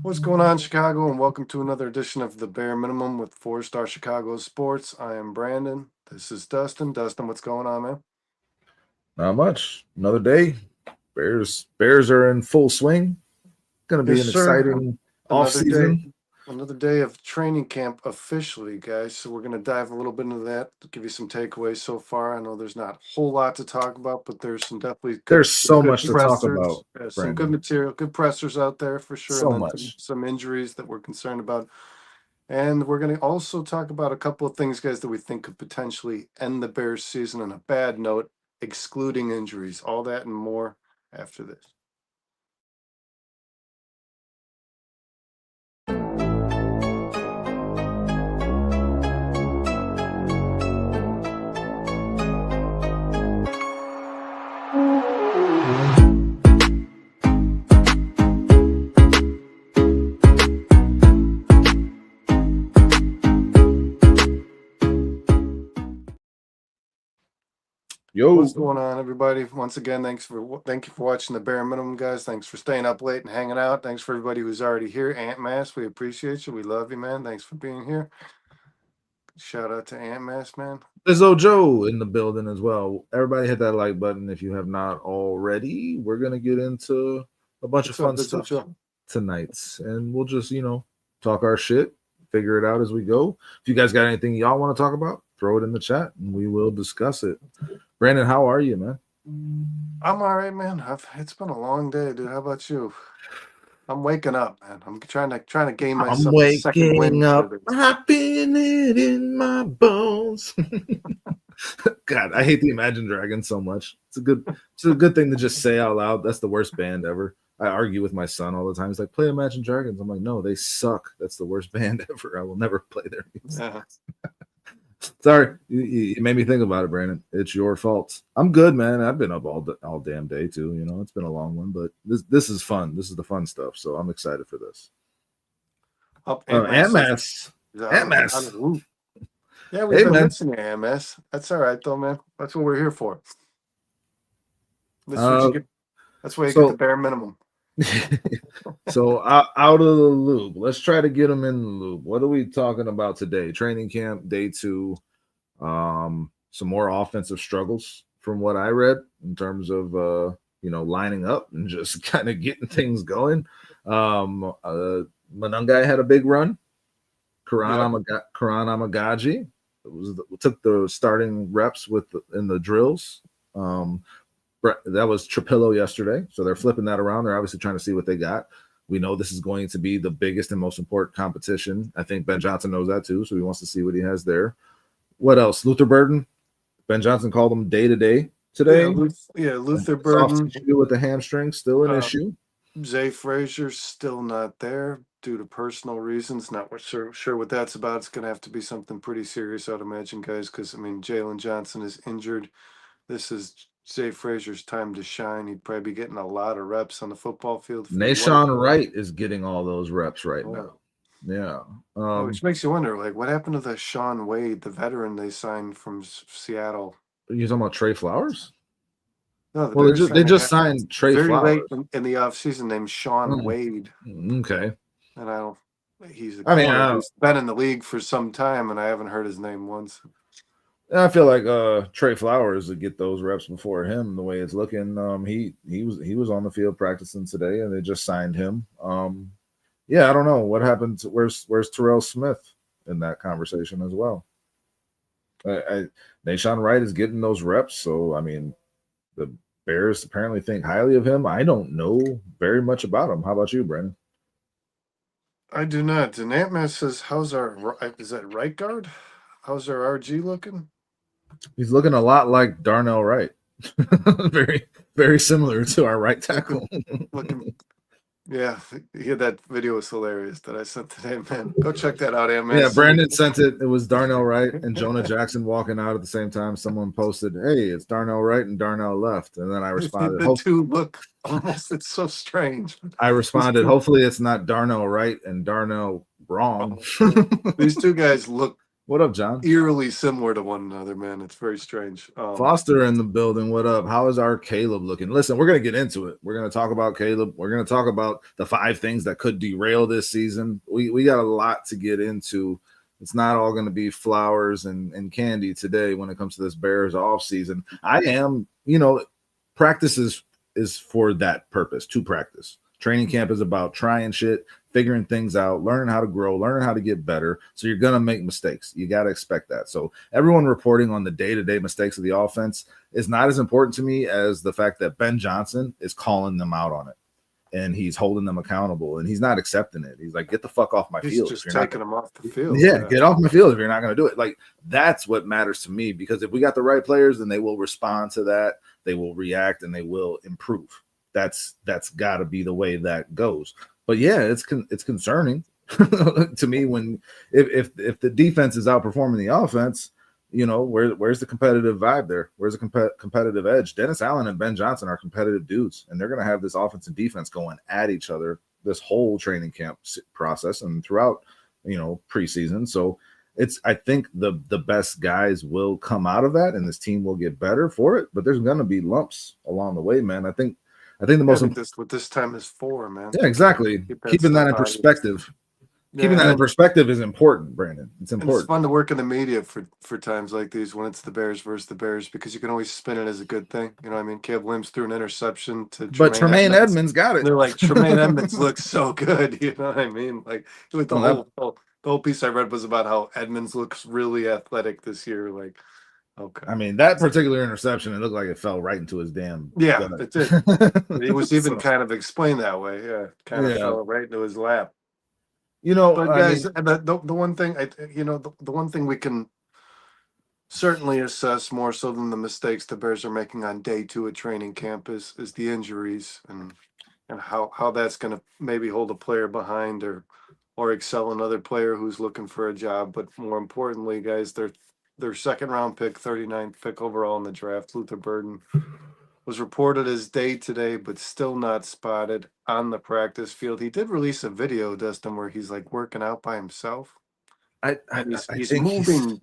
What's going on, Chicago, and welcome to another edition of the Bare Minimum with 4 Star Chicago Sports. I am Brandon. This is Dustin. Dustin, what's going on, man? Not much. Another day. Bears are in full swing. Going to be Yes, an sir. exciting off Another day. season. Another day of training camp officially, guys. So we're going to dive a little bit into that to give you some takeaways so far. I know there's not a whole lot to talk about, but there's some definitely There's so good much to talk pressers, about, some good Brandon. material, good pressers out there for sure, and So then much. some injuries that we're concerned about. And we're going to also talk about a couple of things, guys, that we think could potentially end the Bears season on a bad note, excluding injuries. All that and more after this. Yo, What's going on, everybody? Once again, thank you for watching the Bare Minimum, guys. Thanks for staying up late and hanging out. Thanks for everybody who's already here. Ant Mass, we appreciate you. We love you, man. Thanks for being here. Shout out to Ant Mass, man. there's Joe in the building as well. Everybody hit that like button if you have not already. We're going to get into a bunch of fun stuff tonight. And we'll just, talk our shit, figure it out as we go. If you guys got anything y'all want to talk about, throw it in the chat and we will discuss it. Brandon, how are you, man? I'm all right, man. It's been a long day, dude. How about you? I'm waking up, man. I'm trying to gain myself a second wind. I feel it in my bones. God, I hate the Imagine Dragons so much. It's a good thing to just say out loud. That's the worst band ever. I argue with my son all the time. He's like, play Imagine Dragons. I'm like, no, they suck. That's the worst band ever. I will never play their music. Sorry, you made me think about it, Brandon. It's your fault. I'm good, man. I've been up all damn day too. It's been a long one, but this is fun. This is the fun stuff. So I'm excited for this. Ant-Mass. Yeah, we've been missing AMS. That's all right, though, man. That's what we're here for. That's what you get. That's why you get the bare minimum. So out of the loop, let's try to get them in the loop. What are we talking about today? Training camp, day 2. Some more offensive struggles from what I read in terms of lining up and just kind of getting things going. Monangi had a big run. Karan Amagaji took the starting reps in the drills. That was Trapillo yesterday, so they're flipping that around. They're obviously trying to see what they got. We know this is going to be the biggest and most important competition. I think Ben Johnson knows that too, so he wants to see what he has there. What else? Luther Burden. Ben Johnson called him day-to-day today. Luther Burden with the hamstring, still an issue. Zay Frazier's still not there due to personal reasons. Not sure what that's about. It's going to have to be something pretty serious, I'd imagine, guys, because, Jalen Johnson is injured. This is Zay Frazier's time to shine. He'd probably be getting a lot of reps on the football field. Nahshon Wright is getting all those reps right now. Yeah. Which makes you wonder, what happened to the Shaun Wade, the veteran they signed from Seattle? Are you talking about Trey Flowers? No, they just signed Trey Flowers. Late in the offseason named Shaun Wade. Okay. And he's been in the league for some time, and I haven't heard his name once. I feel like Trey Flowers would get those reps before him. The way it's looking, he was on the field practicing today, and they just signed him. I don't know what happened. Where's Terrell Smith in that conversation as well? Nahshon Wright is getting those reps, so the Bears apparently think highly of him. I don't know very much about him. How about you, Brandon? I do not. And Ant-Man says, is that right guard? How's our RG looking? He's looking a lot like Darnell Wright. Very, very similar to our right tackle. Yeah, that video was hilarious that I sent today, man. Go check that out, man. Yeah, Brandon sent it. It was Darnell Wright and Jonah Jackson walking out at the same time. Someone posted, "Hey, it's Darnell Wright and Darnell left," and then I responded, "The two look almost. It's so strange." I responded, "Hopefully, it's not Darnell Wright and Darnell wrong." These two guys look What up, John? Eerily similar to one another, man. It's very strange. Foster in the building. What up? How is our Caleb looking? Listen, we're going to get into it. We're going to talk about Caleb. We're going to talk about the 5 things that could derail this season. We got a lot to get into. It's not all going to be flowers and candy today when it comes to this Bears offseason. I am, practice is for that purpose, to practice. Training camp is about trying shit, figuring things out, learning how to grow, learning how to get better. So you're going to make mistakes. You got to expect that. So everyone reporting on the day-to-day mistakes of the offense is not as important to me as the fact that Ben Johnson is calling them out on it. And he's holding them accountable, and he's not accepting it. He's like, get the fuck off my he's field. just taking them off the field. Yeah, get off my field if you're not going to do it. Like, that's what matters to me, because if we got the right players, then they will respond to that. They will react, and they will improve. That's got to be the way that goes. But yeah, it's concerning to me when if the defense is outperforming the offense, where's the competitive vibe there? Where's the competitive edge? Dennis Allen and Ben Johnson are competitive dudes, and they're going to have this offense and defense going at each other this whole training camp process and throughout, preseason. So I think the best guys will come out of that, and this team will get better for it. But there's going to be lumps along the way, man. I think the most important. What this time is for, man. Yeah, exactly. Keeping that in perspective. Keeping that in perspective is important, Brandon. It's important. It's fun to work in the media for times like these when it's the Bears versus the Bears, because you can always spin it as a good thing. You know what I mean? Caleb Williams threw an interception to Tremaine Edmonds got it. They're like, Tremaine Edmonds looks so good. You know what I mean? Like, with the whole piece I read was about how Edmonds looks really athletic this year. Like, okay. I mean, that particular interception, it looked like it fell right into his damn gut. It did. It was even kind of explained that way. Yeah, kind of fell right into his lap. But guys, the one thing the one thing we can certainly assess more so than the mistakes the Bears are making on day 2 at training camp is the injuries and how that's going to maybe hold a player behind or excel another player who's looking for a job. But more importantly, guys, their second round pick, 39th pick overall in the draft, Luther Burden, was reported as day today, but still not spotted on the practice field. He did release a video, Dustin, where he's like working out by himself. He's moving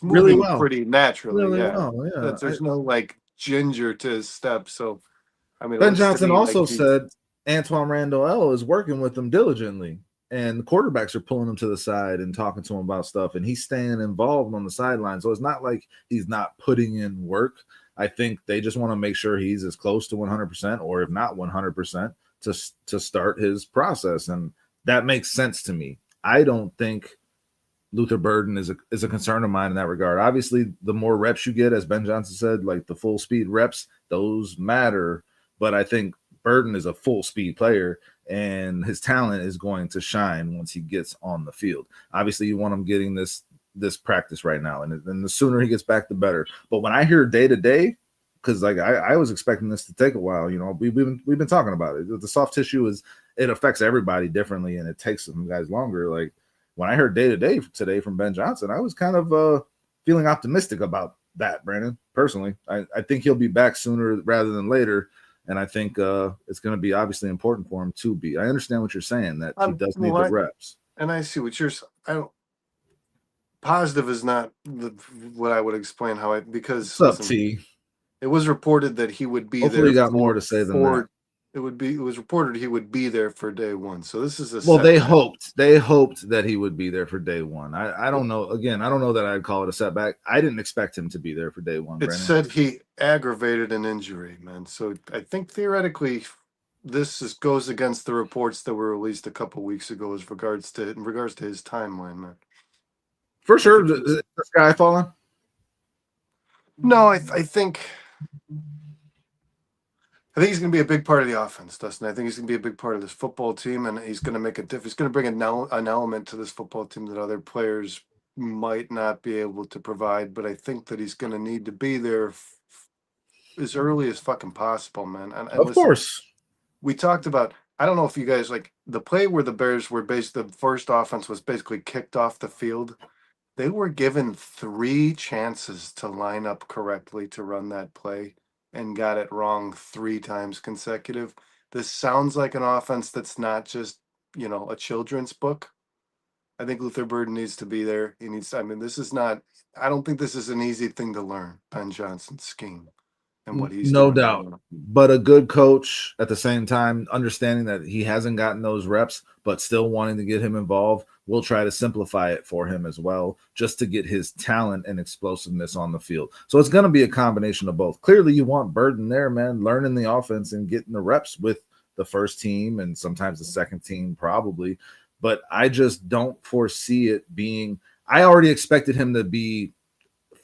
really well. Pretty naturally. Really yeah. Well, yeah. There's no like ginger to his step. So, I mean, Ben Johnson also said Antoine Randall is working with him diligently, and the quarterbacks are pulling him to the side and talking to him about stuff, and he's staying involved on the sideline. So it's not like he's not putting in work. I think they just want to make sure he's as close to 100%, or if not 100%, to start his process, and that makes sense to me. I don't think Luther Burden is a concern of mine in that regard. Obviously, the more reps you get, as Ben Johnson said, like the full speed reps, those matter. But I think Burden is a full speed player, and his talent is going to shine once he gets on the field. Obviously, you want him getting this practice right now, and the sooner he gets back, the better. But when I hear day to day, because like I was expecting this to take a while, we've been talking about it. The soft tissue it affects everybody differently, and it takes some guys longer. Like when I heard day to day today from Ben Johnson, I was kind of feeling optimistic about that, Brandon. Personally, I think he'll be back sooner rather than later. And I think it's going to be obviously important for him to be. I understand what you're saying, that he does need the reps. And I see what you're saying. Positive is not what I would explain because what's up, T? It was reported that he would be Hopefully there. He got more to say than that. It was reported he would be there for day 1. So this is they hoped that he would be there for day 1. I don't know. Again, I don't know that I'd call it a setback. I didn't expect him to be there for day 1. It said he aggravated an injury, man. So I think theoretically this goes against the reports that were released a couple weeks ago in regards to his timeline, man. For sure, is the sky falling? No, I think he's going to be a big part of the offense, Dustin. I think he's going to be a big part of this football team, and he's going to make a difference. He's going to bring an element to this football team that other players might not be able to provide. But I think that he's going to need to be there as early as fucking possible, man. And of course, we talked about. I don't know if you guys like the play where the Bears were the first offense was basically kicked off the field. They were given 3 chances to line up correctly to run that play and got it wrong 3 times consecutive. This sounds like an offense that's not just, a children's book. I think Luther Burden needs to be there. He needs to, I mean, this is not, I don't think this is an easy thing to learn, Ben Johnson's scheme and what he's No doing right doubt. now. But a good coach at the same time, understanding that he hasn't gotten those reps, but still wanting to get him involved, will try to simplify it for him as well, just to get his talent and explosiveness on the field. So it's going to be a combination of both. Clearly, you want Burden there, man, learning the offense and getting the reps with the first team and sometimes the second team, probably. But I just don't foresee it being. I already expected him to be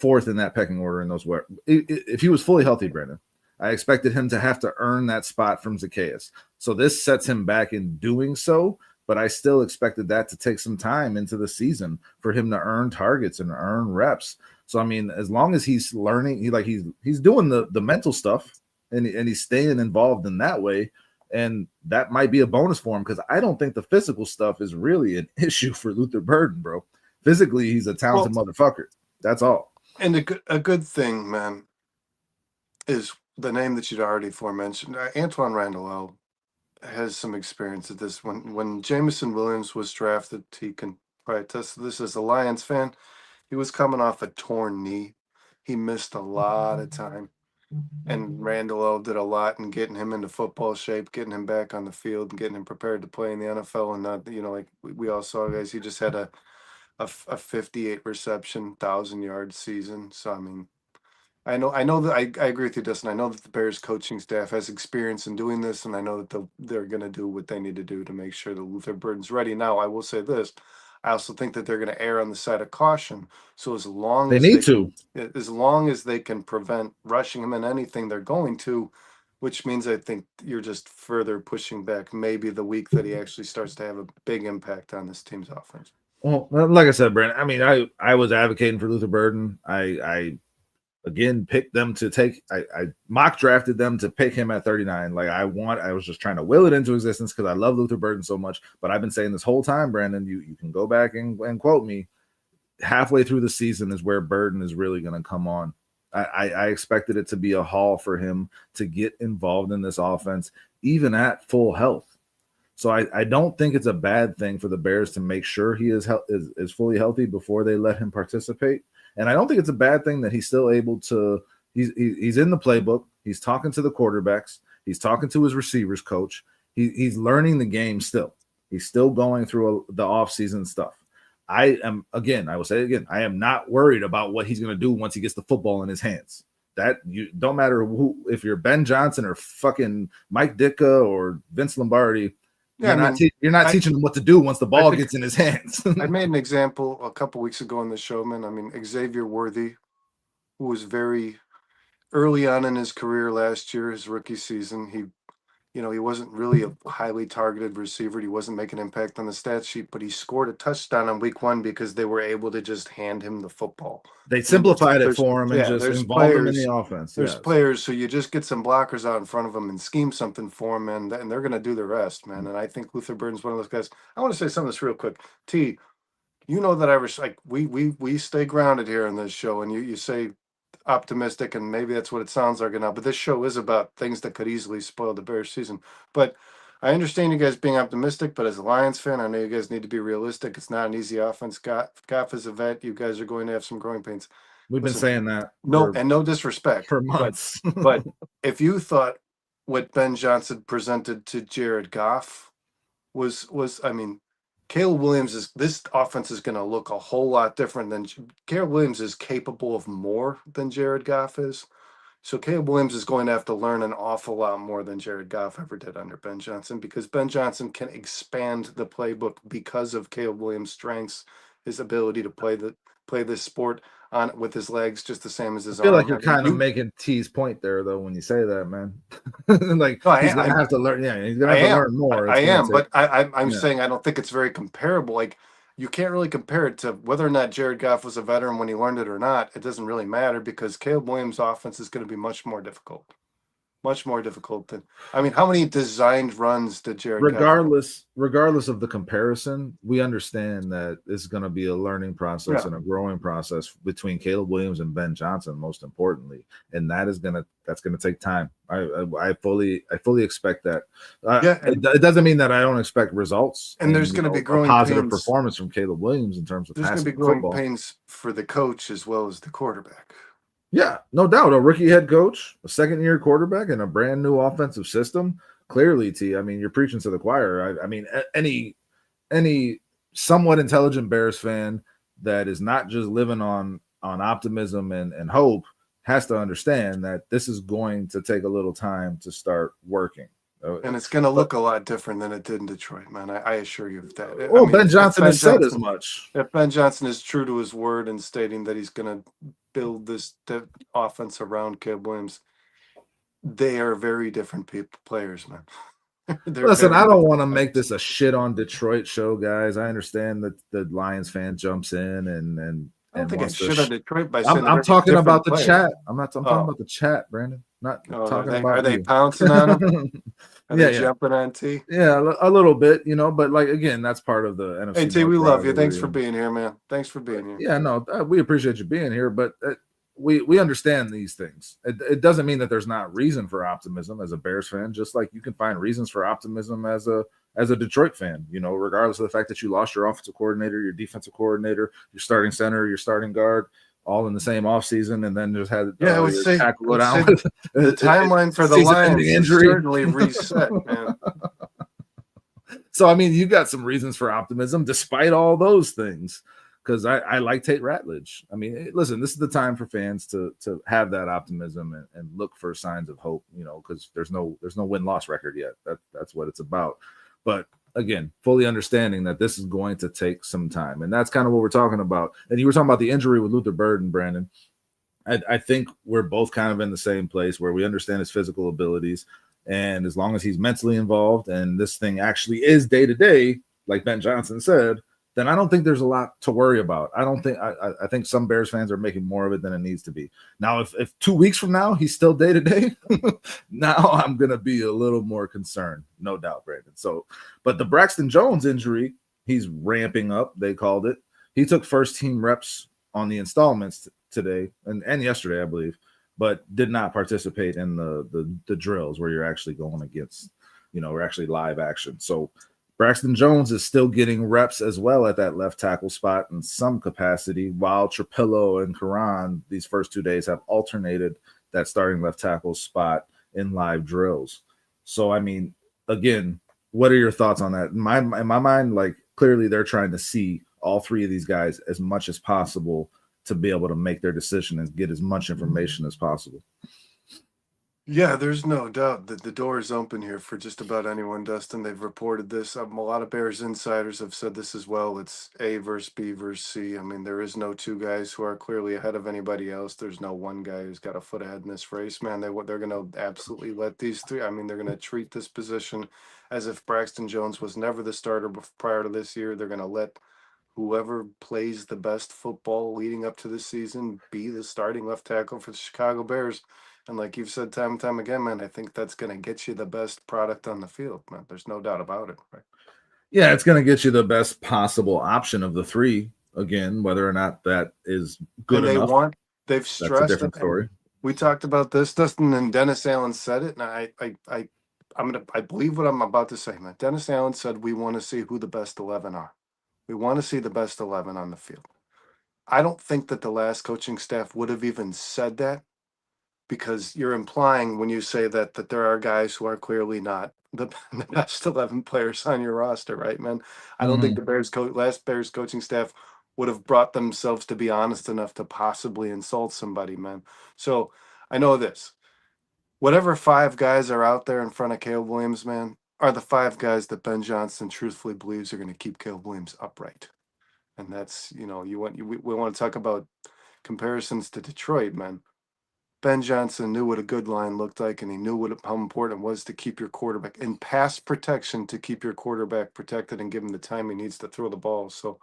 fourth in that pecking order in those. If he was fully healthy, Brandon, I expected him to have to earn that spot from Zacchaeus. So this sets him back in doing so, but I still expected that to take some time into the season for him to earn targets and earn reps. So I mean, as long as he's learning, he's doing the mental stuff and he's staying involved in that way, and that might be a bonus for him because I don't think the physical stuff is really an issue for Luther Burden, bro. Physically, he's a talented Well, motherfucker. That's all. and a good thing, man, is the name that you'd already aforementioned. Antoine Randall has some experience at this. When Jamison Williams was drafted, he can probably attest to this as a Lions fan. He was coming off a torn knee. He missed a lot of time. And Randall did a lot in getting him into football shape, getting him back on the field, and getting him prepared to play in the NFL. And not, like we all saw, guys, he just had a 58 reception, 1,000 yard season. So I mean, I know that I agree with you, Dustin. I know that the Bears coaching staff has experience in doing this, and I know that they're going to do what they need to do to make sure that Luther Burden's ready. Now, I will say this: I also think that they're going to err on the side of caution. So They need to. as long as they can prevent rushing him in anything, they're going to. Which means I think you're just further pushing back maybe the week that he actually starts to have a big impact on this team's offense. Well, like I said, Brandon, I mean, I was advocating for Luther Burden. I again picked them to take. I mock drafted them to pick him at 39. Like I was just trying to will it into existence because I love Luther Burden so much. But I've been saying this whole time, Brandon, you can go back and quote me. Halfway through the season is where Burden is really going to come on. I expected it to be a haul for him to get involved in this offense, even at full health. So I don't think it's a bad thing for the Bears to make sure he is fully healthy before they let him participate. And I don't think it's a bad thing that he's still able to. He's in the playbook. He's talking to the quarterbacks. He's talking to his receivers coach. He's learning the game still. He's still going through the offseason stuff. I will say it again, I am not worried about what he's going to do once he gets the football in his hands. That you don't matter who, if you're Ben Johnson or fucking Mike Ditka or Vince Lombardi, Yeah, you're not teaching him what to do once the ball gets in his hands. I made an example a couple weeks ago on the show, man. I mean, Xavier Worthy, who was very early on in his career last year, his rookie season, he wasn't really a highly targeted receiver. He wasn't making impact on the stat sheet, but he scored a touchdown on week one because they were able to just hand him the football. They I mean, simplified it for him and just there's involved him in players, the offense. there's Yes. players who you just get some blockers out in front of them and scheme something for them, and they're going to do the rest, man. And I think Luther Burden's one of those guys. I want to say something that's real quick. T, you know that we stay grounded here on this show, and you say optimistic, and maybe that's what it sounds like now. But this show is about things that could easily spoil the Bears season. But I understand you guys being optimistic, but as a Lions fan, I know you guys need to be realistic. It's not an easy offense. Goff is a vet. You guys are going to have some growing pains. We've been Listen, saying that no disrespect for months. but if you thought what Ben Johnson presented to Jared Goff was I mean, Caleb Williams this offense is going to look a whole lot different than Caleb Williams is capable of more than Jared Goff is. So Caleb Williams is going to have to learn an awful lot more than Jared Goff ever did under Ben Johnson because Ben Johnson can expand the playbook because of Caleb Williams' strengths, his ability to play this sport on with his legs just the same as his I feel arm. like you're kind of making T's point there, though, when you say that, man. Like No, he's gonna have to learn. Yeah, he's gonna have to learn more. I am, take, but I'm saying I don't think it's very comparable. Like you can't really compare it to whether or not Jared Goff was a veteran when he learned it or not. It doesn't really matter because Caleb Williams' offense is going to be much more difficult. Much more difficult than. I mean, how many designed runs did Jared Goff have? Regardless of the comparison, we understand that it's going to be a learning process Yeah. and a growing process between Caleb Williams and Ben Johnson, most importantly, and that's going to take time. I fully expect that. Yeah, It doesn't mean that I don't expect results and there's going to be a growing positive pains. performance from Caleb Williams in terms of There's going to passing be the growing football. pains for the coach as well as the quarterback. Yeah, no doubt. A rookie head coach, a second-year quarterback, and a brand new offensive system. Clearly, T. I mean, you're preaching to the choir. I mean, any somewhat intelligent Bears fan that is not just living on optimism and hope has to understand that this is going to take a little time to start working. And it's going to look a lot different than it did in Detroit, man. I assure you of that. Well, Ben Johnson has said as much. If Ben Johnson is true to his word in stating that he's going to build this offense around Caleb Williams, they are very different players, man. Listen, I don't want to make this a shit on Detroit show, guys. I understand that the Lions fan jumps in and I don't think it's shit on Detroit by saying I'm talking about the chat. I'm talking about the chat, Brandon. Not talking about. Are they pouncing on him? Are they jumping on T? Yeah, a little bit, but like again, that's part of the NFC. Hey T, we love you. Thanks for being here, man. Thanks for being here. Yeah, no, we appreciate you being here, but we understand these things. It doesn't mean that there's not reason for optimism as a Bears fan, just like you can find reasons for optimism as a Detroit fan, regardless of the fact that you lost your offensive coordinator, your defensive coordinator, your starting center, your starting guard, all in the same offseason, and then just had I would say the timeline for the Lions injury certainly reset, man. So I mean, you got some reasons for optimism despite all those things. Because I like Tate Ratledge. I mean, listen, this is the time for fans to have that optimism and look for signs of hope, because there's no win-loss record yet. That's what it's about. But again, fully understanding that this is going to take some time. And that's kind of what we're talking about. And you were talking about the injury with Luther Burden, Brandon. I think we're both kind of in the same place where we understand his physical abilities. And as long as he's mentally involved and this thing actually is day-to-day, like Ben Johnson said, then I don't think there's a lot to worry about. I think some Bears fans are making more of it than it needs to be. Now, if 2 weeks from now he's still day to day, now I'm gonna be a little more concerned, no doubt, Brandon. So, but the Braxton Jones injury, he's ramping up. They called it. He took first team reps on the installments today and yesterday, I believe, but did not participate in the drills where you're actually going against, we're actually live action. So. Braxton Jones is still getting reps as well at that left tackle spot in some capacity, while Trapillo and Karan these first 2 days have alternated that starting left tackle spot in live drills. So, I mean, again, what are your thoughts on that? In my mind, like clearly they're trying to see all three of these guys as much as possible to be able to make their decision and get as much information as possible. Yeah, there's no doubt that the door is open here for just about anyone, Dustin. They've reported this. A lot of Bears insiders have said this as well. It's A versus B versus C. I mean, there is no two guys who are clearly ahead of anybody else. There's no one guy who's got a foot ahead in this race, man. They're going to absolutely let these three. I mean, they're going to treat this position as if Braxton Jones was never the starter prior to this year. They're going to let whoever plays the best football leading up to this season be the starting left tackle for the Chicago Bears. And like you've said time and time again, man, I think that's going to get you the best product on the field, man. There's no doubt about it, right? Yeah, it's going to get you the best possible option of the three. Again, whether or not that is good enough. They've stressed that's a different story. We talked about this, Dustin, and Dennis Allen said it, and I believe what I'm about to say, man. Dennis Allen said we want to see who the best 11 are. We want to see the best 11 on the field. I don't think that the last coaching staff would have even said that, because you're implying when you say that there are guys who are clearly not the best 11 players on your roster, right, man? I don't think the last Bears coaching staff would have brought themselves to be honest enough to possibly insult somebody, man. So I know this. Whatever 5 guys are out there in front of Caleb Williams, man, are the 5 guys that Ben Johnson truthfully believes are going to keep Caleb Williams upright. And that's, we want to talk about comparisons to Detroit, man. Ben Johnson knew what a good line looked like, and he knew how important it was to keep your quarterback in pass protection, to keep your quarterback protected and give him the time he needs to throw the ball. So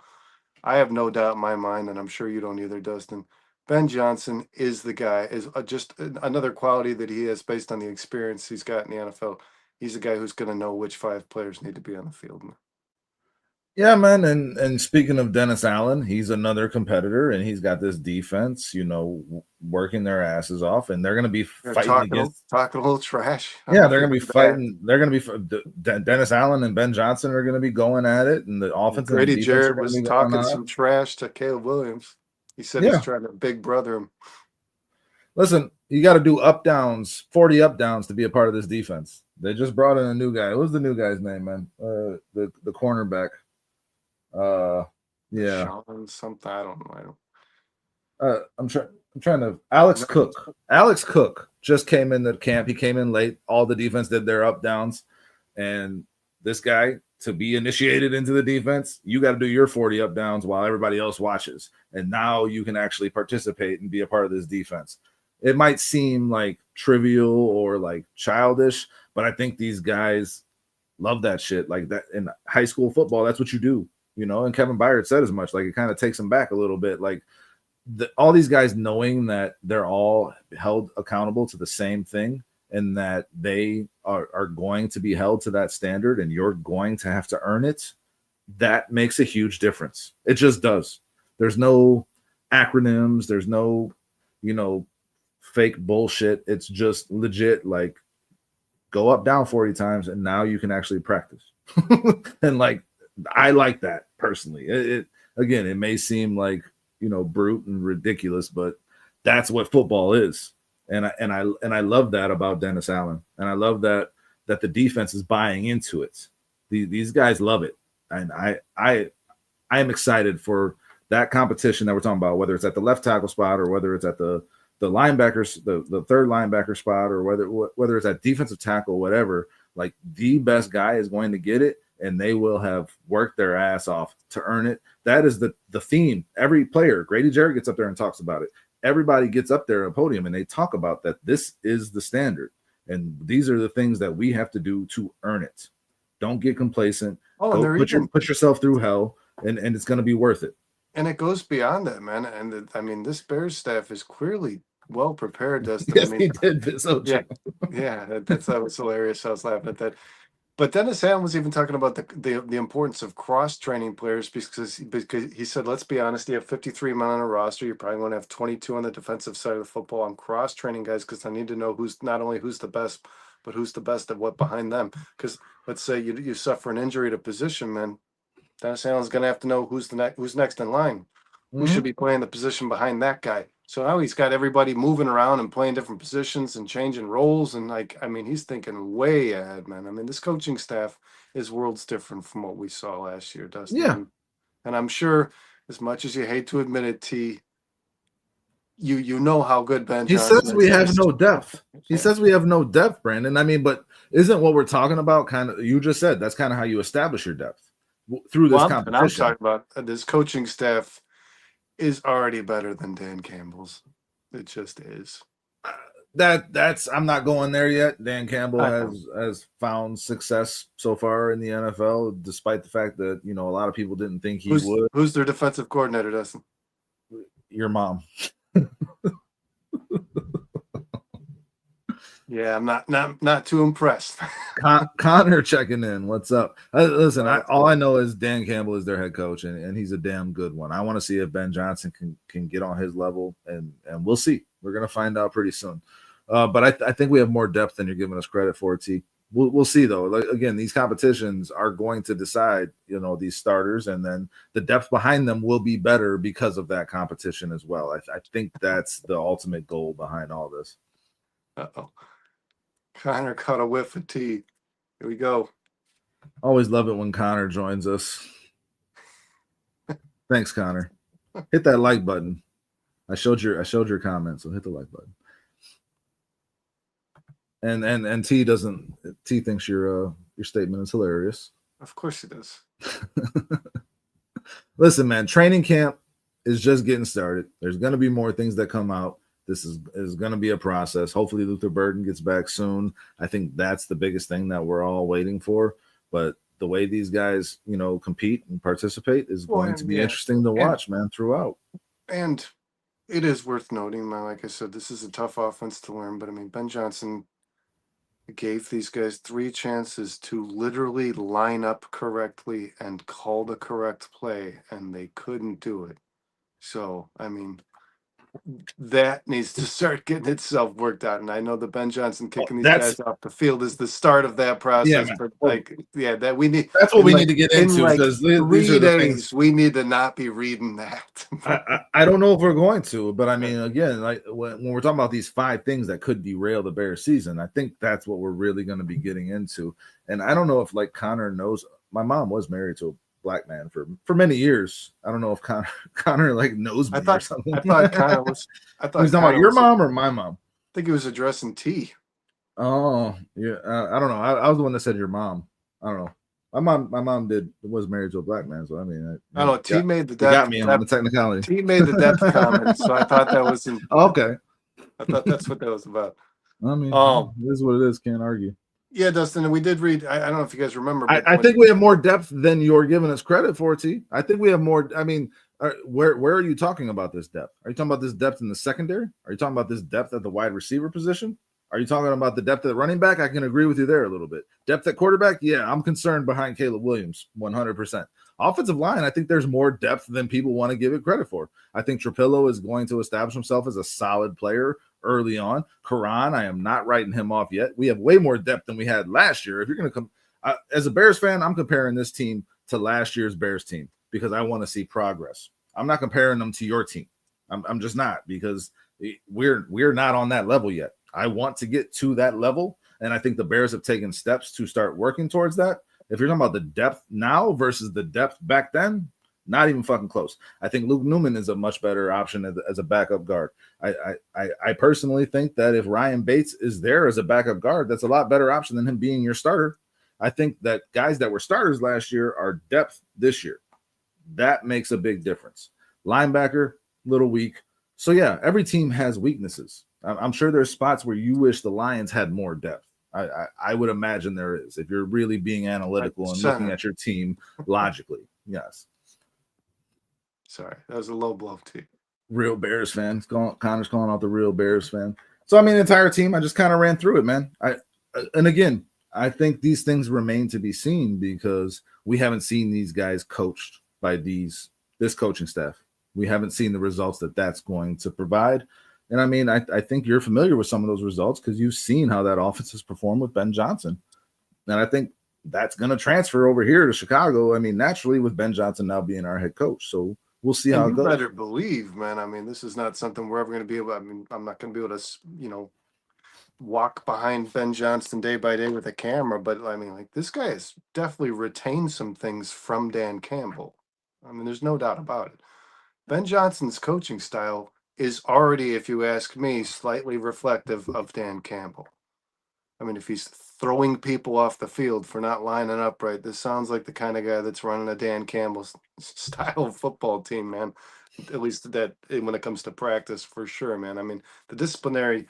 I have no doubt in my mind, and I'm sure you don't either, Dustin. Ben Johnson is the guy, is just another quality that he has based on the experience he's got in the NFL. He's a guy who's going to know which 5 players need to be on the field. Yeah, man. And speaking of Dennis Allen, he's another competitor, and he's got this defense, working their asses off, and they're going to be They're fighting against. talking a little trash. Yeah, they're going to be fighting. They're going to be Dennis Allen and Ben Johnson are going to be going at it, and the offense and the Grady defense are Jarrett going to was be going talking at it. some trash to Caleb Williams. He said Yeah. he's trying to big brother him. Listen, you got to do up downs, 40 up downs to be a part of this defense. They just brought in a new guy. What's the new guy's name, man? The cornerback. Yeah. Sean something. I don't know. I'm trying to. Alex Cook. Alex Cook just came in the camp. He came in late. All the defense did their up downs, and this guy, to be initiated into the defense, you got to do your 40 up downs while everybody else watches, and now you can actually participate and be a part of this defense. It might seem like trivial or like childish, but I think these guys love that shit. Like that in high school football, that's what you do, And Kevin Byard said as much. Like it kind of takes him back a little bit. Like all these guys knowing that they're all held accountable to the same thing, and that they are going to be held to that standard, and you're going to have to earn it. That makes a huge difference. It just does. There's no acronyms. There's no, fake bullshit. It's just legit. Like go up, down 40 times, and now you can actually practice. And like, I like that personally. It may seem like, brute and ridiculous, but that's what football is. And I love that about Dennis Allen. And I love that the defense is buying into it. These guys love it. And I am excited for that competition that we're talking about, whether it's at the left tackle spot or whether it's at the linebackers, the third linebacker spot, or whether it's at defensive tackle, whatever. Like the best guy is going to get it, and they will have worked their ass off to earn it. That is the theme. Every player, Grady Jarrett gets up there and talks about it. Everybody gets up there at a podium and they talk about that. This is the standard, and these are the things that we have to do to earn it. Don't get complacent. Put yourself through hell, and it's going to be worth it. And it goes beyond that, man. And this Bears staff is clearly well prepared, Dustin. Yes, he did. That was hilarious. I was laughing at that. But Dennis Allen was even talking about the importance of cross-training players because he said, let's be honest, you have 53 men on a roster. You're probably going to have 22 on the defensive side of the football. I'm cross-training guys because I need to know who's the best, but who's the best at what behind them. Because let's say you suffer an injury at a position, man. Dennis Allen's going to have to know who's next in line. Who should be playing the position behind that guy. So now he's got everybody moving around and playing different positions and changing roles. And he's thinking way ahead, man. This coaching staff is worlds different from what we saw last year, Dustin. Yeah. And I'm sure, as much as you hate to admit it, T, you know how good Ben Johnson is. He says we have no depth. He says we have no depth, Brandon. But isn't what we're talking about kind of, you just said, that's kind of how you establish your depth through this competition. And I'm talking about this coaching staff is already better than Dan Campbell's. It just is. I'm not going there yet. Dan Campbell has found success so far in the NFL, despite the fact that a lot of people didn't think he would. Who's their defensive coordinator, Dustin? Your mom. Yeah, I'm not too impressed. Connor checking in. What's up? Listen, all I know is Dan Campbell is their head coach, and he's a damn good one. I want to see if Ben Johnson can get on his level, and we'll see. We're gonna find out pretty soon. But I think we have more depth than you're giving us credit for, T. We'll see though. Like, again, these competitions are going to decide, these starters, and then the depth behind them will be better because of that competition as well. I think that's the ultimate goal behind all this. Uh-oh. Connor caught a whiff of tea. Here we go. Always love it when Connor joins us. Thanks, Connor. Hit that like button. I showed your comment, so hit the like button. And T thinks your statement is hilarious. Of course he does. Listen, man, training camp is just getting started. There's going to be more things that come out. This is going to be a process. Hopefully Luther Burden gets back soon. I think that's the biggest thing that we're all waiting for. But the way these guys, compete and participate is going to be interesting to watch, man, throughout. And It is worth noting, man. Like I said, this is a tough offense to learn, but I mean, Ben Johnson gave these guys 3 chances to literally line up correctly and call the correct play, and they couldn't do it. So, I mean, that needs to start getting itself worked out. And I know the Ben Johnson Well, kicking these that's guys off the field is the start of that yeah, process. man. But Well, that we need that's what in we like need to get in into like because these are three the things. days, we need to not be reading that. I don't know if we're going to, but I mean, again, like when we're talking about these 5 things that could derail the Bears season, I think that's what we're really going to be getting into. And I don't know if like Connor knows. My mom was married to a black man for many years. I don't know if Connor like knows me or something. I thought Connor was I He's thought talking about Connor your was mom or my mom. I think he was addressing T. Oh yeah, I don't know. I was the one that said your mom. I don't know. My mom was married to a black man, so I mean, I don't know. T made the you got depth. me on the technicality. T made the depth comment, so I thought that was Okay. I thought that's what that was about. I mean, it is what it is. Can't argue. Yeah, Dustin, and we did read. I don't know if you guys remember, but I think we have more depth than you're giving us credit for, T. I think we have more. I mean, where are you talking about this depth? Are you talking about this depth in the secondary? Are you talking about this depth at the wide receiver position? Are you talking about the depth at running back? I can agree with you there a little bit. Depth at quarterback, yeah, I'm concerned behind Caleb Williams, 100%. Offensive line, I think there's more depth than people want to give it credit for. I think Trapillo is going to establish himself as a solid player early on. Karan, I am not writing him off yet. We have way more depth than we had last year. If you're going to come, as a Bears fan, I'm comparing this team to last year's Bears team because I want to see progress. I'm not comparing them to your team. I'm just not, because we're not on that level yet. I want to get to that level, and I think the Bears have taken steps to start working towards that. If you're talking about the depth now versus the depth back then, not even fucking close. I think Luke Newman is a much better option as a backup guard. I personally think that if Ryan Bates is there as a backup guard, that's a lot better option than him being your starter. I think that guys that were starters last year are depth this year. That makes a big difference. Linebacker, little weak. So yeah, every team has weaknesses. I'm sure there's spots where you wish the Lions had more depth. I would imagine there is, if you're really being analytical and looking at your team logically. Yes. Sorry, that was a low blow to you. Real Bears fan. Connor's calling out the real Bears fan. So I mean, the entire team, I just kind of ran through it, man. And again, I think these things remain to be seen because we haven't seen these guys coached by this coaching staff. We haven't seen the results that that's going to provide. And I mean, I think you're familiar with some of those results because you've seen how that offense has performed with Ben Johnson. And I think that's going to transfer over here to Chicago. I mean, naturally, with Ben Johnson now being our head coach. So we'll see how it goes. You better believe, man. I mean, this is not something we're ever going to be able. I mean, I'm not going to be able to, walk behind Ben Johnson day by day with a camera. But I mean, like, this guy has definitely retained some things from Dan Campbell. I mean, there's no doubt about it. Ben Johnson's coaching style is already, if you ask me, slightly reflective of Dan Campbell. I mean, if he's throwing people off the field for not lining up right, this sounds like the kind of guy that's running a Dan Campbell style of football team, man. At least that when it comes to practice, for sure, man. I mean, the disciplinary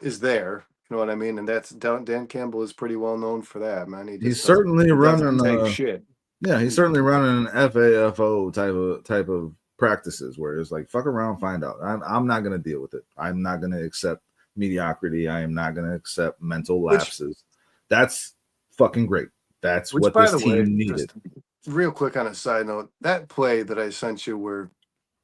is there. You know what I mean? And that's Dan Campbell is pretty well known for that, man. He's certainly running shit. Yeah, he's certainly running an FAFO type of practices where it's like, fuck around, find out. I'm not going to deal with it. I'm not going to accept mediocrity. I am not going to accept mental lapses. That's fucking great. That's what this team needed. Real quick on a side note, that play that I sent you where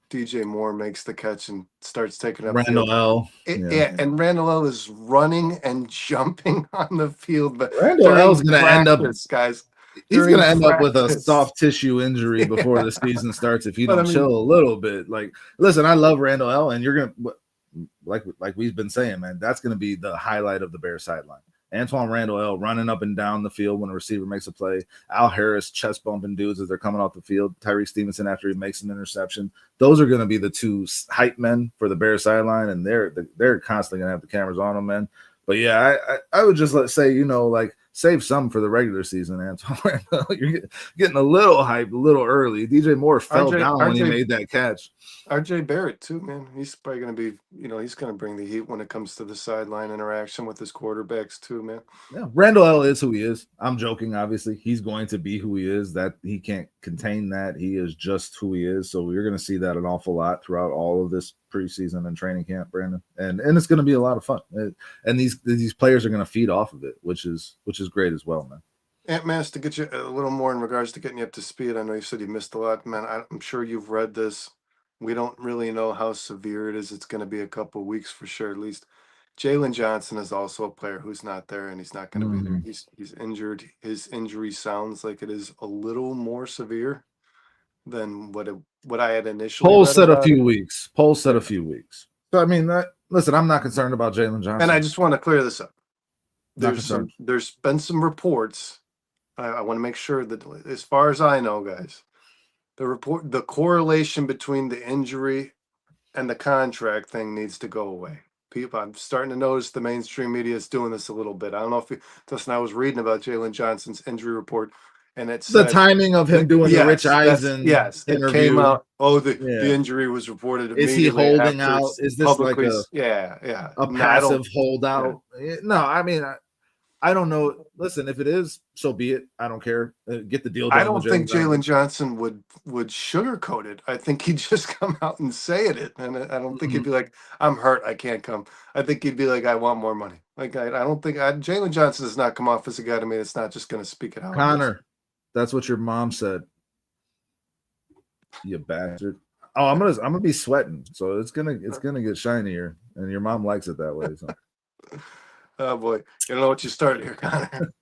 DJ Moore makes the catch and starts taking up Randall L. And Randall L is running and jumping on the field. But Randall L is going to end up, guys. He's going to end up with a soft tissue injury before the season starts if you don't chill a little bit. Like, listen, I love Randall L, and you're going to, like we've been saying, man, that's going to be the highlight of the Bears sideline. Antoine Randall L running up and down the field when a receiver makes a play. Al Harris chest bumping dudes as they're coming off the field. Tyreek Stevenson after he makes an interception. Those are going to be the two hype men for the Bears sideline, and they're constantly going to have the cameras on them, man. But yeah, I would just say, save some for the regular season, Antoine. You're getting a little hype a little early. DJ Moore fell down when he made that catch. RJ Barrett too, man. He's probably going to be, he's going to bring the heat when it comes to the sideline interaction with his quarterbacks too, man. Yeah, Randall L is who he is. I'm joking, obviously. He's going to be who he is. That he can't contain that. He is just who he is. So you're going to see that an awful lot throughout all of this preseason and training camp, Brandon, and it's going to be a lot of fun. And these players are going to feed off of it, which is great as well, man. Ant-Mas, to get you a little more in regards to getting you up to speed, I know you said you missed a lot, man. I'm sure you've read this. We don't really know how severe it is. It's going to be a couple of weeks for sure, at least. Jalen Johnson is also a player who's not there, and he's not going to be there. He's injured. His injury sounds like it is a little more severe than what I had initially Poll read said a about few it. weeks. Poll said a few weeks. So I mean, listen, I'm not concerned about Jalen Johnson. And I just want to clear this up. Not There's been some reports. I want to make sure that, as far as I know, guys, the correlation between the injury and the contract thing needs to go away. People, I'm starting to notice the mainstream media is doing this a little bit. I don't know if Dustin, I was reading about Jalen Johnson's injury report, and it the said timing of him doing the Rich Eisen it interview. came out. Oh, the injury was reported immediately. Is he holding out? Is this like a passive holdout? Yeah. No, I mean, I don't know. Listen, if it is, so be it. I don't care. Get the deal done. I don't think Jalen Johnson would sugarcoat it. I think he'd just come out and say it. And I don't think he'd be like, I'm hurt, I can't come. I think he'd be like, I want more money. Like, I don't think Jalen Johnson does not come off as a guy to me that's not just going to speak it out. Connor, that's what your mom said. You bastard. Oh, I'm gonna be sweating, so it's gonna get shinier, and your mom likes it that way. So. Oh boy, you don't know what you started here, Connor.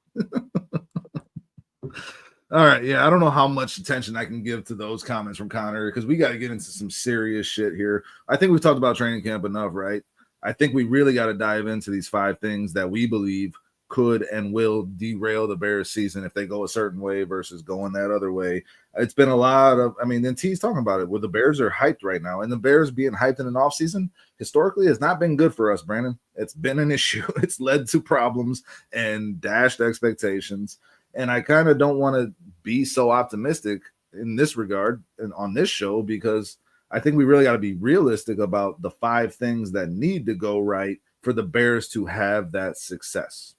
All right, yeah, I don't know how much attention I can give to those comments from Connor because we got to get into some serious shit here. I think we've talked about training camp enough, right? I think we really got to dive into these 5 things that we believe could and will derail the Bears season if they go a certain way versus going that other way. It's been a lot of, I mean, then T's talking about it, where the Bears are hyped right now, and the Bears being hyped in an offseason historically has not been good for us, Brandon. It's been an issue. It's led to problems and dashed expectations. And I kind of don't want to be so optimistic in this regard and on this show because I think we really got to be realistic about the 5 things that need to go right for the Bears to have that success.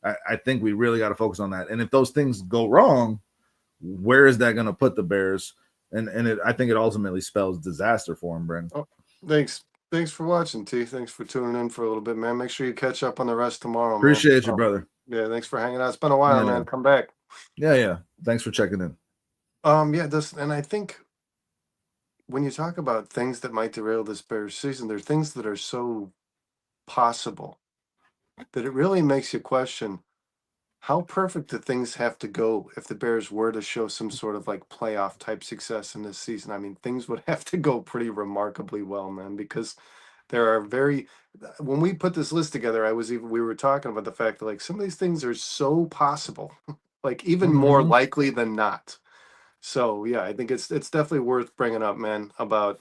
I think we really got to focus on that. And if those things go wrong, where is that going to put the Bears? And I think it ultimately spells disaster for them, Brandon. Oh, thanks for watching, T. Thanks for tuning in for a little bit, man. Make sure you catch up on the rest tomorrow, Appreciate you, brother. Yeah, thanks for hanging out. It's been a while, man. Come back. Yeah. Thanks for checking in. And I think when you talk about things that might derail this Bears season, there are things that are so possible that it really makes you question how perfect do things have to go if the Bears were to show some sort of like playoff type success in this season. I mean, things would have to go pretty remarkably well, man, because there are when we put this list together, we were talking about the fact that like some of these things are so possible, like even more likely than not. So yeah, I think it's definitely worth bringing up, man, about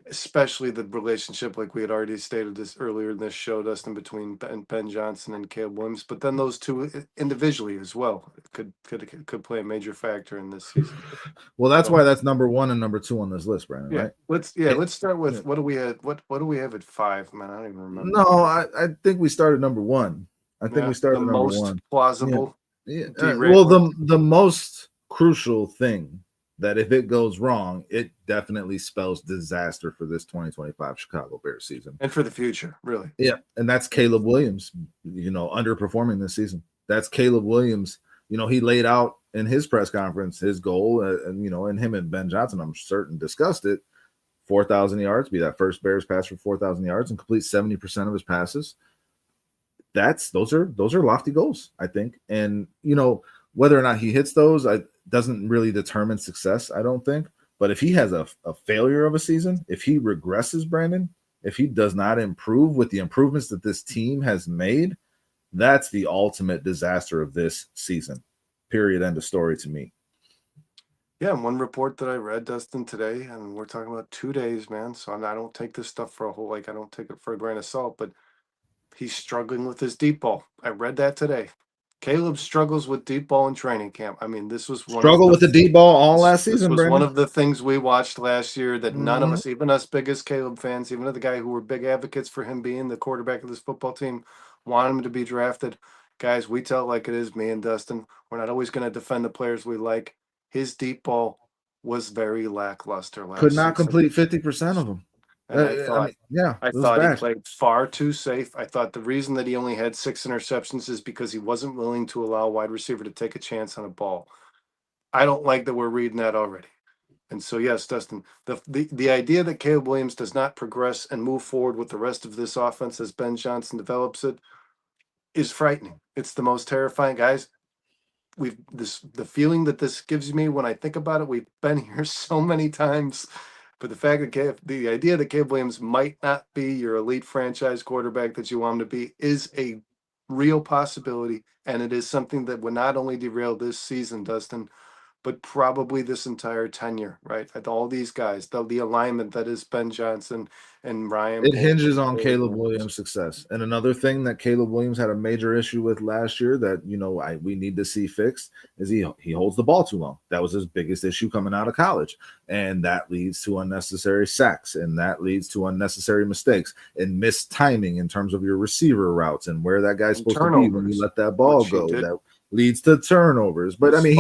especially the relationship, like we had already stated this earlier in this show, Dustin, between Ben Johnson and Caleb Williams, but then those two individually as well could play a major factor in this season. Well, that's why that's number 1 and number 2 on this list, Brandon. Yeah, right? Let's start with what do we have? What do we have at 5? Man, I don't even remember. No, I think we started number 1. I think we started the number most 1. Plausible. Yeah. Well, the most crucial thing that if it goes wrong, it definitely spells disaster for this 2025 Chicago Bears season. And for the future, really. Yeah, and that's Caleb Williams, underperforming this season. That's Caleb Williams. He laid out in his press conference his goal, and him and Ben Johnson, I'm certain, discussed it. 4,000 yards, be that first Bears pass for 4,000 yards and complete 70% of his passes. Those are lofty goals, I think. And, whether or not he hits those, doesn't really determine success, I don't think. But if he has a failure of a season, if he regresses, Brandon, if he does not improve with the improvements that this team has made, that's the ultimate disaster of this season. Period. End of story to me. Yeah, and one report that I read, Dustin, today, and we're talking about 2 days, man. So I don't take this stuff for I don't take it for a grain of salt, but he's struggling with his deep ball. I read that today. Caleb struggles with deep ball in training camp. I mean, this was struggle with the deep ball all last season. This was one of the things we watched last year that none of us, even us biggest Caleb fans, even the guy who were big advocates for him being the quarterback of this football team, want him to be drafted. Guys, we tell it like it is, me and Dustin. We're not always going to defend the players we like. His deep ball was very lackluster last season. Could not season. complete 50% of them. And yeah, I it was thought he bad. played far too safe. I thought the reason that he only had 6 interceptions is because he wasn't willing to allow a wide receiver to take a chance on a ball. I don't like that we're reading that already. And so, yes, Dustin, the idea that Caleb Williams does not progress and move forward with the rest of this offense as Ben Johnson develops it is frightening. It's the most terrifying, guys. The feeling that this gives me when I think about it. We've been here so many times, but the idea that Caleb Williams might not be your elite franchise quarterback that you want him to be is a real possibility, and it is something that would not only derail this season, Dustin, but probably this entire tenure, right? All these guys, the alignment that is Ben Johnson and Ryan It Poles. hinges on Caleb Williams' success. And another thing that Caleb Williams had a major issue with last year that we need to see fixed is he holds the ball too long. That was his biggest issue coming out of college, and that leads to unnecessary sacks, and that leads to unnecessary mistakes and missed timing in terms of your receiver routes and where that guy's supposed to be when you let that ball go. That leads to turnovers. But I mean,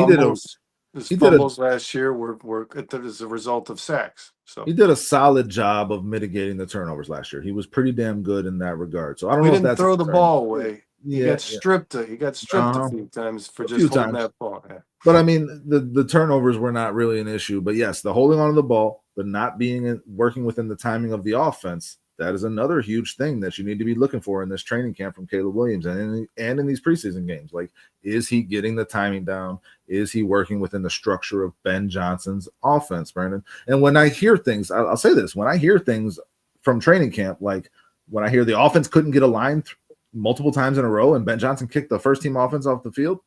his fumbles last year were as a result of sacks. So he did a solid job of mitigating the turnovers last year. He was pretty damn good in that regard. So I don't know if that's throw the ball away. He got stripped. He got stripped a few times for just holding that ball. Yeah. But I mean, the turnovers were not really an issue. But yes, the holding on to the ball, but not working within the timing of the offense. That is another huge thing that you need to be looking for in this training camp from Caleb Williams and in these preseason games. Like, is he getting the timing down? Is he working within the structure of Ben Johnson's offense, Brandon? And when I hear things, I'll say this, when I hear things from training camp, like when I hear the offense couldn't get aligned multiple times in a row and Ben Johnson kicked the first team offense off the field,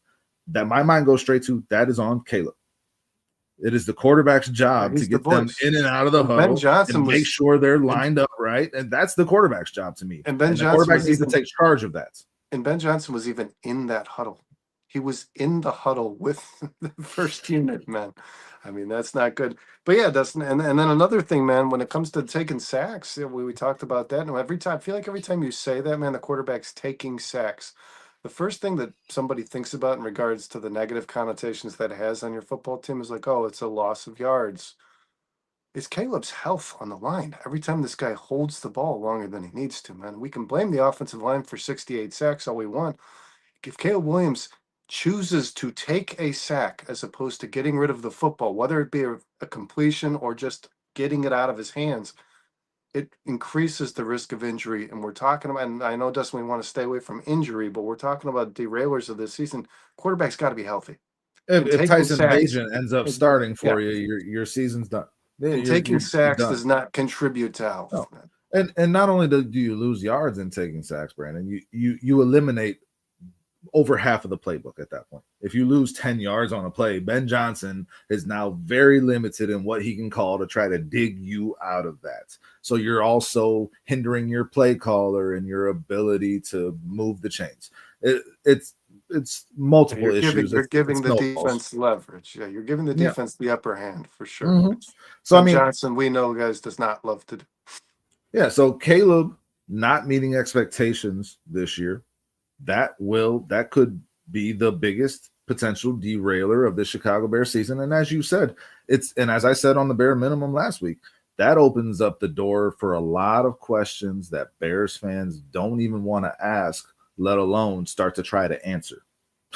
that my mind goes straight to that is on Caleb. It is the quarterback's job to get them in and out of the huddle and make sure they're lined up right. And that's the quarterback's job to me. And the quarterback needs to take charge of that. And Ben Johnson was even in that huddle. He was in the huddle with the first unit, man. I mean, that's not good. But yeah, Dustin. And then another thing, man, when it comes to taking sacks, we talked about that. And I feel like every time you say that, man, the quarterback's taking sacks. The first thing that somebody thinks about in regards to the negative connotations that it has on your football team is like, oh, it's a loss of yards. It's Caleb's health on the line. Every time this guy holds the ball longer than he needs to, man, we can blame the offensive line for 68 sacks all we want. If Caleb Williams chooses to take a sack as opposed to getting rid of the football, whether it be a completion or just getting it out of his hands, it increases the risk of injury. And we're talking about, and I know, Dustin, we want to stay away from injury, but we're talking about derailers of this season. Quarterback's got to be healthy. If Tyson Bagent ends up starting for you, your season's done. And taking sacks does not contribute to health. No. And not only do you lose yards in taking sacks, Brandon, you eliminate over half of the playbook at that point. If you lose 10 yards on a play, Ben Johnson is now very limited in what he can call to try to dig you out of that. So you're also hindering your play caller and your ability to move the chains. It's multiple issues. You're giving the defense leverage. Yeah, you're giving the defense the upper hand for sure. Mm-hmm. So Johnson, we know, guys, does not love to do. Yeah, so Caleb not meeting expectations this year, that could be the biggest potential derailer of the Chicago Bears season. And as you said, and as I said on the bare minimum last week, that opens up the door for a lot of questions that Bears fans don't even want to ask, let alone start to try to answer.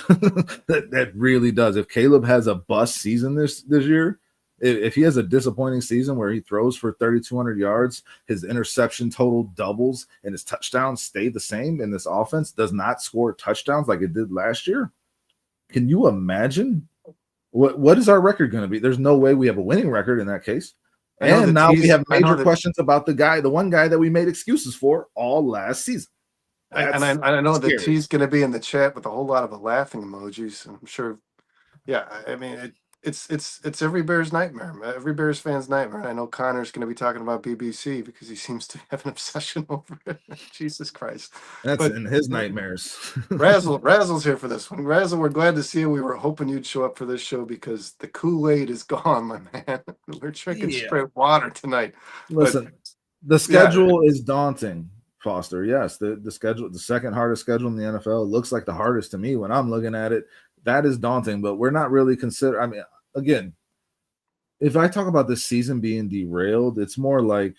that really does. If Caleb has a bust season this year, if he has a disappointing season where he throws for 3,200 yards, his interception total doubles, and his touchdowns stay the same, and this offense does not score touchdowns like it did last year, can you imagine what is our record going to be? There's no way we have a winning record in that case. And now we have major questions about the one guy that we made excuses for all last season. And I know that T's going to be in the chat with a whole lot of laughing emojis. I'm sure. Yeah, I mean, it's every Bears nightmare, every Bears fan's nightmare. And I know Connor's going to be talking about BBC because he seems to have an obsession over it. Jesus Christ. That's in his nightmares. Razzle's here for this one. Razzle, we're glad to see you. We were hoping you'd show up for this show because the Kool-Aid is gone, my man. We're drinking straight water tonight. Listen, the schedule is daunting, Foster. Yes, the schedule, the second hardest schedule in the NFL. It looks like the hardest to me when I'm looking at it. That is daunting, but we're not really I mean, again, if I talk about this season being derailed, it's more like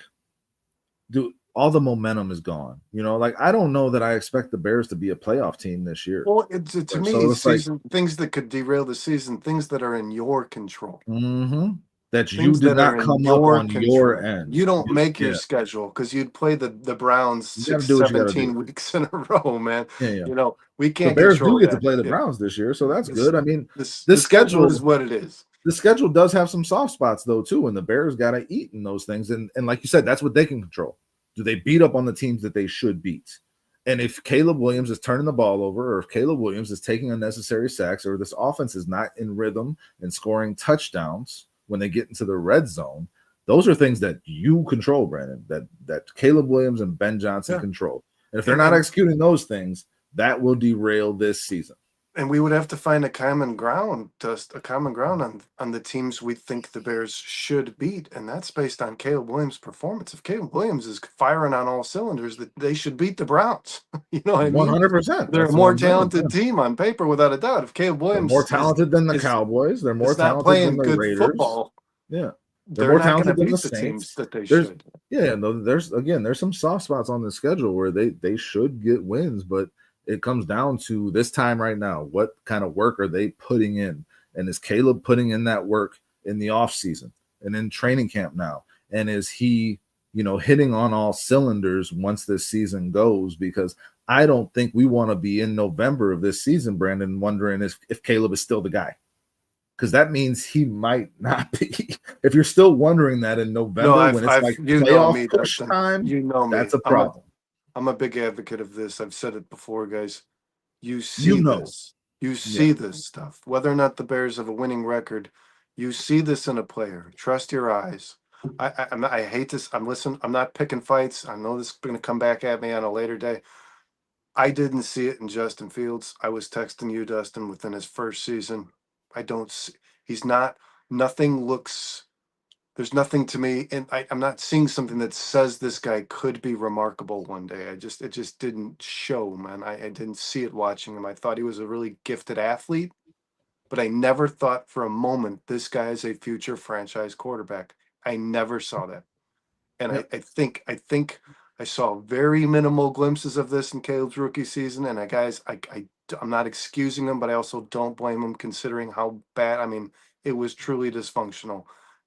dude, all the momentum is gone. Like I don't know that I expect the Bears to be a playoff team this year. Well, to Right, me, so it's like things that could derail the season, things that are in your control. that you Things did that not are in come up your on your control. end. You don't make your Yeah, schedule because you'd play the Browns you got to do what you got to do. 17 weeks in a row, man. Yeah, yeah. We The can't Bears do control get to that. play the Yeah. Browns this year, so that's This, good. I mean, the this schedule is schedule what it is. the schedule does have some soft spots though too, and the Bears got to eat in those things. And like you said, that's what they can control. Do they beat up on the teams that they should beat? And if Caleb Williams is turning the ball over, or if Caleb Williams is taking unnecessary sacks, or this offense is not in rhythm and scoring touchdowns when they get into the red zone, those are things that you control, Brandon, that Caleb Williams and Ben Johnson control. And if they're not executing those things, that will derail this season. And we would have to find a common ground on the teams we think the Bears should beat, and that's based on Caleb Williams' performance. If Caleb Williams is firing on all cylinders, that they should beat the Browns. You know what I mean? 100%. They're a more talented team on paper, without a doubt. If Caleb They're Williams more talented than the Cowboys, they're more not talented than playing the good Raiders. football, Yeah. They're they're more not going to talented than the beat the teams Saints. that they should. Yeah, no, there's some soft spots on the schedule where they should get wins, but it comes down to this time right now. What kind of work are they putting in? And is Caleb putting in that work in the offseason and in training camp now? And is he, hitting on all cylinders once this season goes? Because I don't think we want to be in November of this season, Brandon, wondering if Caleb is still the guy. Because that means he might not be. If you're still wondering that in November when it's like playoff push time, that's a problem. I'm a big advocate of this. I've said it before, guys. You see this. You see this stuff. Whether or not the Bears have a winning record, you see this in a player. Trust your eyes. I hate this. I'm not picking fights. I know this is going to come back at me on a later day. I didn't see it in Justin Fields. I was texting you, Dustin, within his first season. He's not, nothing looks, there's nothing to me, and I'm not seeing something that says this guy could be remarkable one day. It just didn't show, man. I didn't see it watching him. I thought he was a really gifted athlete, but I never thought for a moment this guy is a future franchise quarterback. I never saw that. And I think I saw very minimal glimpses of this in Caleb's rookie season. And I'm not excusing him, but I also don't blame him considering how bad. I mean, it was truly dysfunctional.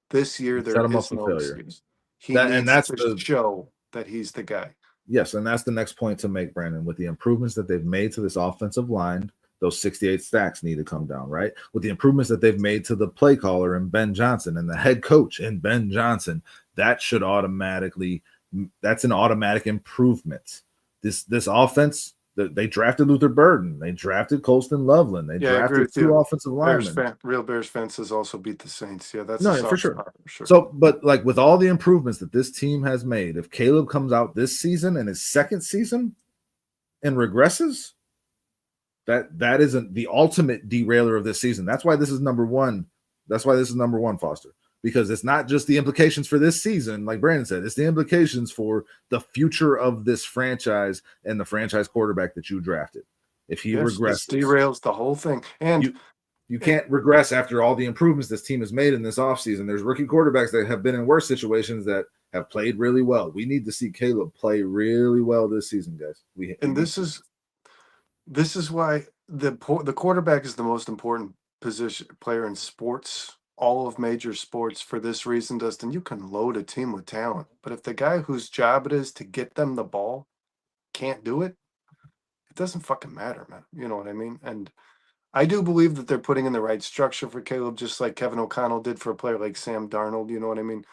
This year, there is no excuse. He needs to show that he's the guy. Yes, and that's the next point to make, Brandon. With the improvements that they've made to this offensive line, those 68 stacks need to come down, right? With the improvements that they've made to the play caller and Ben Johnson and the head coach in Ben Johnson, that's an automatic improvement. This offense, they drafted Luther Burden, they drafted Colston Loveland, they drafted two offensive linemen. Real Bears fans has also beat the Saints. Yeah, that's for sure. So, but like with all the improvements that this team has made, if Caleb comes out this season in his second season and regresses, that isn't the ultimate derailer of this season. That's why this is number one. That's why this is number one, Foster, because it's not just the implications for this season, like Brandon said, it's the implications for the future of this franchise and the franchise quarterback that you drafted. If he regresses, this derails the whole thing. And you can't regress after all the improvements this team has made in this offseason. There's rookie quarterbacks that have been in worse situations that have played really well. We need to see Caleb play really well this season, guys. This is why the quarterback is the most important player in sports, all of major sports, for this reason, Dustin. You can load a team with talent, but if the guy whose job it is to get them the ball can't do it, it doesn't fucking matter, man. You know what I mean? And I do believe that they're putting in the right structure for Caleb, just like Kevin O'Connell did for a player like Sam Darnold. You know what I mean?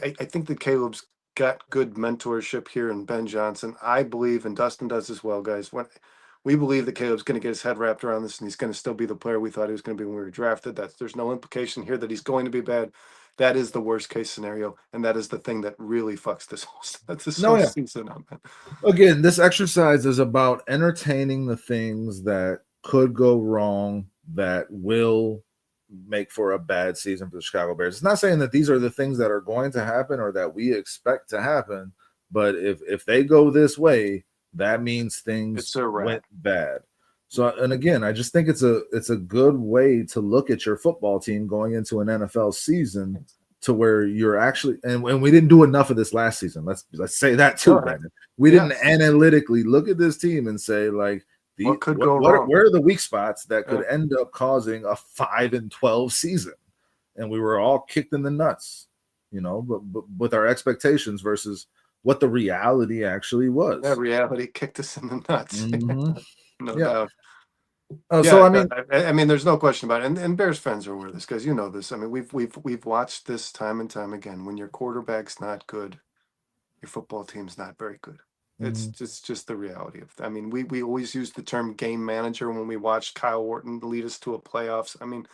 I think that Caleb's got good mentorship here in Ben Johnson. I believe, and Dustin does as well, guys. We believe that Caleb's going to get his head wrapped around this, and he's going to still be the player we thought he was going to be when we were drafted. There's no implication here that he's going to be bad. That is the worst case scenario, and that is the thing that really fucks this whole season up, man. Again, this exercise is about entertaining the things that could go wrong, that will make for a bad season for the Chicago Bears. It's not saying that these are the things that are going to happen or that we expect to happen, but if they go this way, that means things went bad. So, and again, I just think it's a good way to look at your football team going into an NFL season to where you're actually, and we didn't do enough of this last season. Let's say that too, Sure. Brandon. We Yes. didn't analytically look at this team and say like, What could go wrong? where are the weak spots that could end up causing a 5-12 season? And we were all kicked in the nuts, you know, but with our expectations versus what the reality actually was. That reality kicked us in the nuts. No doubt. So I mean, there's no question about it. And Bears fans are aware of this because you know this. I mean, we've watched this time and time again. When your quarterback's not good, your football team's not very good. It's just the reality of. I mean, we always use the term game manager when we watched Kyle Orton lead us to a playoffs. I mean,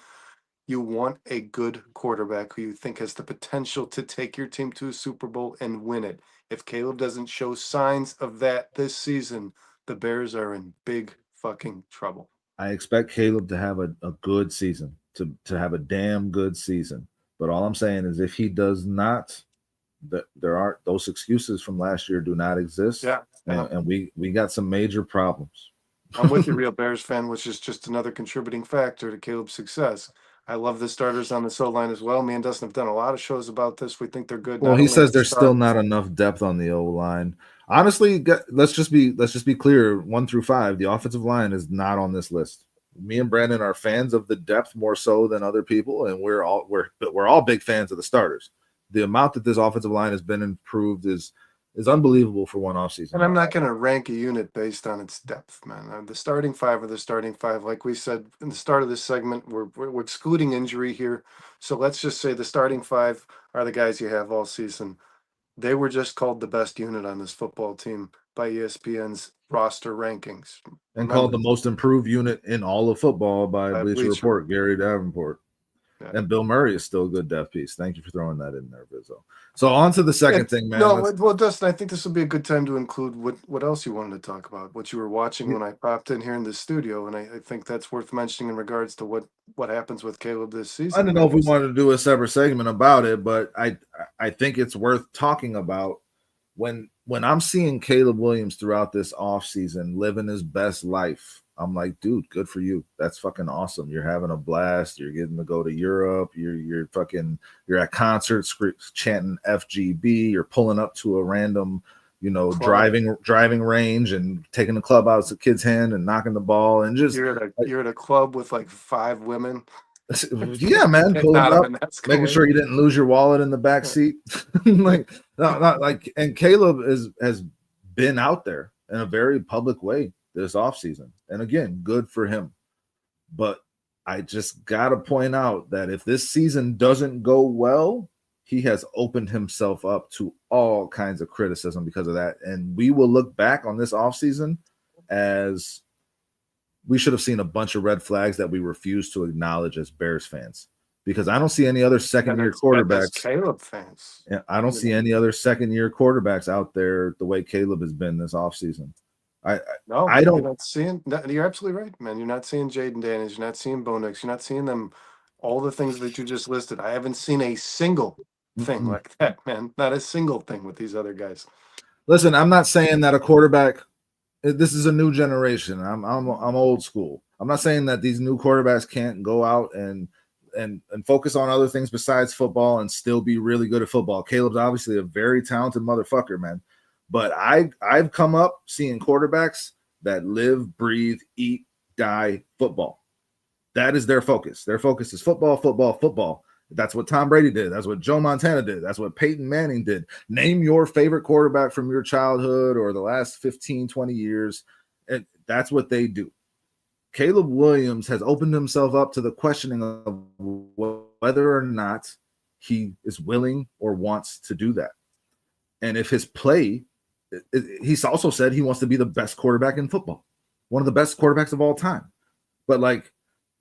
you want a good quarterback who you think has the potential to take your team to a Super Bowl and win it. If Caleb doesn't show signs of that this season, the Bears are in big fucking trouble. I expect Caleb to have a good season, to have a damn good season. But all I'm saying is if he does not, there aren't those excuses from last year do not exist. Yeah. And we got some major problems. I'm with you, real Bears fan, which is just another contributing factor to Caleb's success. I love the starters on the O line as well. Me and Dustin have done a lot of shows about this. We think they're good. Well, he says there's still not enough depth on the O line. Honestly, let's just be clear. 1 through 5, the offensive line is not on this list. Me and Brandon are fans of the depth more so than other people, and we're all big fans of the starters. The amount that this offensive line has been improved is unbelievable for one offseason. And I'm not going to rank a unit based on its depth, man. The starting 5 are the starting 5. Like we said in the start of this segment, we're excluding injury here. So let's just say the starting 5 are the guys you have all season. They were just called the best unit on this football team by ESPN's roster rankings. And called the most improved unit in all of football by Bleacher Report, Gary Davenport. Yeah. And Bill Murray is still a good depth piece. Thank you for throwing that in there, Vizzo. So on to the second thing, man. No, well, Dustin, I think this would be a good time to include what else you wanted to talk about, what you were watching when I popped in here in the studio, and I think that's worth mentioning in regards to what happens with Caleb this season. I don't know if we wanted to do a separate segment about it, but I think it's worth talking about when I'm seeing Caleb Williams throughout this offseason living his best life. I'm like, dude, good for you. That's fucking awesome. You're having a blast. You're getting to go to Europe. You're at concerts chanting FGB. You're pulling up to a random, driving range and taking the club out of the kid's hand and knocking the ball and just you're at a club with like 5 women. Yeah, man, pulling up, making sure you didn't lose your wallet in the back seat. And Caleb has been out there in a very public way this offseason. And again, good for him. But I just got to point out that if this season doesn't go well, he has opened himself up to all kinds of criticism because of that. And we will look back on this offseason as we should have seen a bunch of red flags that we refuse to acknowledge as Bears fans. Because I don't see any other second-year quarterbacks. Caleb fans. Yeah, I don't see any other second-year quarterbacks out there the way Caleb has been this offseason. I don't. You're not seeing. You're absolutely right, man. You're not seeing Jayden Daniels. You're not seeing Bo Nix. You're not seeing them. All the things that you just listed. I haven't seen a single thing like that, man. Not a single thing with these other guys. Listen, I'm not saying that a quarterback. This is a new generation. I'm old school. I'm not saying that these new quarterbacks can't go out and focus on other things besides football and still be really good at football. Caleb's obviously a very talented motherfucker, man. But I've come up seeing quarterbacks that live, breathe, eat, die football. That is their focus. Their focus is football, football, football. That's what Tom Brady did. That's what Joe Montana did. That's what Peyton Manning did. Name your favorite quarterback from your childhood or the last 15, 20 years. And that's what they do. Caleb Williams has opened himself up to the questioning of whether or not he is willing or wants to do that. And if his play, he's also said he wants to be the best quarterback in football, one of the best quarterbacks of all time. But like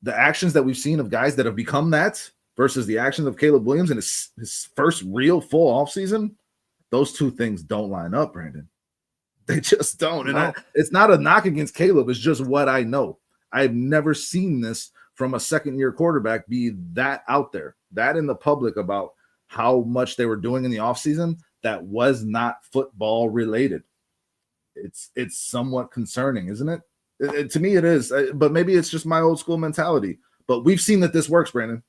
the actions that we've seen of guys that have become that versus the actions of Caleb Williams in his first real full offseason, those two things don't line up, Brandon. They just don't. And it's not a knock against Caleb. It's just what I know. I've never seen this from a second-year quarterback be that out there, that in the public about how much they were doing in the offseason that was not football related. It's somewhat concerning, isn't it? To me, it is. But maybe it's just my old school mentality. But we've seen that this works, Brandon.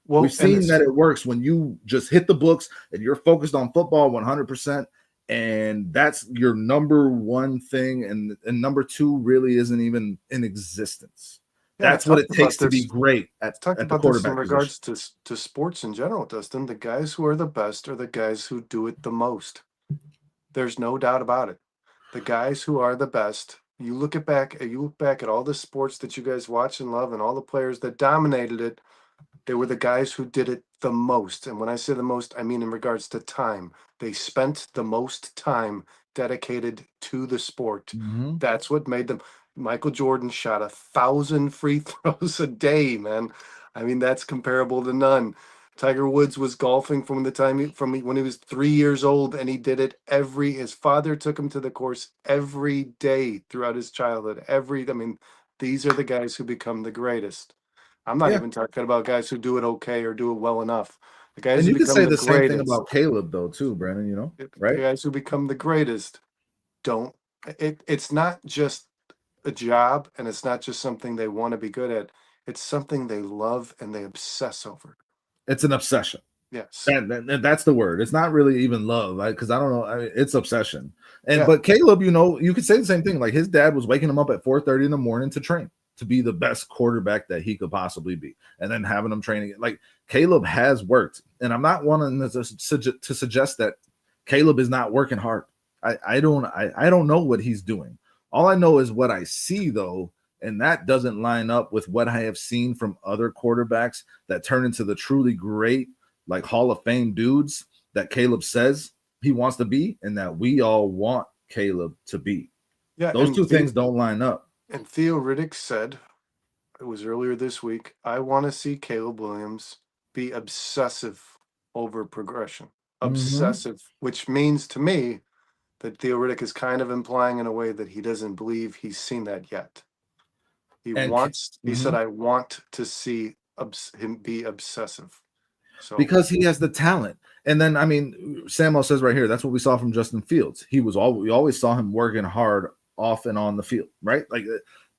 We've Well, and seen that it works when you just hit the books and you're focused on football 100%, and that's your number one thing, and number two really isn't even in existence. yeah, I That's what it talked takes about to be this. great Talked at the about this in quarterback position. regards to sports in general, Dustin. The guys who are the best are the guys who do it the most. There's no doubt about it. The guys who are the best. You look back at all the sports that you guys watch and love, and all the players that dominated it. They were the guys who did it the most. And when I say the most, I mean in regards to time. They spent the most time dedicated to the sport. Mm-hmm. That's what made them. Michael Jordan shot 1,000 free throws a day, man. I mean, that's comparable to none. Tiger Woods was golfing from the time from when he was 3 years old, and he did it his father took him to the course every day throughout his childhood. I mean, these are the guys who become the greatest. I'm not Yeah. even talking about guys who do it okay or do it well enough. The guys And who you could become say the the same thing greatest, about Caleb, though, too, Brandon, the right? guys who become the greatest don't. It's not just a job, and it's not just something they want to be good at. It's something they love and they obsess over. It's an obsession. Yes. That's the word. It's not really even love, right? Because I don't know. It's obsession. Yeah. But Caleb, you could say the same thing. Like his dad was waking him up at 4:30 in the morning to train to be the best quarterback that he could possibly be, and then having him training. Like Caleb has worked, and I'm not wanting to suggest that Caleb is not working hard. I don't know what he's doing. All I know is what I see, though, and that doesn't line up with what I have seen from other quarterbacks that turn into the truly great, like Hall of Fame dudes that Caleb says he wants to be, and that we all want Caleb to be. Yeah. Those two things don't line up. And Theo Riddick said, it was earlier this week, I want to see Caleb Williams be obsessive over progression. Mm-hmm. Obsessive, which means to me that Theo Riddick is kind of implying in a way that he doesn't believe he's seen that yet. He said, Mhm. I want to see him be obsessive. So, Because he has the talent. And then, I mean, Samuel says right here, that's what we saw from Justin Fields. We always saw him working hard off and on the field, right? Like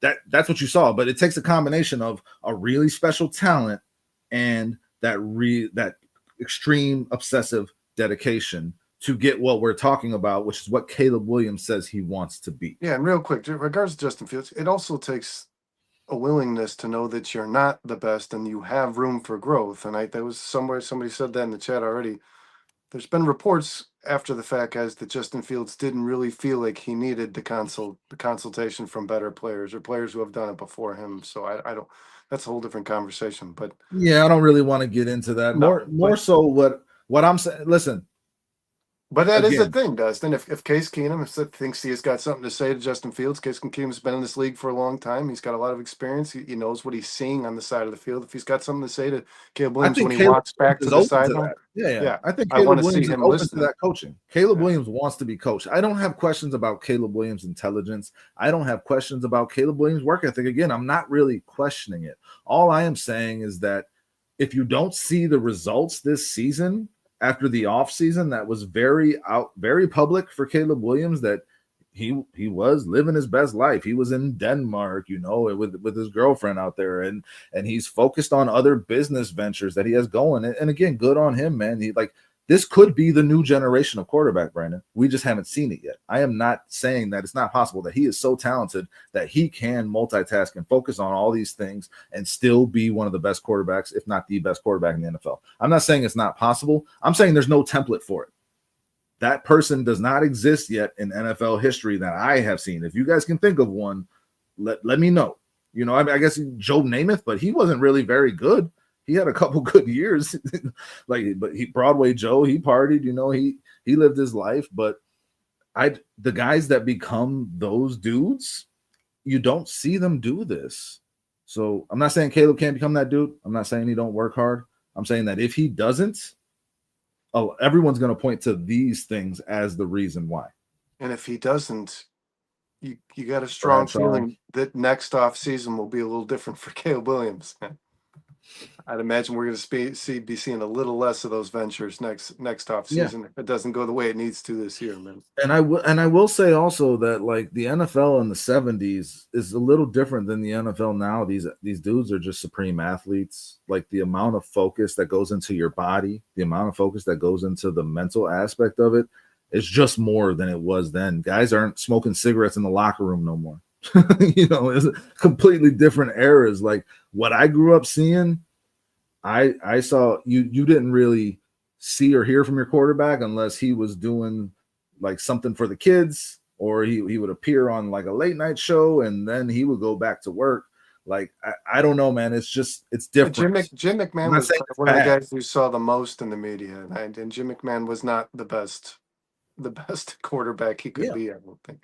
that's what you saw. But it takes a combination of a really special talent and that extreme obsessive dedication to get what we're talking about, which is what Caleb Williams says he wants to be. yeah, and real quick, in regards to Justin Fields, it also takes a willingness to know that you're not the best and you have room for growth. And that was somewhere somebody said that in the chat already. There's been reports after the fact, guys, that Justin Fields didn't really feel like he needed the consultation from better players or players who have done it before him. So I don't. That's a whole different conversation. But Yeah, I don't really want to get into that. no, More so what I'm saying. Listen, but that is the again, thing, Dustin. If Case Keenum thinks he has got something to say to Justin Fields, Case Keenum's been in this league for a long time. He's got a lot of experience. He knows what he's seeing on the side of the field. If he's got something to say to Caleb I Williams when think he Caleb walks back Williams to is the open to sideline, that. Yeah. yeah, I think I want Caleb to see Williams is him open to listening. that coaching. Caleb Yeah. Williams wants to be coached. I don't have questions about Caleb Williams' intelligence. I don't have questions about Caleb Williams' work ethic. Again, I'm not really questioning it. All I am saying is that if you don't see the results this season after the offseason that was very public for Caleb Williams, that he was living his best life. He was in Denmark, with his girlfriend out there, and he's focused on other business ventures that he has going. And again, good on him, man. This could be the new generation of quarterback, Brandon. We just haven't seen it yet. I am not saying that it's not possible, that he is so talented that he can multitask and focus on all these things and still be one of the best quarterbacks, if not the best quarterback in the NFL. I'm not saying it's not possible. I'm saying there's no template for it. That person does not exist yet in NFL history that I have seen. If you guys can think of one, let me know. I guess Joe Namath, but he wasn't really very good. He had a couple good years, but Broadway Joe, he partied. He lived his life. But the guys that become those dudes, you don't see them do this. So I'm not saying Caleb can't become that dude. I'm not saying he don't work hard. I'm saying that if he doesn't, everyone's going to point to these things as the reason why. And if he doesn't, you got a strong feeling that next off season will be a little different for Caleb Williams. I'd imagine we're going to be seeing a little less of those ventures next off Yeah. season if it doesn't go the way it needs to this year, man. And I will say also that like the NFL in the 70s is a little different than the NFL now. These dudes are just supreme athletes. Like the amount of focus that goes into your body, the amount of focus that goes into the mental aspect of it is just more than it was then. Guys aren't smoking cigarettes in the locker room no more. It's completely different eras. Like what I grew up seeing, I saw you didn't really see or hear from your quarterback unless he was doing like something for the kids, or he would appear on like a late night show and then he would go back to work. Like I don't know, man. It's different. Jim I'm McMahon not was saying probably it's one of the bad. guys who saw the most in the media, and Jim McMahon was not the best quarterback he could Yeah. be. I don't think.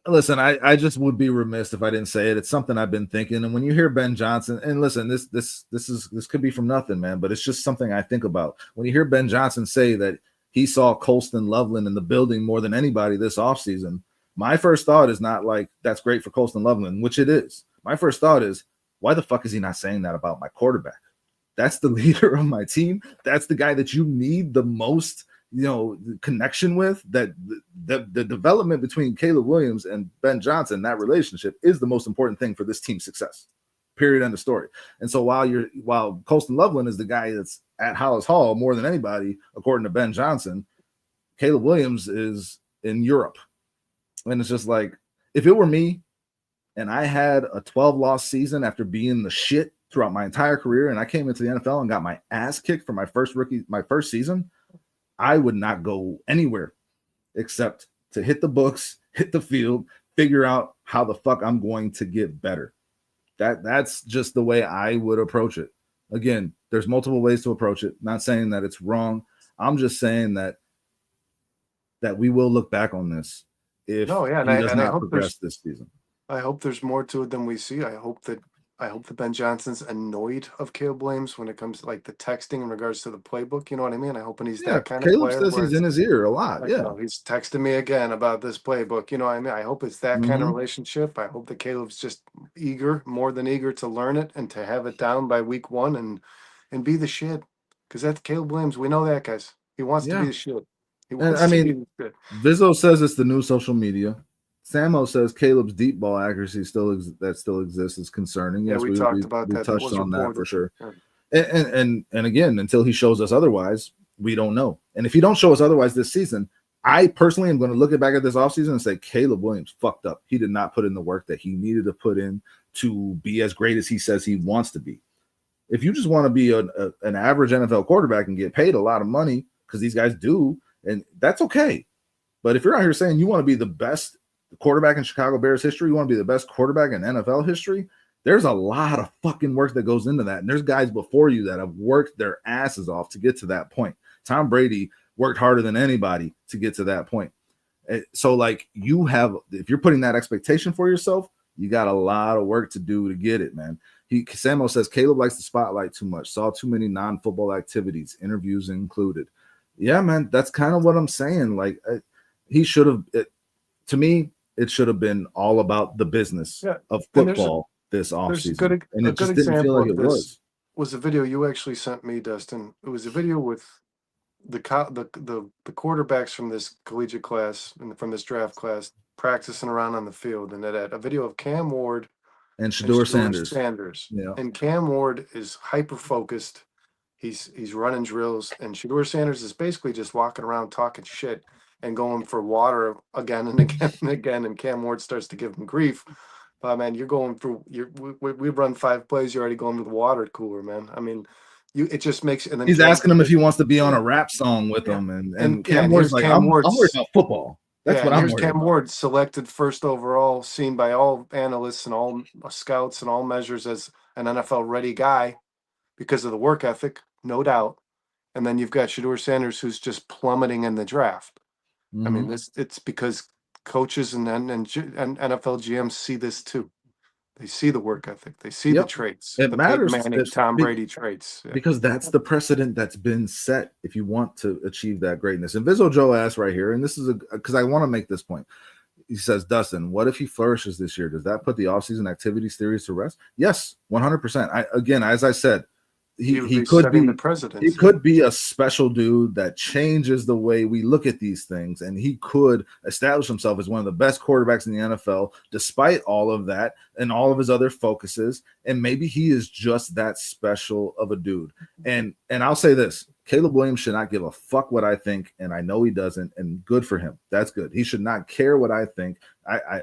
Listen, I just would be remiss if I didn't say it. It's something I've been thinking. And when you hear Ben Johnson, and listen, this could be from nothing, man, but it's just something I think about. When you hear Ben Johnson say that he saw Colston Loveland in the building more than anybody this offseason, my first thought is not like that's great for Colston Loveland, which it is. My first thought is, why the fuck is he not saying that about my quarterback? That's the leader of my team. That's the guy that you need the most connection with. That the development between Caleb Williams and Ben Johnson, that relationship is the most important thing for this team's success. Period. End of story. And so while Colston Loveland is the guy that's at Halas Hall more than anybody, according to Ben Johnson, Caleb Williams is in Europe. And it's just like, if it were me and I had a 12-loss season after being the shit throughout my entire career, and I came into the NFL and got my ass kicked for my first season, I would not go anywhere except to hit the books, hit the field, figure out how the fuck I'm going to get better. That's just the way I would approach it. Again, there's multiple ways to approach it. Not saying that it's wrong. I'm just saying that we will look back on this if he does not progress this season. I hope there's more to it than we see. I hope that Ben Johnson's annoyed of Caleb Williams when it comes to like the texting in regards to the playbook. You know what I mean? I hope he's that kind of player. Caleb says he's in his ear a lot. Like, yeah, he's texting me again about this playbook. You know what I mean? I hope it's that kind of relationship. I hope that Caleb's just more than eager to learn it and to have it down by week 1 and be the shit. Because that's Caleb Williams. We know that, guys. He wants to be the shit. Vizzo says it's the new social media. Samo says Caleb's deep ball accuracy still exists is concerning. Yes, we talked about that. We touched on that for sure. Yeah. And again, until he shows us otherwise, we don't know. And if he don't show us otherwise this season, I personally am going to look back at this offseason and say Caleb Williams fucked up. He did not put in the work that he needed to put in to be as great as he says he wants to be. If you just want to be an average NFL quarterback and get paid a lot of money, because these guys do, and that's okay. But if you're out here saying you want to be the best quarterback in Chicago Bears history, you want to be the best quarterback in NFL history, there's a lot of fucking work that goes into that. And there's guys before you that have worked their asses off to get to that point. Tom Brady worked harder than anybody to get to that point. So like if you're putting that expectation for yourself, you got a lot of work to do to get it, man. Samo says Caleb likes the spotlight too much, saw too many non-football activities, interviews included. Yeah, man, that's kind of what I'm saying. Like he should have, to me, it should have been all about the business of football this offseason. And it just didn't feel like it was a video you actually sent me, Dustin. It was a video with the quarterbacks from this collegiate class and from this draft class practicing around on the field, and it had a video of Cam Ward and Shedeur Sanders. Yeah. And Cam Ward is hyper focused. He's running drills, and Shedeur Sanders is basically just walking around talking shit and going for water again and again and again. And Cam Ward starts to give him grief. Man, you're going through. We run 5 plays. You're already going to the water cooler, man. I mean, it just makes. And then he's asking him if he wants to be on a rap song with him, and Cam Ward's like, I'm worried about football. That's what I'm worried about. Cam Ward, selected first overall, seen by all analysts and all scouts and all measures as an NFL ready guy because of the work ethic, no doubt. And then you've got Shedeur Sanders, who's just plummeting in the draft. I mean, it's because coaches and NFL GMs see this too. They see the work ethic. They see the traits. It matters. Manning, Tom Brady traits. Yeah. Because that's the precedent that's been set if you want to achieve that greatness. And Vizzo Joe asked right here, and this is because I want to make this point. He says, Dustin, what if he flourishes this year? Does that put the offseason activities theories to rest? Yes, 100%. Again, as I said, he would be could setting be the precedent. he could be a special dude that changes the way we look at these things, and he could establish himself as one of the best quarterbacks in the NFL, despite all of that and all of his other focuses. And maybe he is just that special of a dude. And I'll say this: Caleb Williams should not give a fuck what I think, and I know he doesn't. And good for him. That's good. He should not care what I think.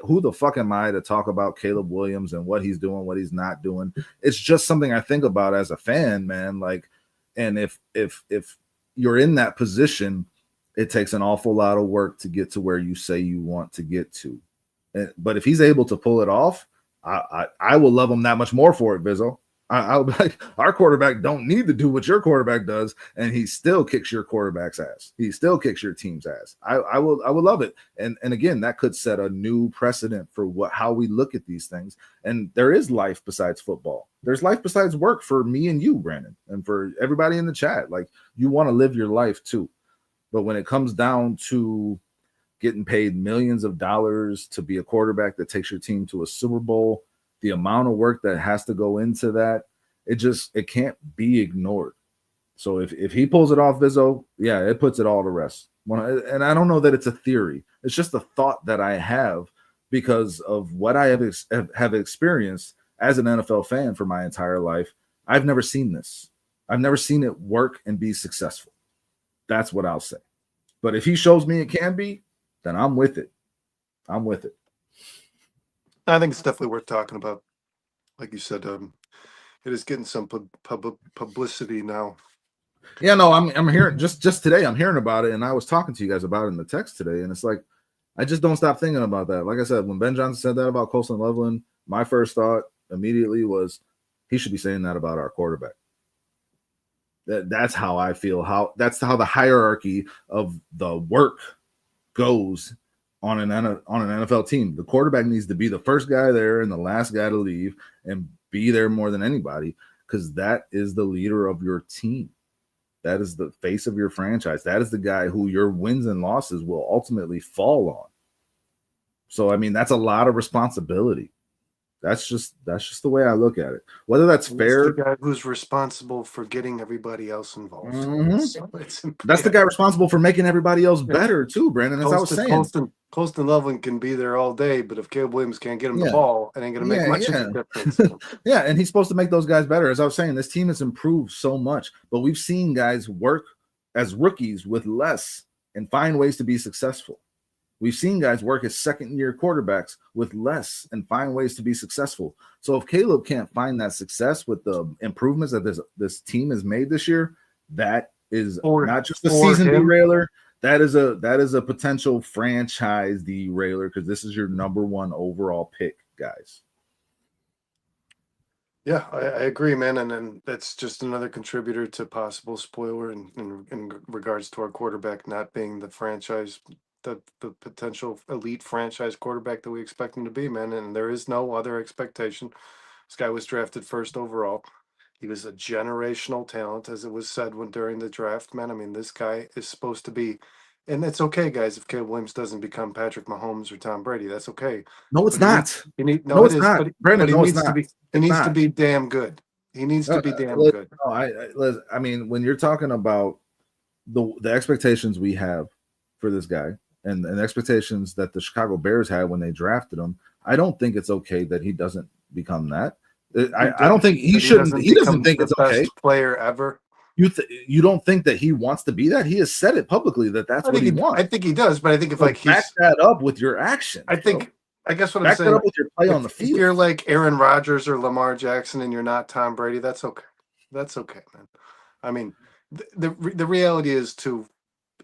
Who the fuck am I to talk about Caleb Williams and what he's doing, what he's not doing? It's just something I think about as a fan, man. Like, and if you're in that position, it takes an awful lot of work to get to where you say you want to get to. But if he's able to pull it off, I will love him that much more for it, Bizzo. I'll be like, our quarterback don't need to do what your quarterback does, and he still kicks your quarterback's ass. He still kicks your team's ass. I will love it. And again, that could set a new precedent for how we look at these things. And there is life besides football. There's life besides work for me and you, Brandon, and for everybody in the chat. Like, you want to live your life too. But when it comes down to getting paid millions of dollars to be a quarterback that takes your team to a Super Bowl, the amount of work that has to go into that, it can't be ignored. So if he pulls it off, Vizzo, yeah, it puts it all to rest. And I don't know that it's a theory. It's just a thought that I have because of what I have experienced as an NFL fan for my entire life. I've never seen this. I've never seen it work and be successful. That's what I'll say. But if he shows me it can be, then I'm with it. I'm with it. I think it's definitely worth talking about. Like you said, it is getting some publicity now. Yeah, no, I'm hearing just today. I'm hearing about it, and I was talking to you guys about it in the text today, and it's like I just don't stop thinking about that. Like I said, when Ben Johnson said that about Colson Loveland, my first thought immediately was he should be saying that about our quarterback. That's how I feel. That's how the hierarchy of the work goes on an NFL team. The quarterback needs to be the first guy there and the last guy to leave and be there more than anybody, because that is the leader of your team. That is the face of your franchise. That is the guy who your wins and losses will ultimately fall on. So, I mean, that's a lot of responsibility. That's just the way I look at it. Whether that's fair, the guy who's responsible for getting everybody else involved. Mm-hmm. So that's the guy responsible for making everybody else better too, Brandon. As I was saying, Colston Loveland can be there all day, but if Caleb Williams can't get him the ball, it ain't going to make much of a difference. Yeah, and he's supposed to make those guys better. As I was saying, this team has improved so much, but we've seen guys work as rookies with less and find ways to be successful. We've seen guys work as second-year quarterbacks with less and find ways to be successful. So if Caleb can't find that success with the improvements that this team has made this year, that is not just a season derailer. That is a potential franchise derailer, because this is your number one overall pick, guys. Yeah, I agree, man. And that's just another contributor to possible spoiler in regards to our quarterback not being the franchise, the potential elite franchise quarterback that we expect him to be, man. And there is no other expectation. This guy was drafted first overall. He was a generational talent, as it was said during the draft, man. I mean, this guy is supposed to be, and it's okay, guys, if Caleb Williams doesn't become Patrick Mahomes or Tom Brady. That's okay. No, it's not. No, it is. Not. Brandon, but he needs to be. He needs to be damn good. He needs to be damn good. No, I mean, when you're talking about the expectations we have for this guy and the expectations that the Chicago Bears had when they drafted him, I don't think it's okay that he doesn't become that. I don't think he shouldn't. He doesn't think it's okay. Best player ever. You don't think that he wants to be that? He has said it publicly that's what he wants. I think he does, but I think if back that up with your action. I guess what back I'm saying, that up with your play on the field. If you're like Aaron Rodgers or Lamar Jackson and you're not Tom Brady, that's okay. That's okay, man. I mean, the reality is too,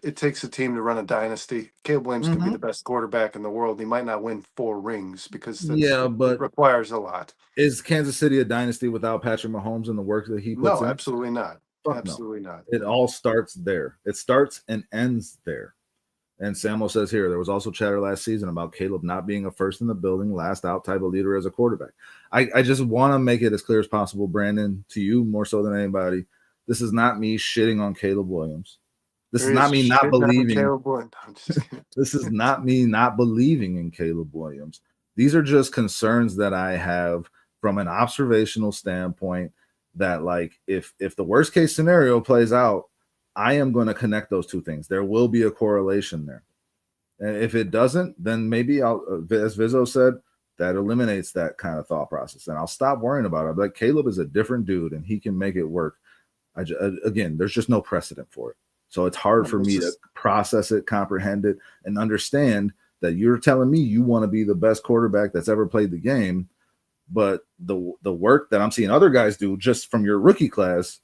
it takes a team to run a dynasty. Caleb Williams can be the best quarterback in the world. He might not win 4 rings because it requires a lot. Is Kansas City a dynasty without Patrick Mahomes and the work that he puts in? No, absolutely not. Absolutely not. It all starts there. It starts and ends there. And Samo says here, there was also chatter last season about Caleb not being a first in the building, last out type of leader as a quarterback. I just want to make it as clear as possible, Brandon, to you more so than anybody. This is not me shitting on Caleb Williams. This is There he not is me not shitting on believing. Caleb Williams. No, I'm just kidding. This is not me not believing in Caleb Williams. These are just concerns that I have from an observational standpoint that, like, if the worst case scenario plays out, I am going to connect those two things. There will be a correlation there. And if it doesn't, then maybe I'll, as Vizzo said, that eliminates that kind of thought process. And I'll stop worrying about it. Like, Caleb is a different dude and he can make it work. Again, there's just no precedent for it. So it's hard for me to process it, comprehend it, and understand that you're telling me you want to be the best quarterback that's ever played the game, but the work that I'm seeing other guys do just from your rookie class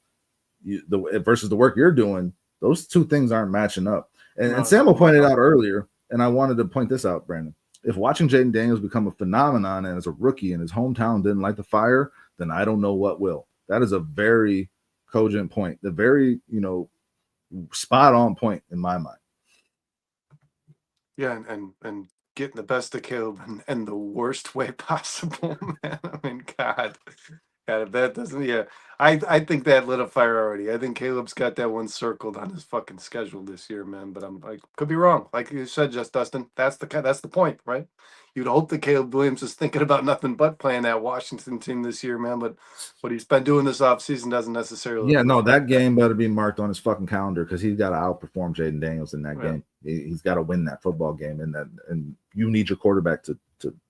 versus the work you're doing, those two things aren't matching up. And Samuel pointed out earlier, and I wanted to point this out, Brandon. If watching Jayden Daniels become a phenomenon and as a rookie in his hometown didn't light the fire, then I don't know what will. That is a very cogent point. The very, spot on point in my mind. Yeah, and getting the best of Caleb in the worst way possible, man. I mean, God, if that doesn't, yeah, I think that lit a fire already. I think Caleb's got that one circled on his fucking schedule this year, man. But I could be wrong. Like you said, just Dustin, that's the point, right? You'd hope that Caleb Williams is thinking about nothing but playing that Washington team this year, man. But what he's been doing this offseason doesn't necessarily. Yeah, no, that game better be marked on his fucking calendar because he's got to outperform Jayden Daniels in that game. He's got to win that football game, and you need your quarterback to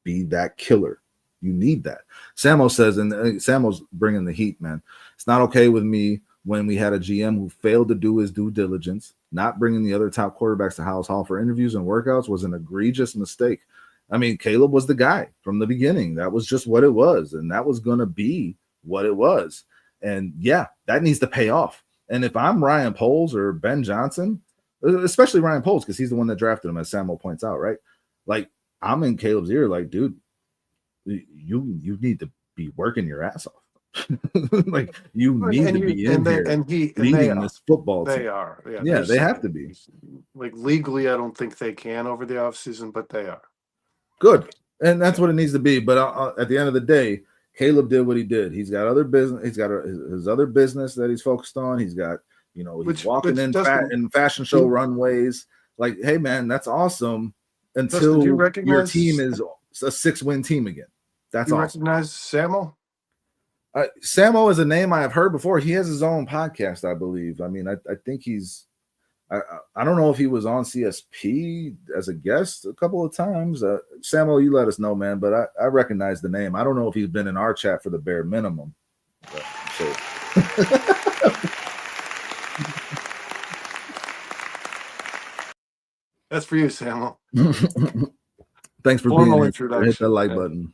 be that killer. You need that. Samo says, and Samo's bringing the heat, man. It's not okay with me when we had a GM who failed to do his due diligence. Not bringing the other top quarterbacks to Halas Hall for interviews and workouts was an egregious mistake. I mean, Caleb was the guy from the beginning. That was just what it was, and that was going to be what it was. And yeah, that needs to pay off. And if I'm Ryan Poles or Ben Johnson, especially Ryan Poles, because he's the one that drafted him, as Samuel points out, right? Like, I'm in Caleb's ear, like, dude, you need to be working your ass off. Like, you need to be in here leading this football team. They are. Yeah, they have to be. Like, legally, I don't think they can over the offseason, but they are. Good. And that's what it needs to be. But at the end of the day, Caleb did what he did. He's got other business. He's got his other business that he's focused on. He's got, he's walking in fashion show runways. Like, hey, man, that's awesome until your team is a 6-win team again. That's awesome. Recognize Samo? Samo is a name I have heard before. He has his own podcast, I believe. I mean, I think he's I don't know if he was on CSP as a guest a couple of times. Samuel, you let us know, man, but I recognize the name. I don't know if he's been in our chat for the bare minimum. That's for you, Samuel. Thanks for Formal being introduction. Hit the like button.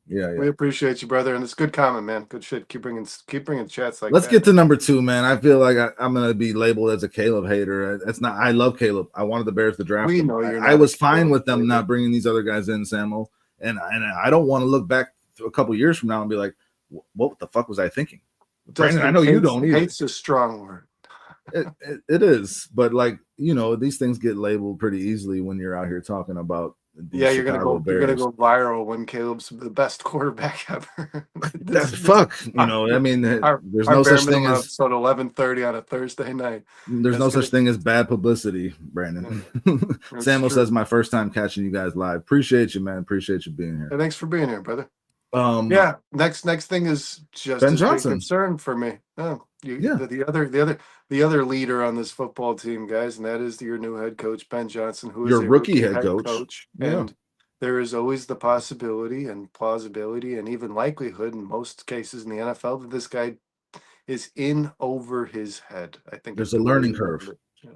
Yeah. We appreciate you, brother, and it's good comment, man. Good shit. Keep bringing chats like Let's that. get to number 2, man. I feel like I'm gonna be labeled as a Caleb hater. It's not. I love Caleb. I wanted the Bears to draft him. I was fine with them not bringing these other guys in, Samuel, and I don't want to look back a couple years from now and be like, what the fuck was I thinking? Brandon, I know you don't either. Hate's a strong word. It is, but like, these things get labeled pretty easily when you're out here talking about. You're gonna go viral when Caleb's the best quarterback ever. That's fuck. I mean, there's no such thing as episode 11:30 on a Thursday night. There's no such thing as bad publicity, Brandon. Samuel says, my first time catching you guys live. Appreciate you, man. Appreciate you being here. Hey, thanks for being here, brother. Next thing is just Ben Johnson. Concern for me. The other leader on this football team, guys, and that is your new head coach, Ben Johnson, who is your rookie head coach. And there is always the possibility and plausibility and even likelihood in most cases in the NFL that this guy is in over his head. I think there's a learning curve.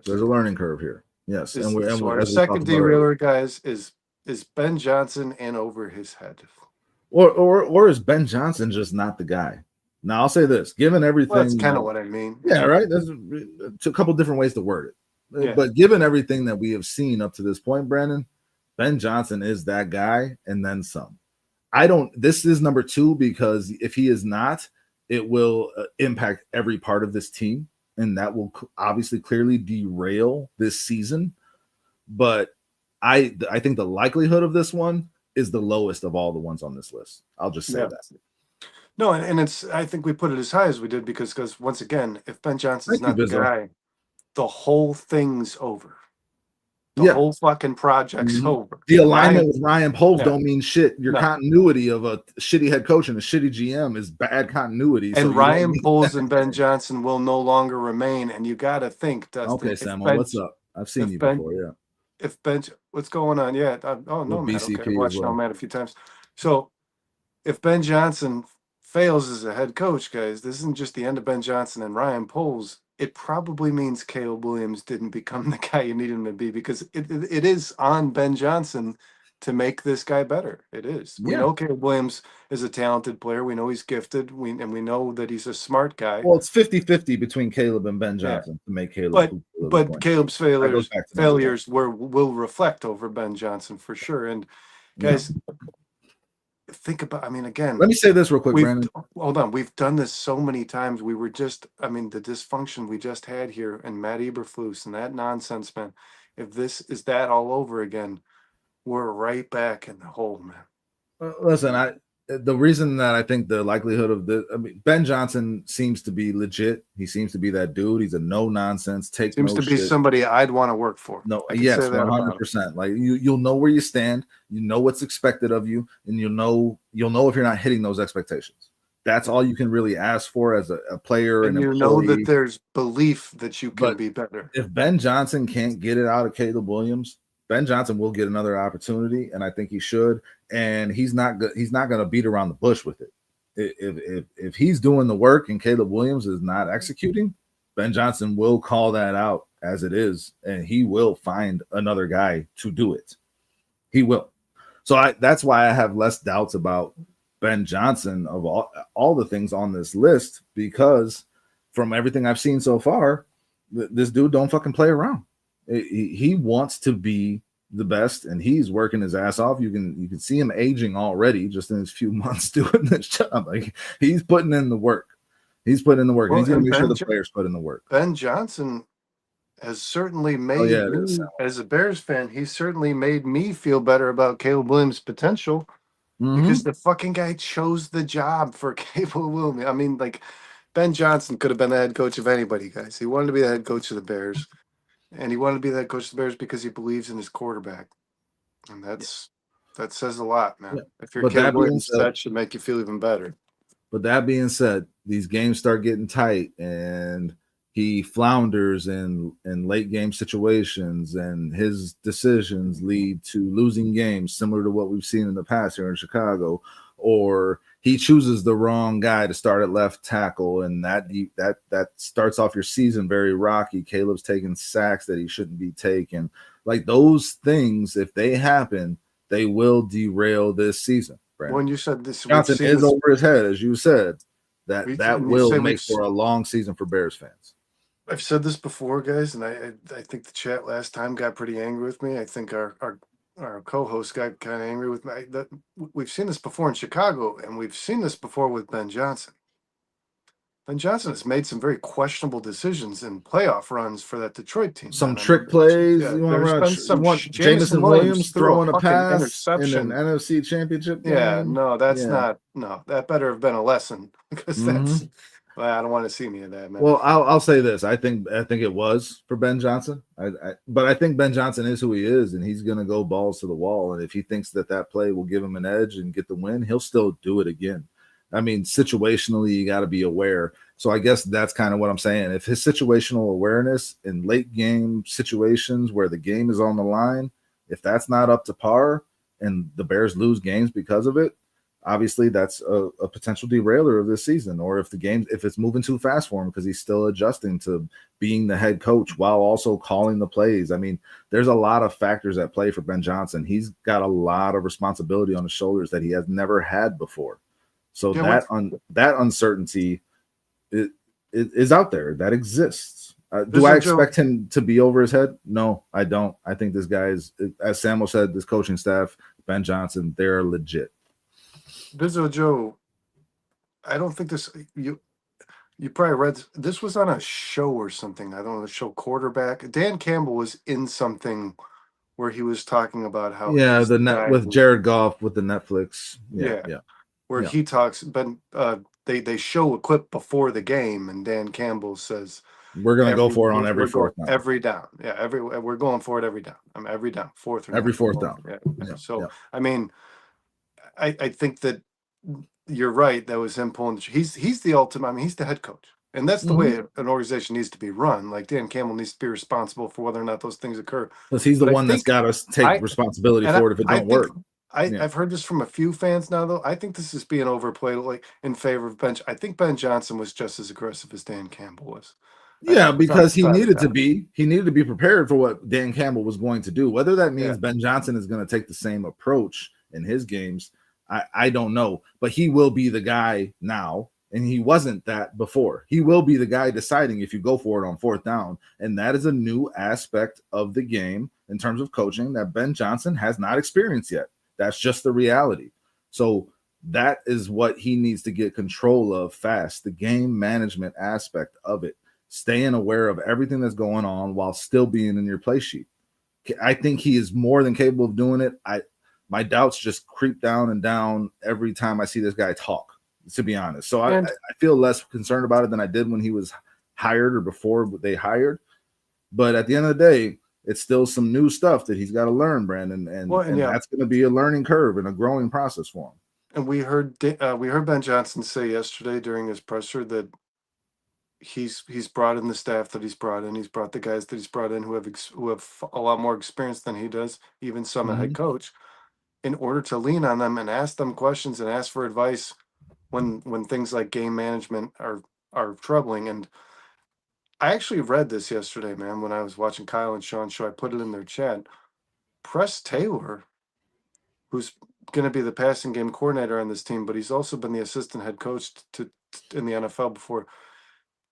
There's a learning curve here. Yes. Our second derailer, guys, is Ben Johnson in over his head. Or is Ben Johnson just not the guy? Now, I'll say this, given everything. Well, that's kind of what I mean. Yeah, right? There's a couple different ways to word it. Yeah. But given everything that we have seen up to this point, Brandon, Ben Johnson is that guy and then some. This is number 2 because if he is not, it will impact every part of this team. And that will obviously clearly derail this season. But I think the likelihood of this one is the lowest of all the ones on this list. I'll just say that. No, and I think we put it as high as we did because once again, if Ben Johnson's not the guy, the whole thing's over. The Yeah. whole fucking project's Mhm. over. The alignment Ryan, with Ryan Poles yeah, don't mean shit. Your no. continuity of a shitty head coach and a shitty GM is bad continuity. So And you don't Ryan need. Poles and Ben Johnson will no longer remain. And you got to think, Okay, Dustin, Samuel, what's up? I've seen you before. Yeah, if Ben, what's going on? Yeah. Oh no, with Matt. Okay, I've BCP as watched no well. Matt a few times. So if Ben Johnson fails as a head coach, guys, this isn't just the end of Ben Johnson and Ryan Poles. It probably means Caleb Williams didn't become the guy you need him to be, because it is on Ben Johnson to make this guy better. It is. We Yeah. know Caleb Williams is a talented player. We know he's gifted. We know that he's a smart guy. Well, it's 50-50 between Caleb and Ben Yeah. Johnson to make Caleb. But Caleb's That goes back to number one. failures will reflect over Ben Johnson for sure. And guys, think about, I mean, again, Let me say this real quick, Brandon. hold on. We've done this so many times. We were just, I mean, the dysfunction we just had here and Matt Eberflus and that nonsense, man. If this is that all over again, we're right back in the hole, man. Listen, the reason that I think the likelihood of Ben Johnson seems to be legit. He seems to be that dude. He's a no nonsense, Seems to be somebody I'd want to work for. No, yes, 100%. Like you'll know where you stand, you know what's expected of you, and you'll know if you're not hitting those expectations. That's all you can really ask for as a player, and you know that there's belief that you can be better. If Ben Johnson can't get it out of Caleb Williams, Ben Johnson will get another opportunity, and I think he should. And he's not going to beat around the bush with it. If he's doing the work and Caleb Williams is not executing, Ben Johnson will call that out as it is, and he will find another guy to do it. He will. So that's why I have less doubts about Ben Johnson of all the things on this list, because from everything I've seen so far, this dude don't fucking play around. He wants to be the best, and he's working his ass off. You can see him aging already just in his few months doing this job. Like he's putting in the work. He's putting in the work. Well, he's going to make sure the players put in the work. Ben Johnson has certainly made me, as a Bears fan, he's certainly made me feel better about Caleb Williams' potential, because the fucking guy chose the job for Caleb Williams. I mean, like, Ben Johnson could have been the head coach of anybody, guys. He wanted to be the head coach of the Bears. And he wanted to be the head coach of the Bears because he believes in his quarterback. And that says a lot, man. Yeah. If you're Caleb Williams, that should make you feel even better. But that being said, these games start getting tight and he flounders in late game situations, and his decisions lead to losing games similar to what we've seen in the past here in Chicago, or he chooses the wrong guy to start at left tackle, and that starts off your season very rocky. Caleb's taking sacks that he shouldn't be taking. Like those things, if they happen, they will derail this season. Brandon. When you said this, Johnson is over his head, as you said. That will make for a long season for Bears fans. I've said this before, guys, and I think the chat last time got pretty angry with me. I think our co-host got kind of angry with me. We've seen this before in Chicago, and we've seen this before with Ben Johnson. Ben Johnson has made some very questionable decisions in playoff runs for that Detroit team. Some trick plays. Yeah, you want Jamison Williams throwing a pass interception in an NFC Championship game? Yeah, no, that's not. No, that better have been a lesson, because that's. Well, I don't want to see any of that, man. Well, I'll say this. I think it was for Ben Johnson. But I think Ben Johnson is who he is, and he's going to go balls to the wall. And if he thinks that play will give him an edge and get the win, he'll still do it again. I mean, situationally, you got to be aware. So I guess that's kind of what I'm saying. If his situational awareness in late game situations where the game is on the line, if that's not up to par and the Bears lose games because of it, obviously that's a potential derailer of this season. Or if it's moving too fast for him because he's still adjusting to being the head coach while also calling the plays. I mean, there's a lot of factors at play for Ben Johnson. He's got a lot of responsibility on his shoulders that he has never had before. So that uncertainty is out there. That exists. Do I expect him to be over his head? No, I don't. I think this guy is, as Samuel said, this coaching staff, Ben Johnson, they're legit. Bizzo Joe, I don't think this. You probably read this was on a show or something. I don't know, the show Quarterback. Dan Campbell was in something where he was talking about how with Jared Goff with the Netflix. Yeah. Where he talks, but they show a clip before the game, and Dan Campbell says, We're gonna go for it on every We're going fourth down. every down. Yeah, we're going for it every down. I mean, every down, fourth or Every not. fourth down. Yeah. Yeah. So Yeah. I mean, I think that you're right. That was him pulling. He's the ultimate. I mean, he's the head coach, and that's the way an organization needs to be run. Like Dan Campbell needs to be responsible for whether or not those things occur. Because he's the But I one that's think got to take I responsibility and for it if it I don't think work. Yeah. I've heard this from a few fans now, though. I think this is being overplayed, like in favor of Ben. I think Ben Johnson was just as aggressive as Dan Campbell was. Yeah, because he without a needed to doubt. be. He needed to be prepared for what Dan Campbell was going to do. Whether that means Yeah. Ben Johnson is going to take the same approach in his games, I don't know. But he will be the guy now, and he wasn't that before. He will be the guy deciding if you go for it on fourth down, and that is a new aspect of the game in terms of coaching that Ben Johnson has not experienced yet. That's just the reality. So that is what he needs to get control of fast, the game management aspect of it. Staying aware of everything that's going on while still being in your play sheet. I think he is more than capable of doing it. My doubts just creep down and down every time I see this guy talk, to be honest. So I feel less concerned about it than I did when he was hired or before they hired. But at the end of the day, it's still some new stuff that he's got to learn, Brandon, and that's going to be a learning curve and a growing process for him. And we heard Ben Johnson say yesterday during his presser that he's brought in the staff that he's brought in. He's brought the guys that he's brought in who have a lot more experience than he does, even some a head coach, in order to lean on them and ask them questions and ask for advice when things like game management are troubling. And I actually read this yesterday, man, when I was watching Kyle and Sean's show. I put it in their chat. Press Taylor, who's going to be the passing game coordinator on this team, but he's also been the assistant head coach in the NFL before,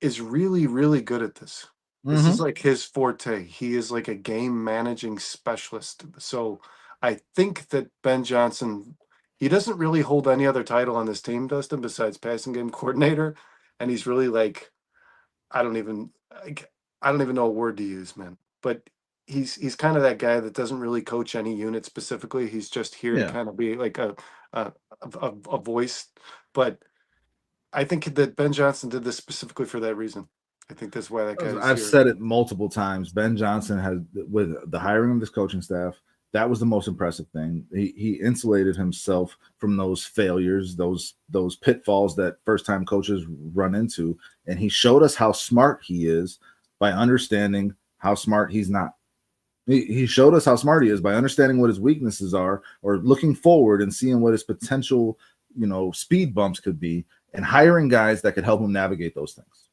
is really, really good at this. This is like his forte. He is like a game managing specialist. So I think that Ben Johnson, he doesn't really hold any other title on this team, Dustin, besides passing game coordinator. And he's really like, I don't even know a word to use, man. But he's kind of that guy that doesn't really coach any unit specifically. He's just here to kind of be like a voice. But I think that Ben Johnson did this specifically for that reason. I think that's why that guy. I've said it multiple times. Ben Johnson has, with the hiring of this coaching staff, that was the most impressive thing. He insulated himself from those failures, those pitfalls that first-time coaches run into, and he showed us how smart he is by understanding how smart he's not. He showed us how smart he is by understanding what his weaknesses are, or looking forward and seeing what his potential, speed bumps could be, and hiring guys that could help him navigate those things.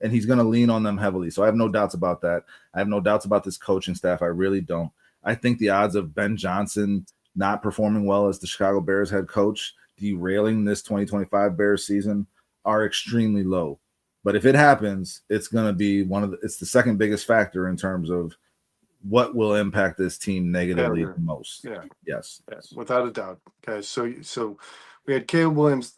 And he's going to lean on them heavily. So I have no doubts about that. I have no doubts about this coaching staff. I really don't. I think the odds of Ben Johnson not performing well as the Chicago Bears head coach, derailing this 2025 Bears season, are extremely low. But if it happens, it's going to be it's the second biggest factor in terms of what will impact this team negatively the most. Yeah. Yes. Without a doubt, guys. So we had Caleb Williams,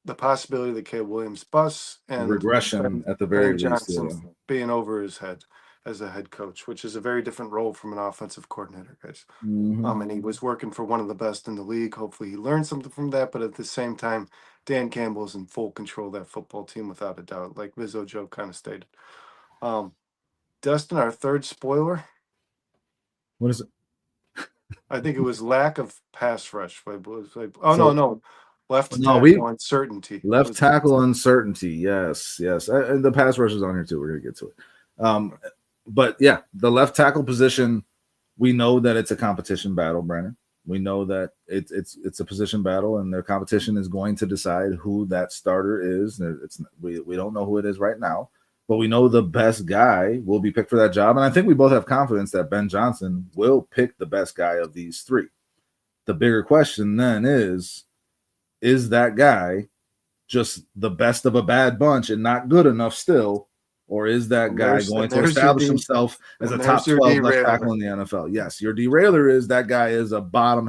the possibility that Caleb Williams busts, and regression at the very least, Johnson being over his head as a head coach, which is a very different role from an offensive coordinator, guys. And he was working for one of the best in the league. Hopefully he learned something from that. But at the same time, Dan Campbell is in full control of that football team without a doubt, like Vizzo Joe kind of stated. Dustin, our third spoiler. What is it? I think it was lack of pass rush. No. Left tackle uncertainty. Left tackle uncertainty. Yes. And the pass rush is on here too. We're going to get to it. But yeah, the left tackle position, we know that it's a competition battle, Brandon. We know that it's a position battle, and their competition is going to decide who that starter is. We don't know who it is right now, but we know the best guy will be picked for that job. And I think we both have confidence that Ben Johnson will pick the best guy of these three. The bigger question then is that guy just the best of a bad bunch and not good enough still? Or is that guy going to establish himself as a top 12 left tackle in the NFL? Yes, your derailer is that guy is a bottom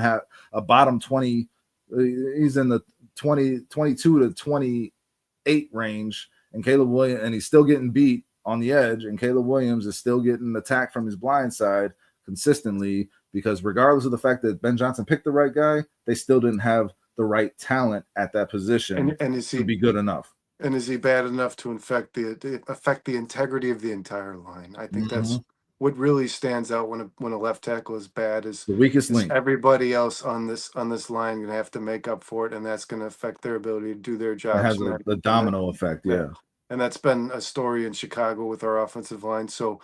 20. He's in the 22 to 28 range, and Caleb Williams, and he's still getting beat on the edge, and Caleb Williams is still getting attacked from his blind side consistently, because regardless of the fact that Ben Johnson picked the right guy, they still didn't have the right talent at that position to be good enough. And is he bad enough to affect the integrity of the entire line? I think that's Mhm. what really stands out when a left tackle is bad The weakest is link. everybody else on this line gonna have to make up for it, and that's gonna affect their ability to do their It jobs, has man. a And that domino effect. yeah, Yeah. and that's been a story in Chicago with our offensive line. So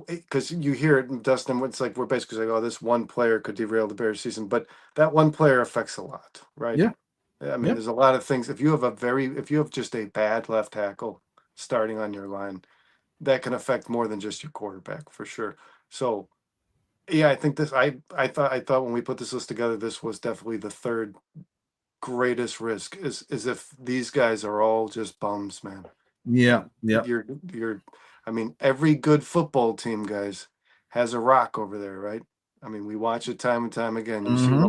because you hear it, Dustin, it's like we're basically like, oh, this one player could derail the Bears season, but that one player affects a lot, right? Yeah. I mean, Yeah. there's a lot of things. If you have just a bad left tackle starting on your line, that can affect more than just your quarterback for sure. So yeah, I think this. I thought when we put this list together, this was definitely the third greatest risk. Is if these guys are all just bums, man. Yeah. And Yeah. you're. I mean, every good football team, guys, has a rock over there, right? I mean, we watch it time and time again. You see Hmm.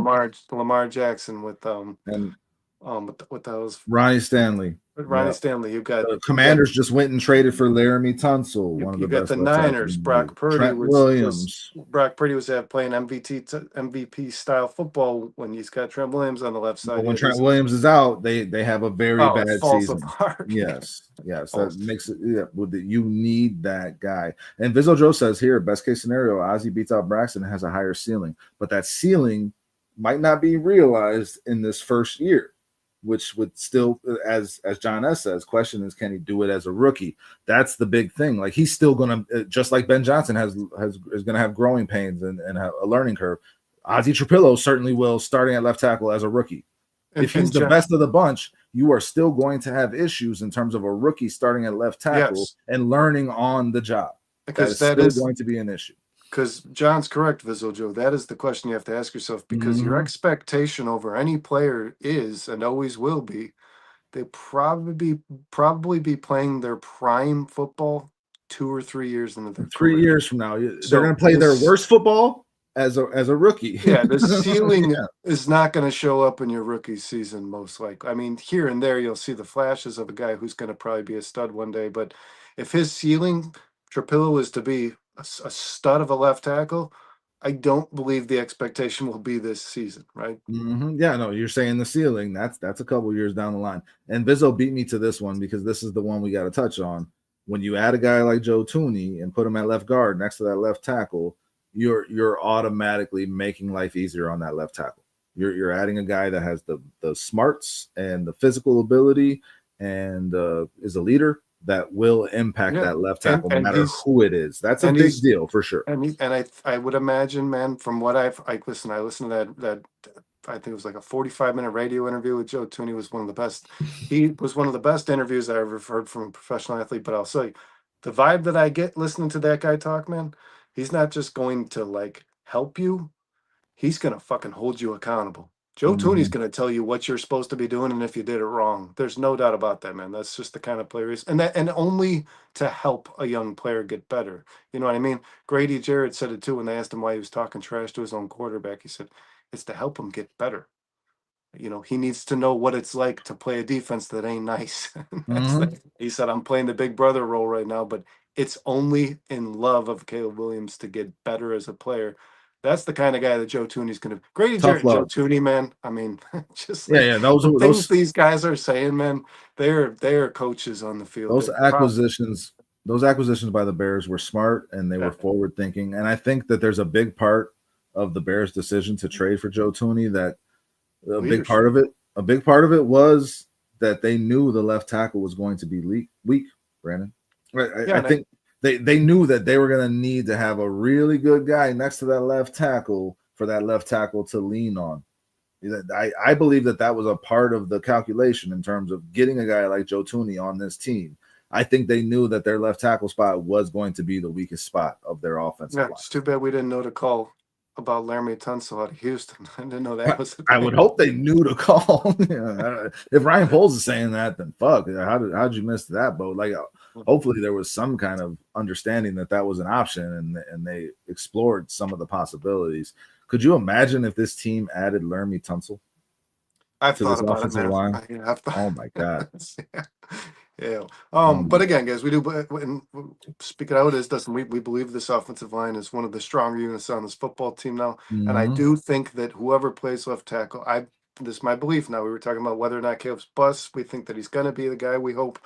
Lamar Jackson with And what the hell's Ronnie Stanley. Ronnie Yeah. Stanley. The You got Commanders just went and traded for Laramie Tunsil, one of you the got best the left tackles Niners. in the league. Brock Purdy Trent was Williams. Brock Purdy was playing MVP style football when he's got Trent Williams on the left But side. when Yeah, Trent these Williams is out, they have a very it bad falls season. apart. Yes, yes, that Falls. makes it. Yeah, you need that guy. And Vizzo Joe says here, best case scenario, Ozzie beats out Braxton and has a higher ceiling, but that ceiling might not be realized in this first year, which would still, as John S says, question is, can he do it as a rookie? That's the big thing. Like he's still gonna, just like Ben Johnson is gonna have growing pains and have a learning curve. Ozzie Trapillo certainly will, starting at left tackle as a rookie. If he's And the best of the bunch, you are still going to have issues in terms of a rookie starting at left tackle yes, and learning on the job. That because is that still is going to be an issue. because John's correct, Vizzo Joe. That is the question you have to ask yourself because your Mm-hmm. expectation over any player is and always will be they probably be playing their prime football 2 or 3 years into their 3 career. years from now, they're going So to play their this worst football as a rookie. yeah, the Yeah. ceiling is not going to show up in your rookie season, most likely. I mean, here and there, you'll see the flashes of a guy who's going to probably be a stud one day. But if his ceiling, Trapillo, is to be a stud of a left tackle, I don't believe the expectation will be this season, right? Mm-hmm. Yeah, no, you're saying the ceiling. That's a couple years down the line. And Vizzo beat me to this one because this is the one we got to touch on. When you add a guy like Joe Tooney and put him at left guard next to that left tackle, you're automatically making life easier on that left tackle. You're adding a guy that has the smarts and the physical ability and is a leader that will impact Yeah, that left and tackle no and matter he's who it is. That's a and big he's deal for sure. I would imagine, man, from what I listened to that I think it was like a 45-minute radio interview with Joe Tooney was one of the best. He was one of the best interviews I ever heard from a professional athlete. But I'll say, the vibe that I get listening to that guy talk, man, he's not just going to like help you. He's gonna fucking hold you accountable. Joe Tooney's Mm-hmm. gonna tell you what you're supposed to be doing and if you did it wrong. There's no doubt about that, man. That's just the kind of player he's and only to help a young player get better. You know what I mean? Grady Jarrett said it too when they asked him why he was talking trash to his own quarterback. He said, it's to help him get better. He needs to know what it's like to play a defense that ain't nice. Mm-hmm. He said, I'm playing the big brother role right now, but it's only in love of Caleb Williams to get better as a player. That's the kind of guy that Joe Tooney's going to. Grady Tough Jarrett and Joe love. Tooney, man. I mean, just Yeah, like yeah. Those the things those these guys are saying, man, they're coaches on the field. those They're acquisitions those acquisitions by the Bears were smart and they were yeah, forward thinking. And I think that there's a big part of the Bears' decision to trade for Joe Tooney that leadership. a big part of it was that they knew the left tackle was going to be weak, Brandon. Yeah, I think they knew that they were going to need to have a really good guy next to that left tackle for that left tackle to lean on. I believe that was a part of the calculation in terms of getting a guy like Joe Tooney on this team. I think they knew that their left tackle spot was going to be the weakest spot of their offensive line. it's too bad we didn't know to call about Laramie Tunsil out of Houston. I didn't know that was a I would thing. hope they knew to call. If Ryan Poles is saying that, then fuck. How'd you miss that boat? Like, hopefully there was some kind of understanding that was an option, and they explored some of the possibilities. Could you imagine if this team added Laramie Tunsil I've to thought this about it, offensive man. line? I've thought. Oh my god. Yeah. Yeah. Oh my But again, god. guys, we do. And speaking out is Dustin. We believe this offensive line is one of the stronger units on this football team now, and I Mm-hmm. do think that whoever plays left tackle, this is my belief now. We were talking about whether or not Caleb's bust. We think that he's going to be the guy. We hope.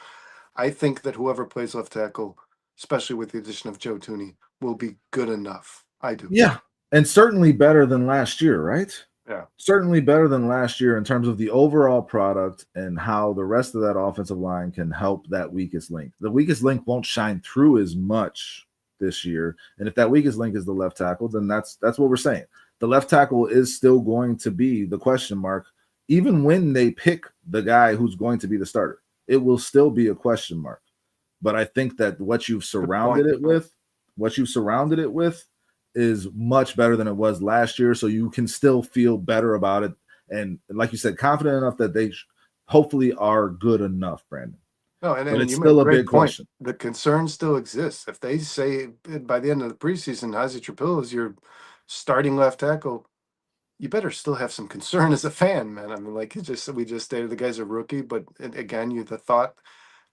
I think that whoever plays left tackle, especially with the addition of Joe Tooney, will be good enough. I do. Yeah, and certainly better than last year, right? Yeah. Certainly better than last year in terms of the overall product and how the rest of that offensive line can help that weakest link. The weakest link won't shine through as much this year, and if that weakest link is the left tackle, then that's what we're saying. The left tackle is still going to be the question mark, even when they pick the guy who's going to be the starter. It will still be a question mark. But I think that what you've surrounded it with is much better than it was last year. So you can still feel better about it. And like you said, confident enough that they hopefully are good enough, Brandon. No, and But it's you still made a big point. question. The concern still exists. If they say by the end of the preseason, Hazi Trapil is your starting left tackle, you better still have some concern as a fan, man. I mean, like we just stated, the guy's a rookie, but again,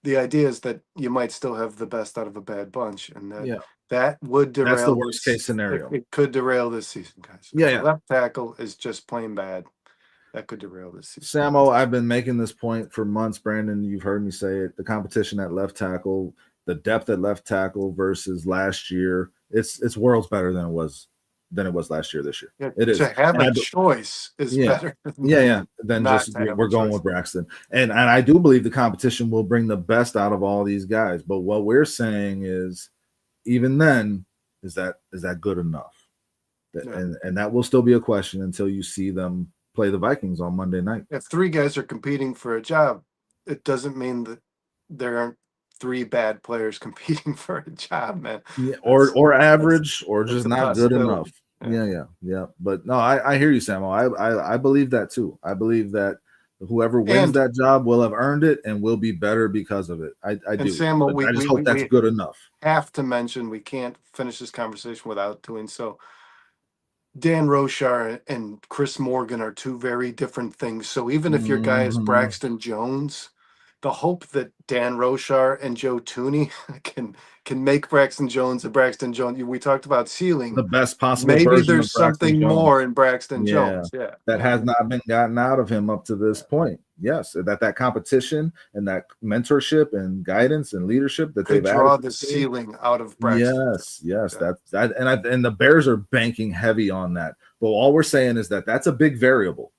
the idea is that you might still have the best out of a bad bunch, and that would derail. That's the worst case scenario. It could derail this season, guys. Yeah, if the left tackle is just plain bad, that could derail this season. Samo, I've been making this point for months, Brandon. You've heard me say it. The competition at left tackle, the depth at left tackle versus last year, it's worlds better than it was last year. This year, it is. To have a choice is better. Than just we're going with Braxton, and I do believe the competition will bring the best out of all these guys. But what we're saying is, even then, is that good enough? And that will still be a question until you see them play the Vikings on Monday night. If three guys are competing for a job, it doesn't mean that there aren't three bad players competing for a job, man. Yeah, or average, or just not good enough. Yeah. But no, I hear you, Samo. I believe that too. I believe that whoever wins that job will have earned it and will be better because of it. I do. Samo, I just hope that's good enough. Have to mention, we can't finish this conversation without doing so. Dan Roshar and Chris Morgan are two very different things. So even if your guy is Braxton Jones, the hope that Dan Roshar and Joe Tooney can make Braxton Jones a Braxton Jones. We talked about ceiling. The best possible Maybe version there's something more in Braxton Jones. Yeah. That has not been gotten out of him up to this point. Yes, that competition and that mentorship and guidance and leadership that could they've draw added the ceiling out of Braxton. Yes. And the Bears are banking heavy on that. But all we're saying is that's a big variable.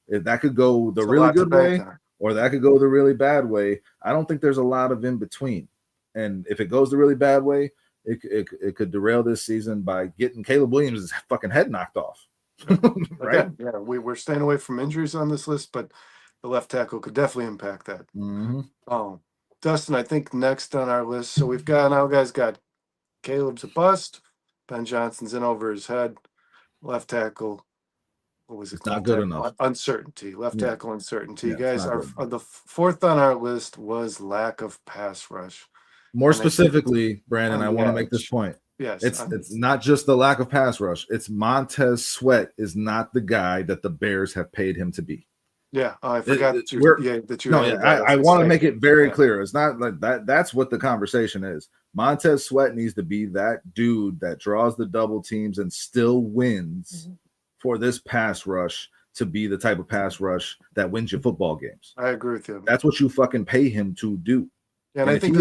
If that could go the really good way, or that could go the really bad way, I don't think there's a lot of in between. And if it goes the really bad way, it could derail this season by getting Caleb Williams' fucking head knocked off. Right? Yeah, we're staying away from injuries on this list, but the left tackle could definitely impact that. Oh, Dustin, I think next on our list. So we've got now, guys, got Caleb's a bust. Ben Johnson's in over his head. Left tackle. What was it? It's not good enough. Uncertainty. Left tackle uncertainty. Yeah, guys, the fourth on our list was lack of pass rush. More specifically, Brandon, I want to make this point. Yes, it's not just the lack of pass rush. It's Montez Sweat is not the guy that the Bears have paid him to be. Yeah, I forgot that you. No, I want to make it very clear. It's not like that. That's what the conversation is. Montez Sweat needs to be that dude that draws the double teams and still wins for this pass rush to be the type of pass rush that wins you football games. I agree with you. That's what you fucking pay him to do. And I think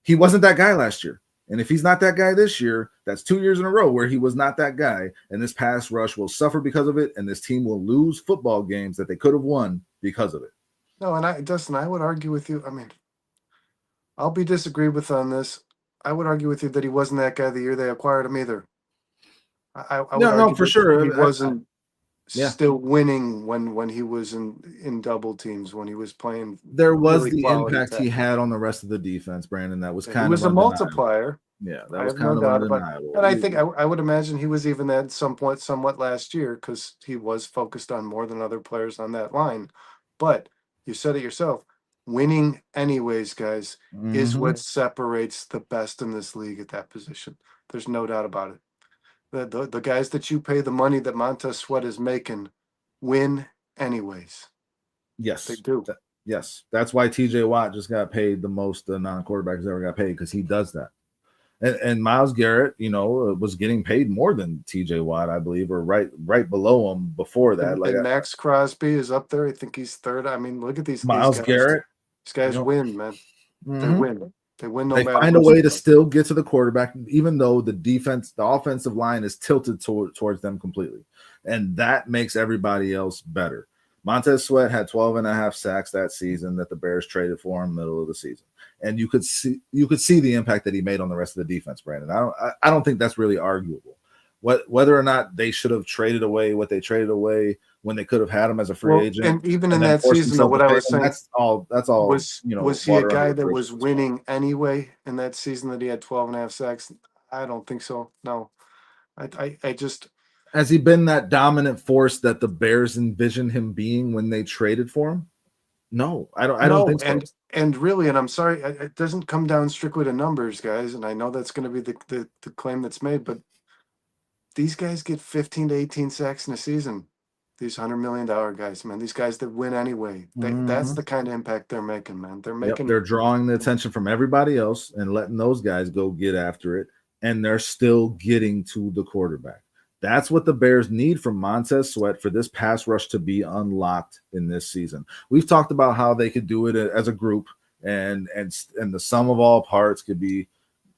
he wasn't that guy last year. And if he's not that guy this year, that's 2 years in a row where he was not that guy. And this pass rush will suffer because of it. And this team will lose football games that they could have won because of it. No, and Dustin, I would argue with you. I mean, I'll be disagreed with on this. I would argue with you that he wasn't that guy the year they acquired him either. I would argue for sure. He wasn't still winning when he was in double teams, when he was playing. There was really the impact he had on the rest of the defense, Brandon. That was kind of he was a multiplier. Yeah, that was kind of undeniable. And I think I would imagine he was even at some point somewhat last year because he was focused on more than other players on that line. But you said it yourself. Winning anyways, guys, is what separates the best in this league at that position. There's no doubt about it. The guys that you pay the money that Montez Sweat is making win anyways. Yes, they do. Yes, that's why TJ Watt just got paid the most non-quarterbacks ever got paid, because he does that. And Myles Garrett, was getting paid more than TJ Watt, I believe, or right below him before that. And Max Crosby is up there. I think he's third. I mean, look at these Myles guys. Garrett, These guys win, man. They mhm. win. They win no They matter find a who's way to still get to the quarterback, even though the offensive line is tilted towards them completely. And that makes everybody else better. Montez Sweat had 12 and a half sacks that season that the Bears traded for him middle of the season. And you could see the impact that he made on the rest of the defense, Brandon. I don't think that's really arguable. Whether or not they should have traded away what they traded away when they could have had him as a free agent, and even in then that forced season, though, themselves what to I pay was him, saying that's all was he a water under guy the that bridge was as well. winning anyway in that season that he had 12 and a half sacks? I don't think so. No, I just Has he been that dominant force that the Bears envisioned him being when they traded for him? No, I don't no, think so. and really, and I'm sorry, it doesn't come down strictly to numbers, guys, and I know that's going to be the claim that's made, but these guys get 15 to 18 sacks in a season. These $100 million guys, man, these guys that win anyway, that's the kind of impact they're making, man. They're Yep, making. they're drawing the attention from everybody else and letting those guys go get after it, and they're still getting to the quarterback. That's what the Bears need from Montez Sweat for this pass rush to be unlocked in this season. We've talked about how they could do it as a group, and the sum of all parts could be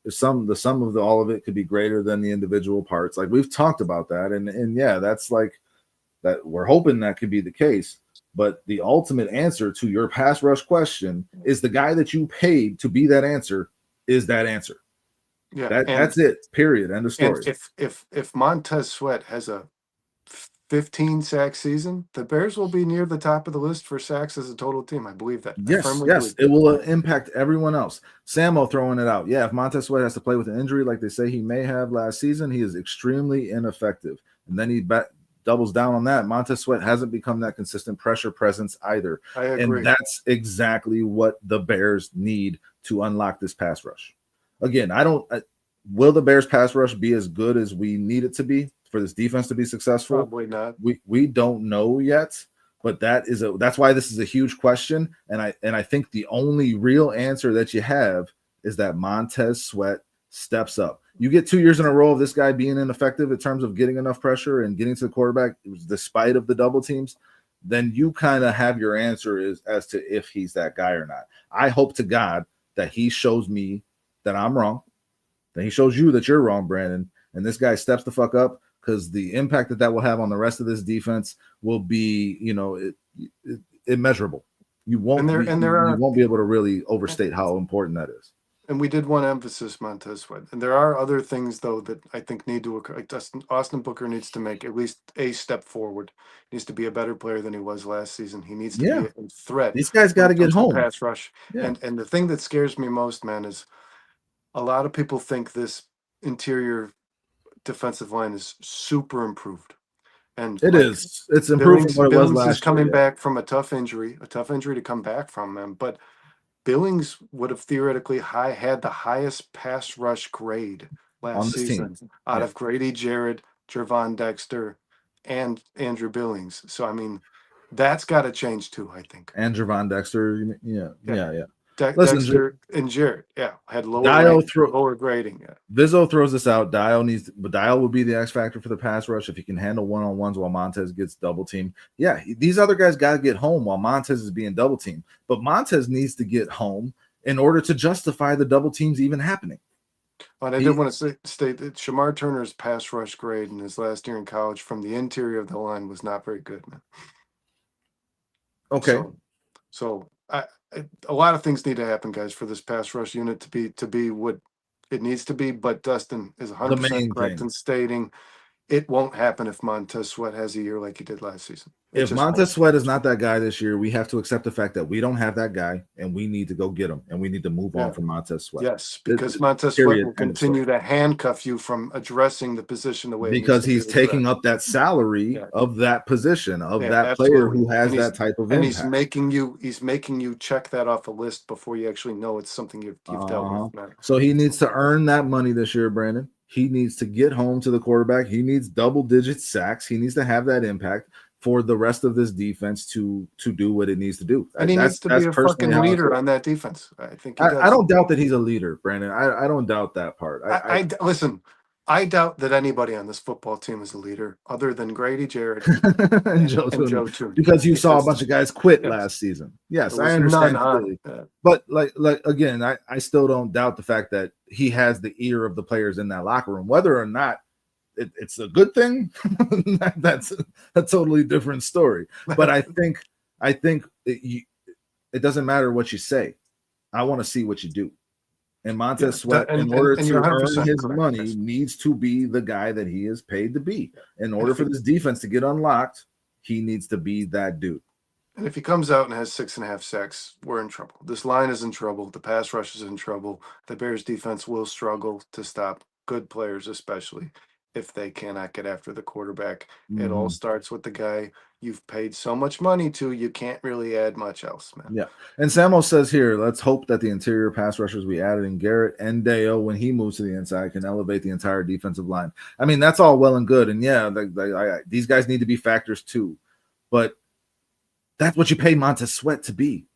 the sum of all of it could be greater than the individual parts. Like we've talked about that, and yeah, that's like that. We're hoping that could be the case. But the ultimate answer to your pass rush question is the guy that you paid to be that answer is that answer. Yeah, That's it. Period. End of and story. if Montez Sweat has a 15 sack season, the Bears will be near the top of the list for sacks as a total team. I believe that. I Yes, firmly yes, believe it will impact everyone else. Samo throwing it out. Yeah, if Montez Sweat has to play with an injury like they say he may have last season, he is extremely ineffective. And then he doubles down on that. Montez Sweat hasn't become that consistent pressure presence either. I agree. And that's exactly what the Bears need to unlock this pass rush. Again, will the Bears pass rush be as good as we need it to be for this defense to be successful? Probably not. We don't know yet. But that's why this is a huge question, and I think the only real answer that you have is that Montez Sweat steps up. You get 2 years in a row of this guy being ineffective in terms of getting enough pressure and getting to the quarterback, despite of the double teams, then you kind of have your answer as to if he's that guy or not. I hope to God that he shows me that I'm wrong, that he shows you that you're wrong, Brandon, and this guy steps the fuck up. Because the impact that will have on the rest of this defense will be, immeasurable. You won't be able to really overstate how important that is. And we did want to emphasize Montez Sweat. And there are other things, though, that I think need to occur. Like Austin Booker needs to make at least a step forward. He needs to be a better player than he was last season. He needs to be a threat. These guys got to get home. Pass rush. Yeah. And the thing that scares me most, man, is a lot of people think this interior defensive line is super improved. And it is. It's improved from what it was last year. Is coming back from a tough injury to come back from, man. But Billings would have theoretically had the highest pass rush grade last season out of Grady Jarrett, Jervon Dexter, and Andrew Billings. So, I mean, that's got to change too, I think. And Jervon Dexter, yeah. Dexter and Jarrett, had lower grading. Yeah. Vizzo throws this out. Dial will be the X factor for the pass rush if he can handle one-on-ones while Montez gets double teamed. Yeah, these other guys got to get home while Montez is being double teamed. But Montez needs to get home in order to justify the double teams even happening. But I did want to state that Shamar Turner's pass rush grade in his last year in college from the interior of the line was not very good, man. Okay. So a lot of things need to happen, guys, for this pass rush unit to be what it needs to be. But Dustin is 100% correct in stating it won't happen if Montez Sweat has a year like he did last season. If Montez Sweat is not that guy this year, we have to accept the fact that we don't have that guy, and we need to go get him, and we need to move on from Montez Sweat. Yes, because Montez Sweat will continue to handcuff you from addressing the position the way because he's taking up that salary of that position of that player who has that type of and impact. He's making you check that off a list before you actually know it's something you've dealt with. Man. So he needs to earn that money this year, Brandon. He needs to get home to the quarterback. He needs double-digit sacks. He needs to have that impact. for the rest of this defense to do what it needs to do. And he needs to be a personally fucking how leader on that defense. I think he does. I don't doubt that he's a leader, Brandon. I don't doubt that part. Listen, I doubt that anybody on this football team is a leader other than Grady Jarrett and Joe Tooney. Because you saw a bunch of guys quit last season. Yes, I understand. But like again, I still don't doubt the fact that he has the ear of the players in that locker room. Whether or not it's a good thing, that's a totally different story. But I think it doesn't matter what you say. I want to see what you do. And Montez Sweat, in order to earn his money, needs to be the guy that he is paid to be. In order for this defense to get unlocked, he needs to be that dude. And if he comes out and has 6.5 sacks, we're in trouble. This line is in trouble. The pass rush is in trouble. The Bears defense will struggle to stop good players, especially if they cannot get after the quarterback. Mm-hmm. It all starts with the guy you've paid so much money to. You can't really add much else, man. Yeah. And Samo says here, let's hope that the interior pass rushers we added in Garrett and Deo, when he moves to the inside, can elevate the entire defensive line. I mean, that's all well and good. And yeah, these guys need to be factors too. But that's what you pay Montez Sweat to be.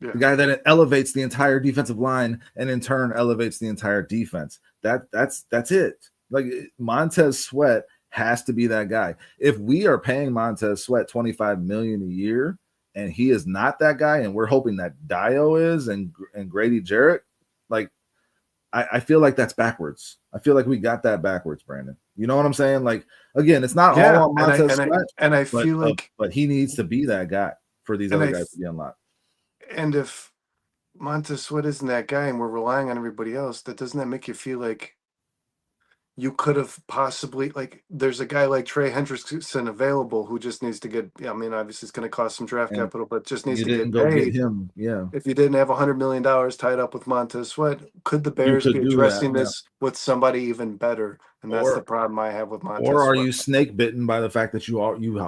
Yeah. The guy that elevates the entire defensive line and in turn elevates the entire defense. That's it. Like Montez Sweat has to be that guy. If we are paying Montez Sweat $25 million a year and he is not that guy, and we're hoping that Dio is and Grady Jarrett, like I feel like that's backwards. I feel like we got that backwards, Brandon. You know what I'm saying? Like again, it's not all on Montez Sweat, I feel like, but he needs to be that guy for these other guys to be unlocked. And if Montez Sweat isn't that guy, and we're relying on everybody else, doesn't that make you feel like you could have possibly, like, there's a guy like Trey Hendrickson available who just needs to get, I mean, obviously it's going to cost some draft capital, but just needs to get paid. Him. Yeah. If you didn't have $100 million tied up with Montez Sweat, could the Bears be addressing this with somebody even better? And that's the problem I have with Montez Sweat. Or are you snake bitten by the fact that you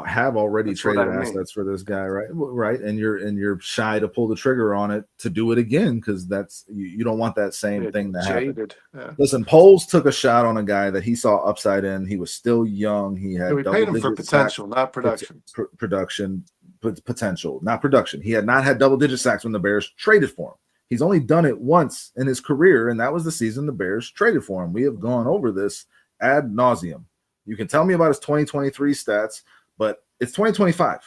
have already traded assets for this guy, right? Right. And you're shy to pull the trigger on it to do it again because that's you don't want that same thing to happen. Yeah. Listen, Poles took a shot on a guy that he saw upside in. He was still young. He had we paid him for potential, not production. Potential, not production. He had not had double-digit sacks when the Bears traded for him. He's only done it once in his career, and that was the season the Bears traded for him. We have gone over this ad nauseum. You can tell me about his 2023 stats, but it's 2025.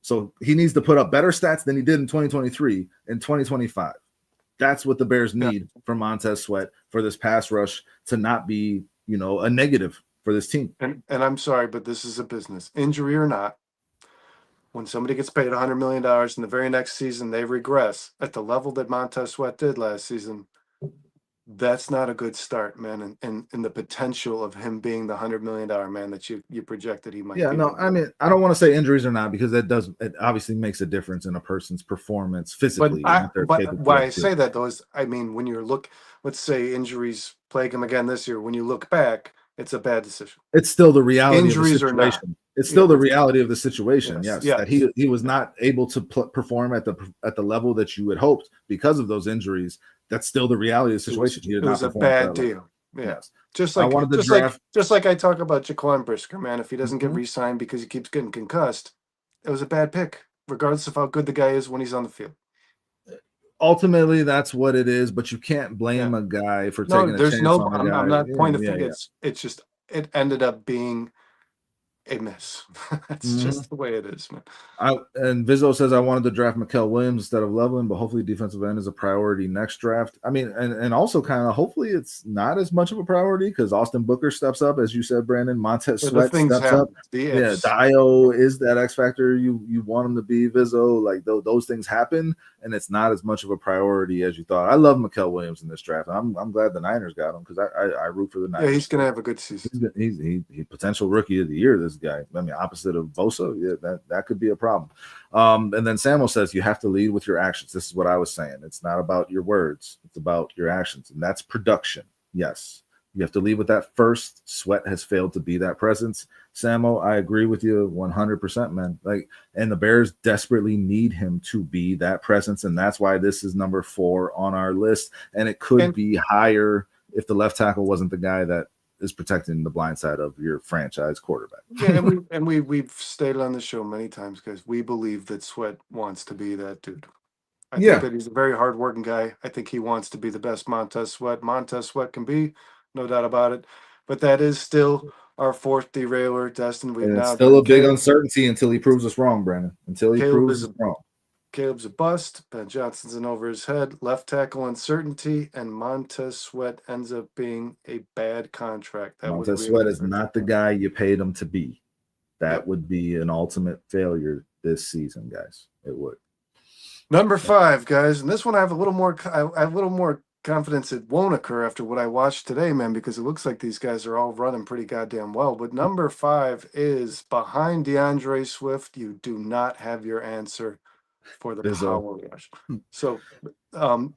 So he needs to put up better stats than he did in 2023 in 2025. That's what the Bears need from Montez Sweat for this pass rush to not be, a negative for this team. And I'm sorry, but this is a business, injury or not. When somebody gets paid $100 million in the very next season, they regress at the level that Montez Sweat did last season. That's not a good start, man. And the potential of him being the $100 million man that you projected he might be. Yeah, no, I mean, I don't want to say injuries or not because it obviously makes a difference in a person's performance physically. But why I say that though is, I mean, when let's say injuries plague him again this year, when you look back, it's a bad decision. It's still the reality injuries of the situation. Or not. It's still the reality of the situation. Yes. Yeah. That he was not able to perform at the level that you had hoped because of those injuries. That's still the reality of the situation. It was a bad deal. Yes. Just like I talk about Jaquan Brisker, man. If he doesn't get re-signed because he keeps getting concussed, it was a bad pick, regardless of how good the guy is when he's on the field. Ultimately, that's what it is, but you can't blame a guy for taking a chance on a guy. I'm not pointing the finger. It's just it ended up being a miss. That's just the way it is, man. And Vizzo says I wanted to draft Mikael Williams instead of Loveland, but hopefully defensive end is a priority next draft. I mean, and also kind of hopefully it's not as much of a priority because Austin Booker steps up, as you said, Brandon. Montez Sweat steps up. Yeah, Dio is that X factor you want him to be. Vizzo, like those things happen, and it's not as much of a priority as you thought. I love Mikael Williams in this draft. I'm glad the Niners got him because I root for the Niners. Yeah, he's gonna have a good season. He's potential rookie of the year. This guy. I mean, opposite of Bosa, yeah, that could be a problem. And then Samuel says you have to lead with your actions. This is what I was saying. It's not about your words. It's about your actions. And that's production. Yes. You have to lead with that first. Sweat has failed to be that presence. Samo, I agree with you 100%, man. And the Bears desperately need him to be that presence. And that's why this is number 4 on our list. And it could be higher if the left tackle wasn't the guy that is protecting the blind side of your franchise quarterback. Yeah, and we've stated on the show many times, guys. We believe that Sweat wants to be that dude. I think Yeah, that he's a very hardworking guy. I think he wants to be the best Montez Sweat. Montez Sweat can be, no doubt about it. But that is still our fourth derailer, Destin. We've and it's now still done a big Caleb. uncertainty until he proves us wrong, Brandon. Until he Caleb proves is us a wrong. Caleb's a bust. Ben Johnson's in over his head. Left tackle uncertainty, and Montez Sweat ends up being a bad contract. That would Montez really Sweat is hurt. not the guy you paid him to be. That Yep. would be an ultimate failure this season, guys. It would. Number 5, guys, and this one I have a little more. I have a little more confidence it won't occur after what I watched today, man, because it looks like these guys are all running pretty goddamn well. But number 5 is behind DeAndre Swift. You do not have your answer for the power rush. So,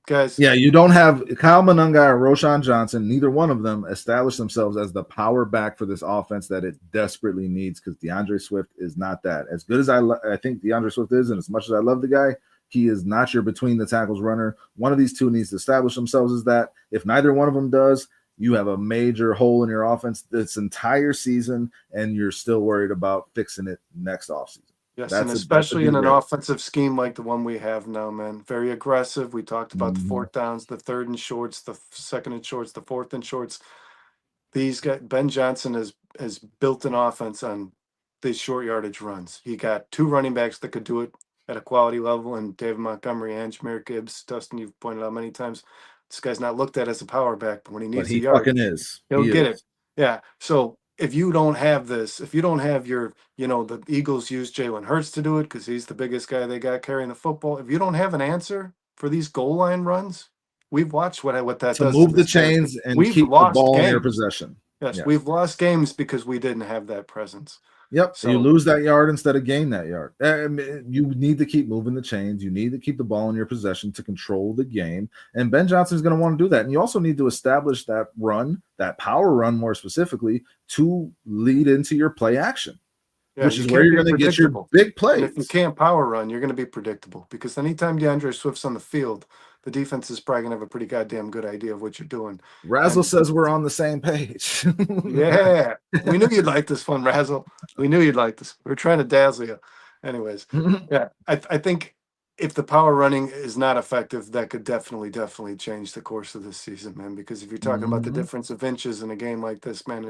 guys, Yeah, you don't have Kyle Monangi or Roshan Johnson. Neither one of them established themselves as the power back for this offense that it desperately needs, because DeAndre Swift is not that. As good as I think DeAndre Swift is, and as much as I love the guy, he is not your between the tackles runner. One of these two needs to establish themselves as that. If neither one of them does, you have a major hole in your offense this entire season, and you're still worried about fixing it next offseason. yes, and especially in an offensive scheme like the one we have now, man. Very aggressive. We talked about the fourth downs, the third and shorts, the second and shorts, the fourth and shorts. These guys, Ben Johnson has built an offense on these short yardage runs. He got 2 running backs that could do it at a quality level, and David Montgomery and Jameer Gibbs. Dustin, you've pointed out many times, this guy's not looked at as a power back, but when he needs he a yard, fucking is. He'll get it. Yeah. So if you don't have this, if you don't have your, the Eagles use Jalen Hurts to do it because he's the biggest guy they got carrying the football. If you don't have an answer for these goal line runs, we've watched what that to does move to the this team. chains and We've keep the lost ball in your games. possession. Yes, we've lost games because we didn't have that presence. Yep. So you lose that yard instead of gain that yard. You need to keep moving the chains. You need to keep the ball in your possession to control the game. And Ben Johnson is going to want to do that. And you also need to establish that run, that power run more specifically, to lead into your play action, which is where you're going to get your big plays. And if you can't power run, you're going to be predictable, because anytime DeAndre Swift's on the field, the defense is probably going to have a pretty goddamn good idea of what you're doing. Razzle says we're on the same page. Yeah. We knew you'd like this one, Razzle. We knew you'd like this. We were trying to dazzle you. Anyways, yeah, I think if the power running is not effective, that could definitely change the course of this season, man. Because if you're talking about the difference of inches in a game like this, man,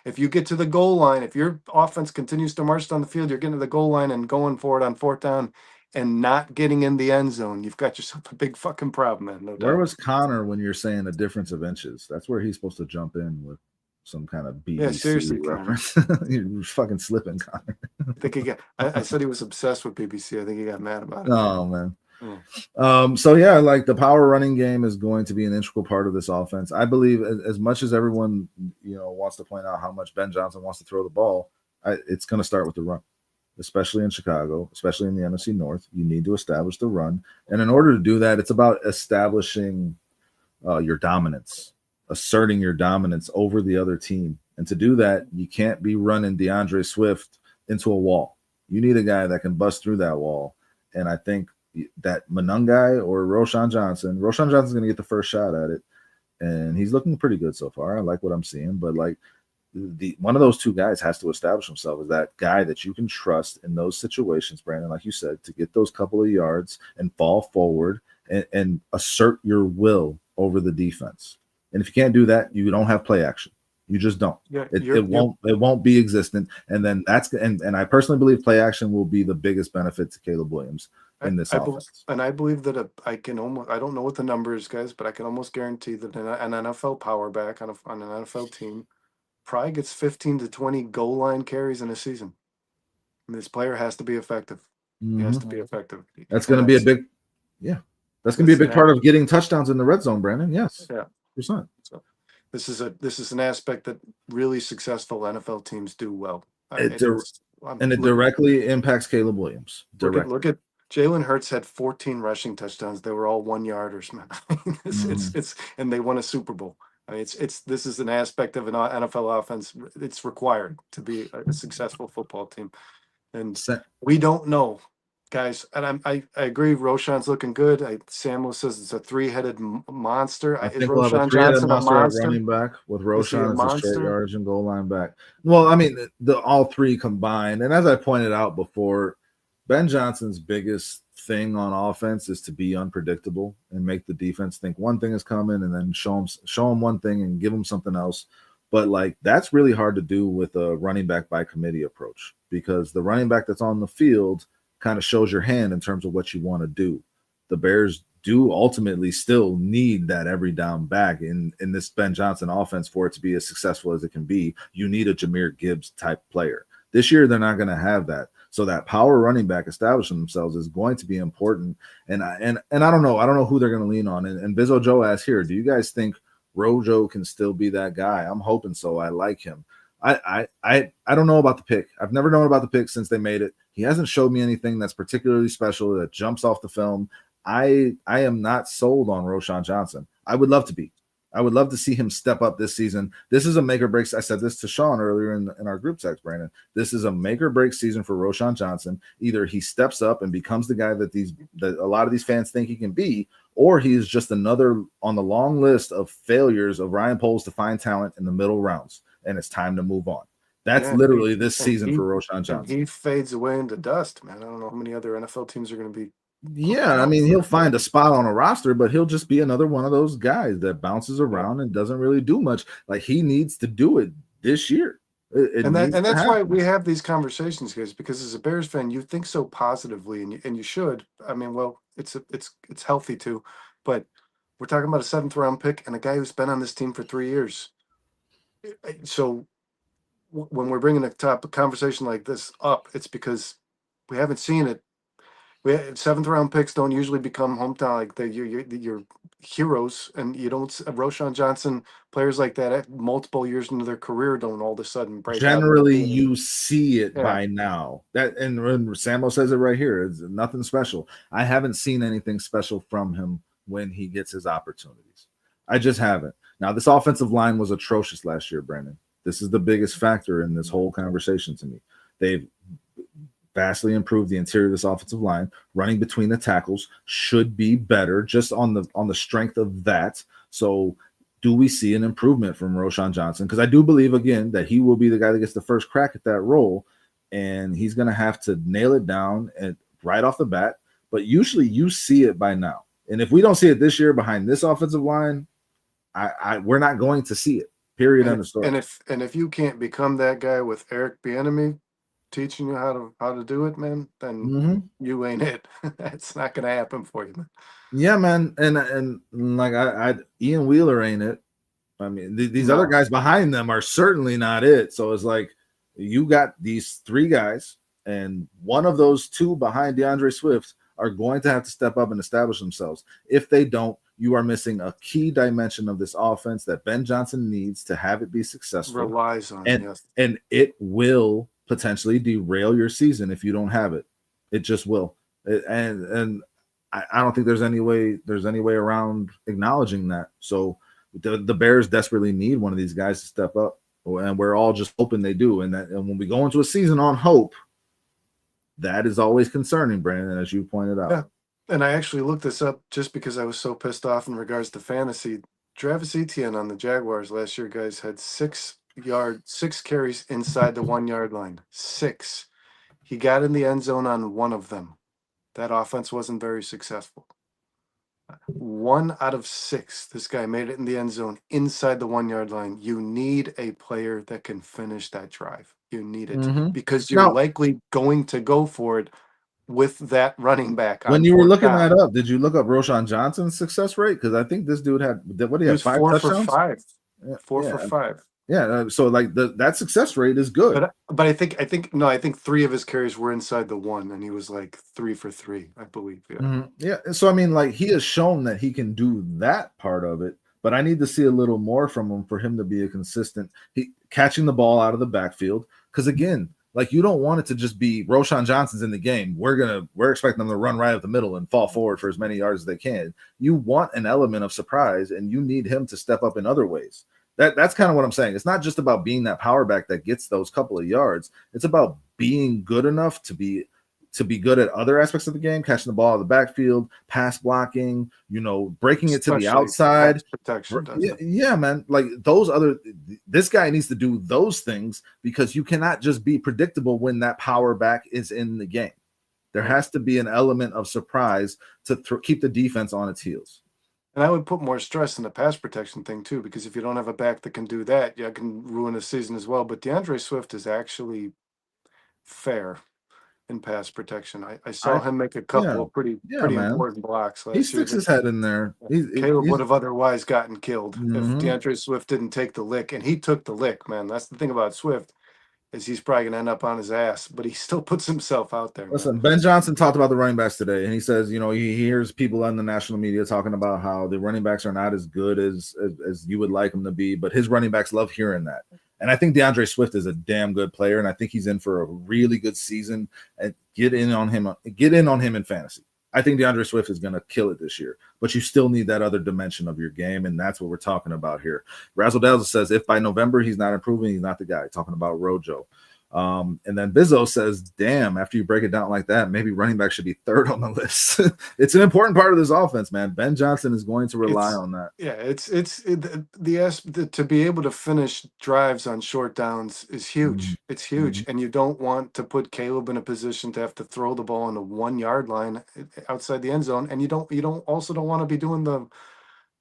if you get to the goal line, if your offense continues to march down the field, you're getting to the goal line and going for it on fourth down and not getting in the end zone, you've got yourself a big fucking problem, man. No doubt. Where was Connor when you're saying a difference of inches? That's where he's supposed to jump in with some kind of BBC seriously, reference. You're fucking slipping, Connor. I think I said he was obsessed with BBC. I think he got mad about it. Oh, man. So yeah, like the power running game is going to be an integral part of this offense. I believe, as much as everyone wants to point out how much Ben Johnson wants to throw the ball, it's going to start with the run, especially in Chicago, especially in the NFC North. You need to establish the run, and in order to do that, it's about establishing your dominance, asserting your dominance over the other team. And to do that, you can't be running DeAndre Swift into a wall. You need a guy that can bust through that wall. And I think that Monangi or Roshan Johnson's going to get the first shot at it. And he's looking pretty good so far. I like what I'm seeing. But like one of those two guys has to establish himself as that guy that you can trust in those situations, Brandon, like you said, to get those couple of yards and fall forward and assert your will over the defense. And if you can't do that, you don't have play action. You just don't. Yeah, it won't be existent. And then and I personally believe play action will be the biggest benefit to Caleb Williams in this offense. And I believe that I don't know what the number is, guys, but I can almost guarantee that an NFL power back on an NFL team probably gets 15 to 20 goal line carries in a season. And this player has to be effective. He has to be effective. That's going to be a big, that's going to be a big part of getting touchdowns in the red zone, Brandon. Yes. Yeah. So this is an aspect that really successful NFL teams do well. It directly impacts Caleb Williams. Look at Jalen Hurts had 14 rushing touchdowns. They were all 1-yarders, man. It's and they won a Super Bowl. I mean, this is an aspect of an NFL offense. It's required to be a successful football team, and we don't know. guys, and I agree. Roshan's looking good. Samuel says it's a three-headed monster. I Is think we'll have a Roshan three-headed Johnson a monster at monster? running back with Is he a Roshan as a straight monster? yardage and goal line back. Well, I mean, the all three combined, and as I pointed out before, Ben Johnson's biggest thing on offense is to be unpredictable and make the defense think one thing is coming and then show them one thing and give them something else. But like that's really hard to do with a running back by committee approach because the running back that's on the field kind of shows your hand in terms of what you want to do. The Bears do ultimately still need that every down back in this Ben Johnson offense for it to be as successful as it can be. You need a Jahmyr Gibbs type player. This year, they're not going to have that. So that power running back establishing themselves is going to be important. And I don't know. I don't know who they're going to lean on. And Bizzo Joe asks here, do you guys think Rojo can still be that guy? I'm hoping so. I like him. I don't know about the pick. I've never known about the pick since they made it. He hasn't showed me anything that's particularly special that jumps off the film. I am not sold on Roshan Johnson. I would love to be. I would love to see him step up this season. This is a make or break. I said this to Sean earlier in our group text, Brandon. This is a make or break season for Roshan Johnson. Either he steps up and becomes the guy that a lot of these fans think he can be, or he is just another on the long list of failures of Ryan Poles to find talent in the middle rounds, and it's time to move on. That's literally this season for Roshan Johnson. He fades away into dust, man. I don't know how many other NFL teams are going to be. Yeah, I mean, he'll find a spot on a roster, but he'll just be another one of those guys that bounces around and doesn't really do much. Like he needs to do it this year. And that's why we have these conversations, guys, because as a Bears fan, you think so positively, and you should. I mean, well, it's healthy too, but we're talking about a 7th-round pick and a guy who's been on this team for 3 years. So when we're bringing a conversation like this up, it's because we haven't seen it. 7th-round picks don't usually become hometown like your heroes, and you don't. Roshan Johnson, players like that at multiple years into their career don't all of a sudden break out. Generally, you see it by now. That and Samo says it right here. It's nothing special. I haven't seen anything special from him when he gets his opportunities. I just haven't. Now, this offensive line was atrocious last year, Brandon. This is the biggest factor in this whole conversation to me. They've vastly improved the interior of this offensive line. Running between the tackles should be better just on the strength of that. So do we see an improvement from Roshan Johnson? Because I do believe, again, that he will be the guy that gets the first crack at that role, and he's going to have to nail it down and right off the bat. But usually you see it by now. And if we don't see it this year behind this offensive line, we're not going to see it. Period. End of story. And if you can't become that guy with Eric Bieniemy teaching you how to do it, man, then you ain't it. It's not gonna happen for you, man. Yeah, man, and like Ian Wheeler ain't it. I mean, these other guys behind them are certainly not it. So it's like you got these 3 guys, and one of those 2 behind DeAndre Swift are going to have to step up and establish themselves. If they don't, you are missing a key dimension of this offense that Ben Johnson needs to have it be successful. Relies on, and it will potentially derail your season if you don't have it. It just will. And I don't think there's any way around acknowledging that. So the Bears desperately need one of these guys to step up, and we're all just hoping they do. And when we go into a season on hope, that is always concerning, Brandon, as you pointed out. Yeah. And I actually looked this up just because I was so pissed off in regards to fantasy. Travis Etienne on the Jaguars last year, guys, had 6 carries inside the 1-yard line. 6. He got in the end zone on 1 of them. That offense wasn't very successful. 1 out of 6. This guy made it in the end zone inside the 1-yard line. You need a player that can finish that drive. You need it because you're likely going to go for it with that running back. When you were looking that up, did you look up Roshan Johnson's success rate? Because I think this dude had 5 touchdowns? 4 for 5. Yeah, so like that success rate is good. But I think 3 of his carries were inside the 1, and he was like 3 for 3, I believe. Yeah. Yeah. So I mean, like he has shown that he can do that part of it, but I need to see a little more from him for him to be a consistent catching the ball out of the backfield. Because again, like you don't want it to just be Roshan Johnson's in the game. We're expecting them to run right up the middle and fall forward for as many yards as they can. You want an element of surprise, and you need him to step up in other ways. That's kind of what I'm saying. It's not just about being that power back that gets those couple of yards. It's about being good enough to to be good at other aspects of the game, catching the ball out of the backfield, pass blocking, breaking it to the Especially outside. pass protection, doesn't it? Yeah, man. Like this guy needs to do those things because you cannot just be predictable when that power back is in the game. There has to be an element of surprise to keep the defense on its heels. And I would put more stress in the pass protection thing too, because if you don't have a back that can do that, you can ruin a season as well. But DeAndre Swift is actually fair in pass protection. I saw him make a couple of pretty man. important blocks last He year. sticks his head in there. Caleb would have otherwise gotten killed if Mhm. DeAndre Swift didn't take the lick, and he took the lick, man. That's the thing about Swift, is he's probably gonna end up on his ass, but he still puts himself out there. Listen, man. Ben Johnson talked about the running backs today, and he says, he hears people on the national media talking about how the running backs are not as good as you would like them to be, but his running backs love hearing that. And I think DeAndre Swift is a damn good player, and I think he's in for a really good season. And get in on him in fantasy. I think DeAndre Swift is going to kill it this year, but you still need that other dimension of your game, and that's what we're talking about here. Razzle Dazzle says, if by November he's not improving, he's not the guy. Talking about Rojo. And then Bizzo says, damn, after you break it down like that, maybe running back should be third on the list. It's an important part of this offense, man. Ben Johnson is going to rely on that. Yeah, to be able to finish drives on short downs is huge. Mhm. It's huge. And you don't want to put Caleb in a position to have to throw the ball on the 1 yard line outside the end zone. And you don't want to be doing the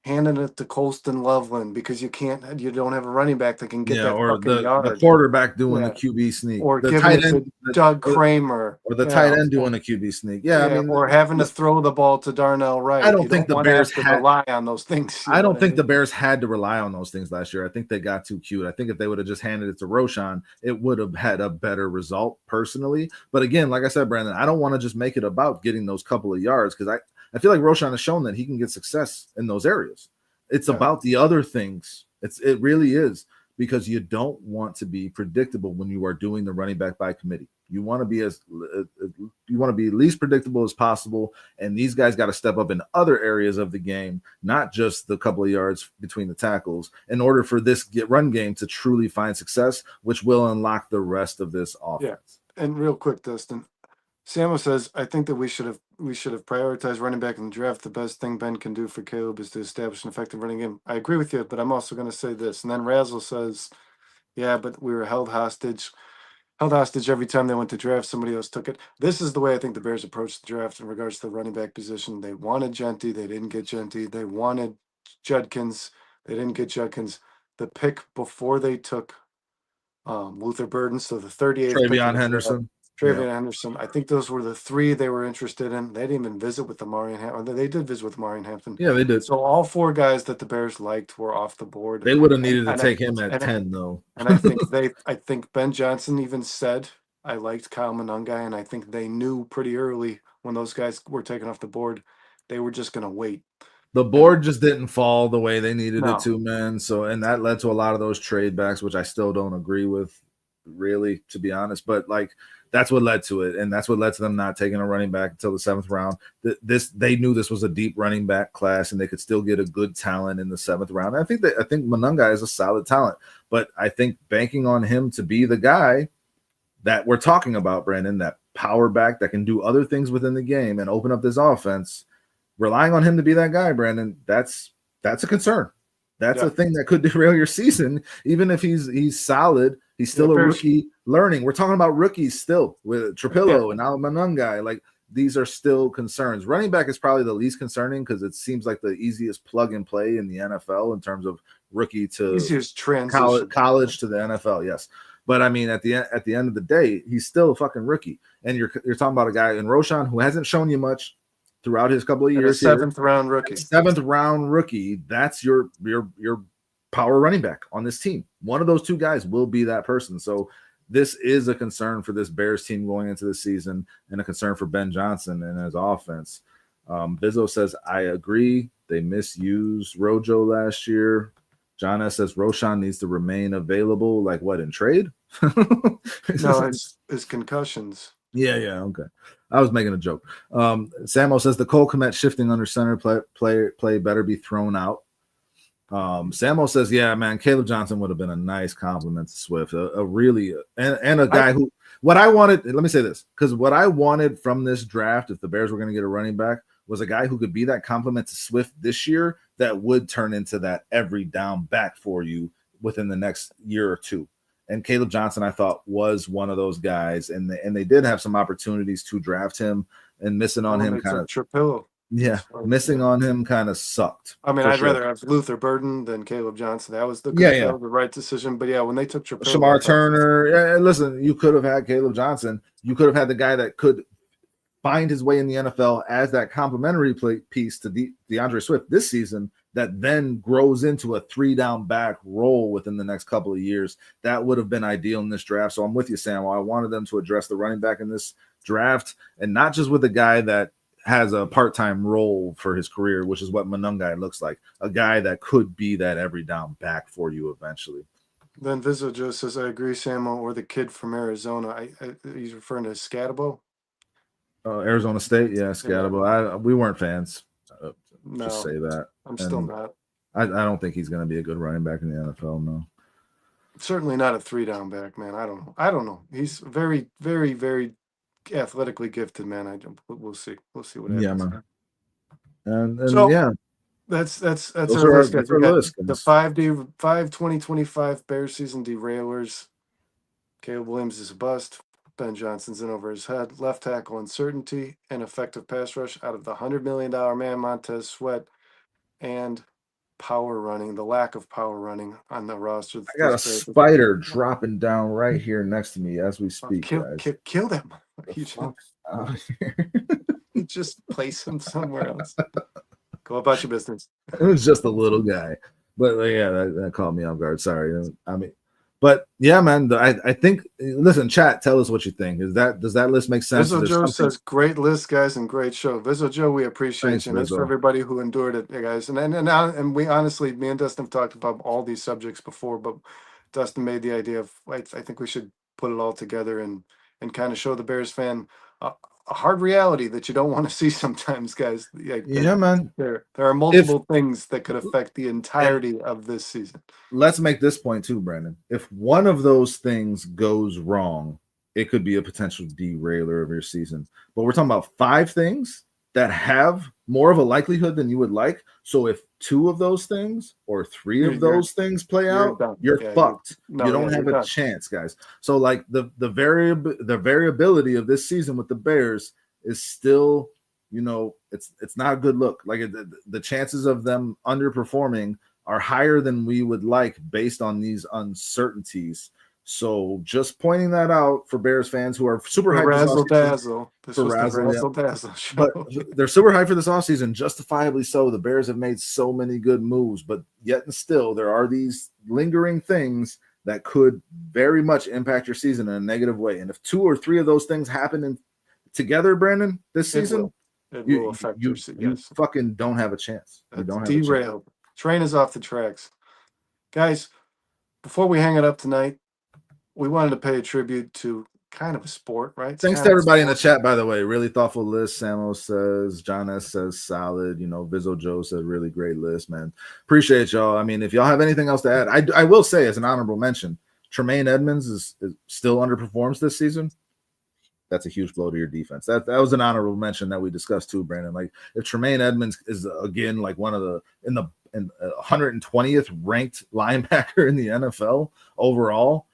handing it to Colston Loveland because you don't have a running back that can get that or fucking yard. the quarterback doing the QB sneak, or the giving it to Doug Kramer, or the tight end doing a QB sneak. Yeah, I mean, or having to throw the ball to Darnell Wright. I don't think the Bears had to rely on those things. I don't think the Bears had to rely on those things last year. I think they got too cute. I think if they would have just handed it to Roshan, it would have had a better result personally. But again, like I said, Brandon, I don't want to just make it about getting those couple of yards because I feel like Roshan has shown that he can get success in those areas. It's about the other things. It really is, because you don't want to be predictable when you are doing the running back by committee. You want to be least predictable as possible, and these guys got to step up in other areas of the game, not just the couple of yards between the tackles, in order for this run game to truly find success, which will unlock the rest of this offense. Yeah. And real quick, Dustin, Samo says, I think that we should have prioritized running back in the draft. The best thing Ben can do for Caleb is to establish an effective running game. I agree with you, but I'm also going to say this. And then Razzle says, yeah, but we were held hostage every time they went to draft. Somebody else took it. This is the way I think the Bears approached the draft in regards to the running back position. They wanted Genty. They didn't get Genty. They wanted Judkins. They didn't get Judkins. The pick before they took Luther Burden, so the 38th Travion Henderson. Henderson. I think those were the three they were interested in. They didn't even visit with the Marion Hampton. They did visit with Marion Hampton. Yeah, they did. So all four guys that the Bears liked were off the board. They would have needed to take him at 10, though. And I think Ben Johnson even said, I liked Kyle Monangi, and I think they knew pretty early when those guys were taken off the board, they were just going to wait. The board just didn't fall the way they needed it to, man. So, and that led to a lot of those trade backs, which I still don't agree with, really, to be honest. But that's what led to it, and that's what led to them not taking a running back until the 7th round. They knew this was a deep running back class, and they could still get a good talent in the 7th round. And I think Monangai is a solid talent, but I think banking on him to be the guy that we're talking about, Brandon, that power back that can do other things within the game and open up this offense, relying on him to be that guy, Brandon, that's a concern. That's a thing that could derail your season, even if he's solid. He's still a rookie learning. We're talking about rookies still with Trapillo and now Monangai. These are still concerns. Running back is probably the least concerning because it seems like the easiest plug and play in the NFL in terms of rookie to easiest transition. college to the NFL. Yes. But I mean, at the end of the day, he's still a fucking rookie. And you're talking about a guy in Roshan who hasn't shown you much throughout his couple of years. A 7th round rookie. 7th round rookie. That's your power running back on this team. One of those two guys will be that person. So this is a concern for this Bears team going into the season, and a concern for Ben Johnson and his offense. Bizzo says, I agree. They misused Rojo last year. John S. says Roshan needs to remain available. Like what, in trade? No, it's concussions. Yeah, okay. I was making a joke. Samo says the Cole Kmet shifting under center play better be thrown out. Samo says, yeah, man, Caleb Johnson would have been a nice compliment to Swift, a really and a guy who what I wanted, let me say this, because what I wanted from this draft, if the Bears were going to get a running back, was a guy who could be that complement to Swift this year that would turn into that every down back for you within the next year or two. And Caleb Johnson, I thought, was one of those guys, and they did have some opportunities to draft him, and missing on him kind of Trapillo. Missing on him kind of sucked. I mean, I'd rather have Luther Burden than Caleb Johnson. That was that was the right decision. But yeah, when they took Trapillo, Shamar Turner, listen, you could have had Caleb Johnson. You could have had the guy that could find his way in the NFL as that complementary piece to DeAndre Swift this season that then grows into a 3-down back role within the next couple of years. That would have been ideal in this draft. So I'm with you, Sam. I wanted them to address the running back in this draft, and not just with a guy that has a part-time role for his career, which is what Monangi looks like, a guy that could be that every down back for you eventually. Then Vizzo Joe says, I agree, Samo, or the kid from Arizona. He's referring to Scatabo. Arizona State, Scatabo. Yeah. We weren't fans. No, just say that. I'm still not. I don't think he's going to be a good running back in the NFL. No, certainly not a 3-down back, man. I don't know. He's very, very, very athletically gifted, man. We'll see. We'll see what happens. Yeah, man. And so, yeah, that's our list, guys. The 5 2025 Bears season derailers. Caleb Williams is a bust. Ben Johnson's in over his head. Left tackle uncertainty and effective pass rush out of the $100 million man Montez Sweat, and power running, the lack of power running on the roster. I got a spider dropping down right here next to me as we speak. Kill them. You just place him somewhere else. Go about your business. It was just a little guy, but yeah, that caught me off guard. Sorry. But yeah, man, I think. Listen, chat. Tell us what you think. Does that list make sense? Vizzo Joe says, "Great list, guys, and great show." Vizzo Joe, we appreciate you. And that's for everybody who endured it, guys. And we honestly, me and Dustin have talked about all these subjects before, but Dustin made the idea of I think we should put it all together and kind of show the Bears fan a hard reality that you don't want to see sometimes, guys. Man. There are multiple things that could affect the entirety of this season. Let's make this point too, Brandon. If one of those things goes wrong, it could be a potential derailer of your season. But we're talking about 5 things that have more of a likelihood than you would like. So if 2 of those things or 3 of those things play out, you're fucked. You don't have a chance, guys. So like the variability of this season with the Bears is still, it's not a good look. Like the chances of them underperforming are higher than we would like based on these uncertainties. So just pointing that out for Bears fans who are super hyped. Razzle dazzle. But they're super hyped for this offseason, justifiably so. The Bears have made so many good moves, but yet and still there are these lingering things that could very much impact your season in a negative way. And if 2 or 3 of those things happen together, Brandon, this season, it will affect your season. You fucking don't have a chance. You don't have derailed. A chance. Train is off the tracks. Guys, before we hang it up tonight, we wanted to pay a tribute to kind of a sport, right? Thanks to everybody in the chat, by the way. Really thoughtful list. Samo says, John S says solid. Vizzo Joe said really great list, man. Appreciate y'all. I mean, if y'all have anything else to add, I will say as an honorable mention, Tremaine Edmonds is still underperforms this season. That's a huge blow to your defense. That was an honorable mention that we discussed too, Brandon. Like if Tremaine Edmonds is again like one of the in 120th ranked linebacker in the NFL overall,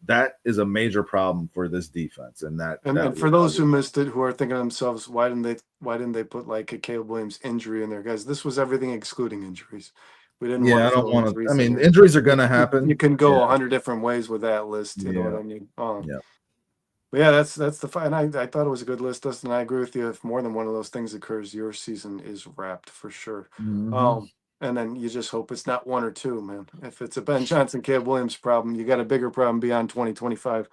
that is a major problem for this defense. And for those who missed it, who are thinking to themselves, why didn't they put like a Caleb Williams injury in there, guys? This was everything excluding injuries. We didn't. Yeah, I don't want to. I mean, injuries are going to happen. You can go 100 different ways with that list. You know what I mean? But yeah, that's the fine. I thought it was a good list, Dustin. I agree with you. If more than one of those things occurs, your season is wrapped for sure. Mm-hmm. And then you just hope it's not 1 or 2, man. If it's a Ben Johnson, Caleb Williams problem, you got a bigger problem beyond 2025.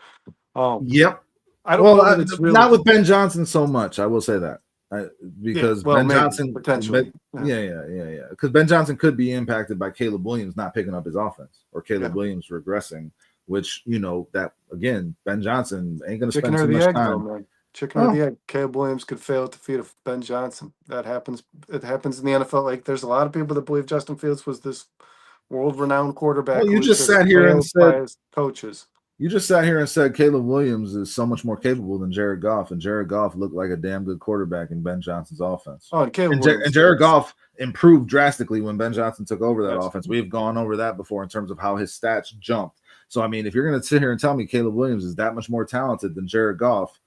Yep. I don't know. Not with Ben Johnson so much. I will say that because Ben Johnson potentially. Because Ben Johnson could be impacted by Caleb Williams not picking up his offense or Caleb Williams regressing, which that again, Ben Johnson ain't going to spend too much time. Man. Chicken or the egg. Caleb Williams could fail at the feet of Ben Johnson. That happens. It happens in the NFL. Like there's a lot of people that believe Justin Fields was this world-renowned quarterback. Well, you just sat here and said coaches. You just sat here and said Caleb Williams is so much more capable than Jared Goff, and Jared Goff looked like a damn good quarterback in Ben Johnson's offense. Oh, and Caleb And, Williams, and Jared Goff improved drastically when Ben Johnson took over that Yes. offense. We've gone over that before in terms of how his stats jumped. So, I mean, if you're going to sit here and tell me Caleb Williams is that much more talented than Jared Goff,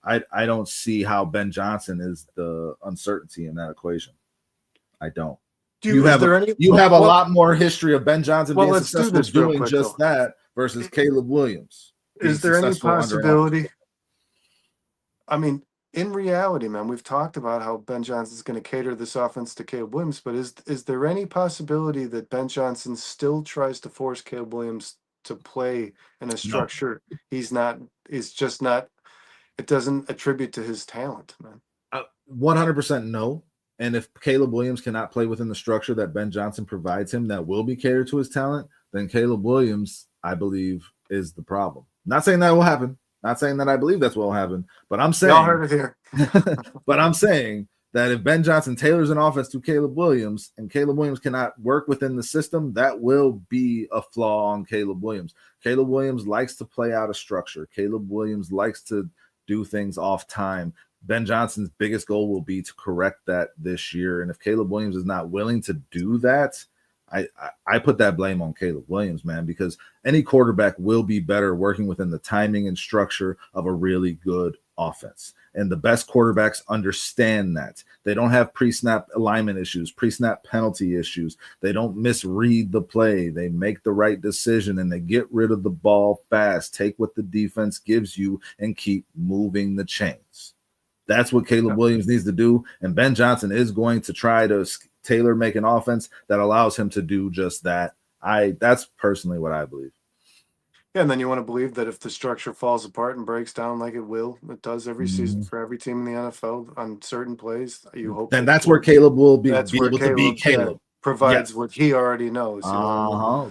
I don't see how Ben Johnson is the uncertainty in that equation. I don't. You have a lot more history of Ben Johnson being successful doing just that versus Caleb Williams. Is there any possibility? I mean, in reality, man, we've talked about how Ben Johnson's going to cater this offense to Caleb Williams, but is there any possibility that Ben Johnson still tries to force Caleb Williams to play in a structure it doesn't attribute to his talent, man? 100% no. And if Caleb Williams cannot play within the structure that Ben Johnson provides him that will be catered to his talent, then Caleb Williams, I believe, is the problem. Not saying that will happen. Not saying that I believe that's what will happen. But I'm saying, y'all heard it here. But I'm saying that if Ben Johnson tailors an offense to Caleb Williams and Caleb Williams cannot work within the system, that will be a flaw on Caleb Williams. Caleb Williams likes to play out of structure. Caleb Williams likes to do things off time. Ben Johnson's biggest goal will be to correct that this year. And if Caleb Williams is not willing to do that, I put that blame on Caleb Williams, man, because any quarterback will be better working within the timing and structure of a really good offense. And the best quarterbacks understand that. They don't have pre-snap alignment issues, pre-snap penalty issues. They don't misread the play. They make the right decision, and they get rid of the ball fast, take what the defense gives you, and keep moving the chains. That's what Caleb Williams needs to do, and Ben Johnson is going to try to tailor-make an offense that allows him to do just that. That's personally what I believe. Yeah, and then you want to believe that if the structure falls apart and breaks down like it does every season for every team in the NFL on certain plays, you hope. And that's where Caleb will be able to be Caleb. Provides what he already knows.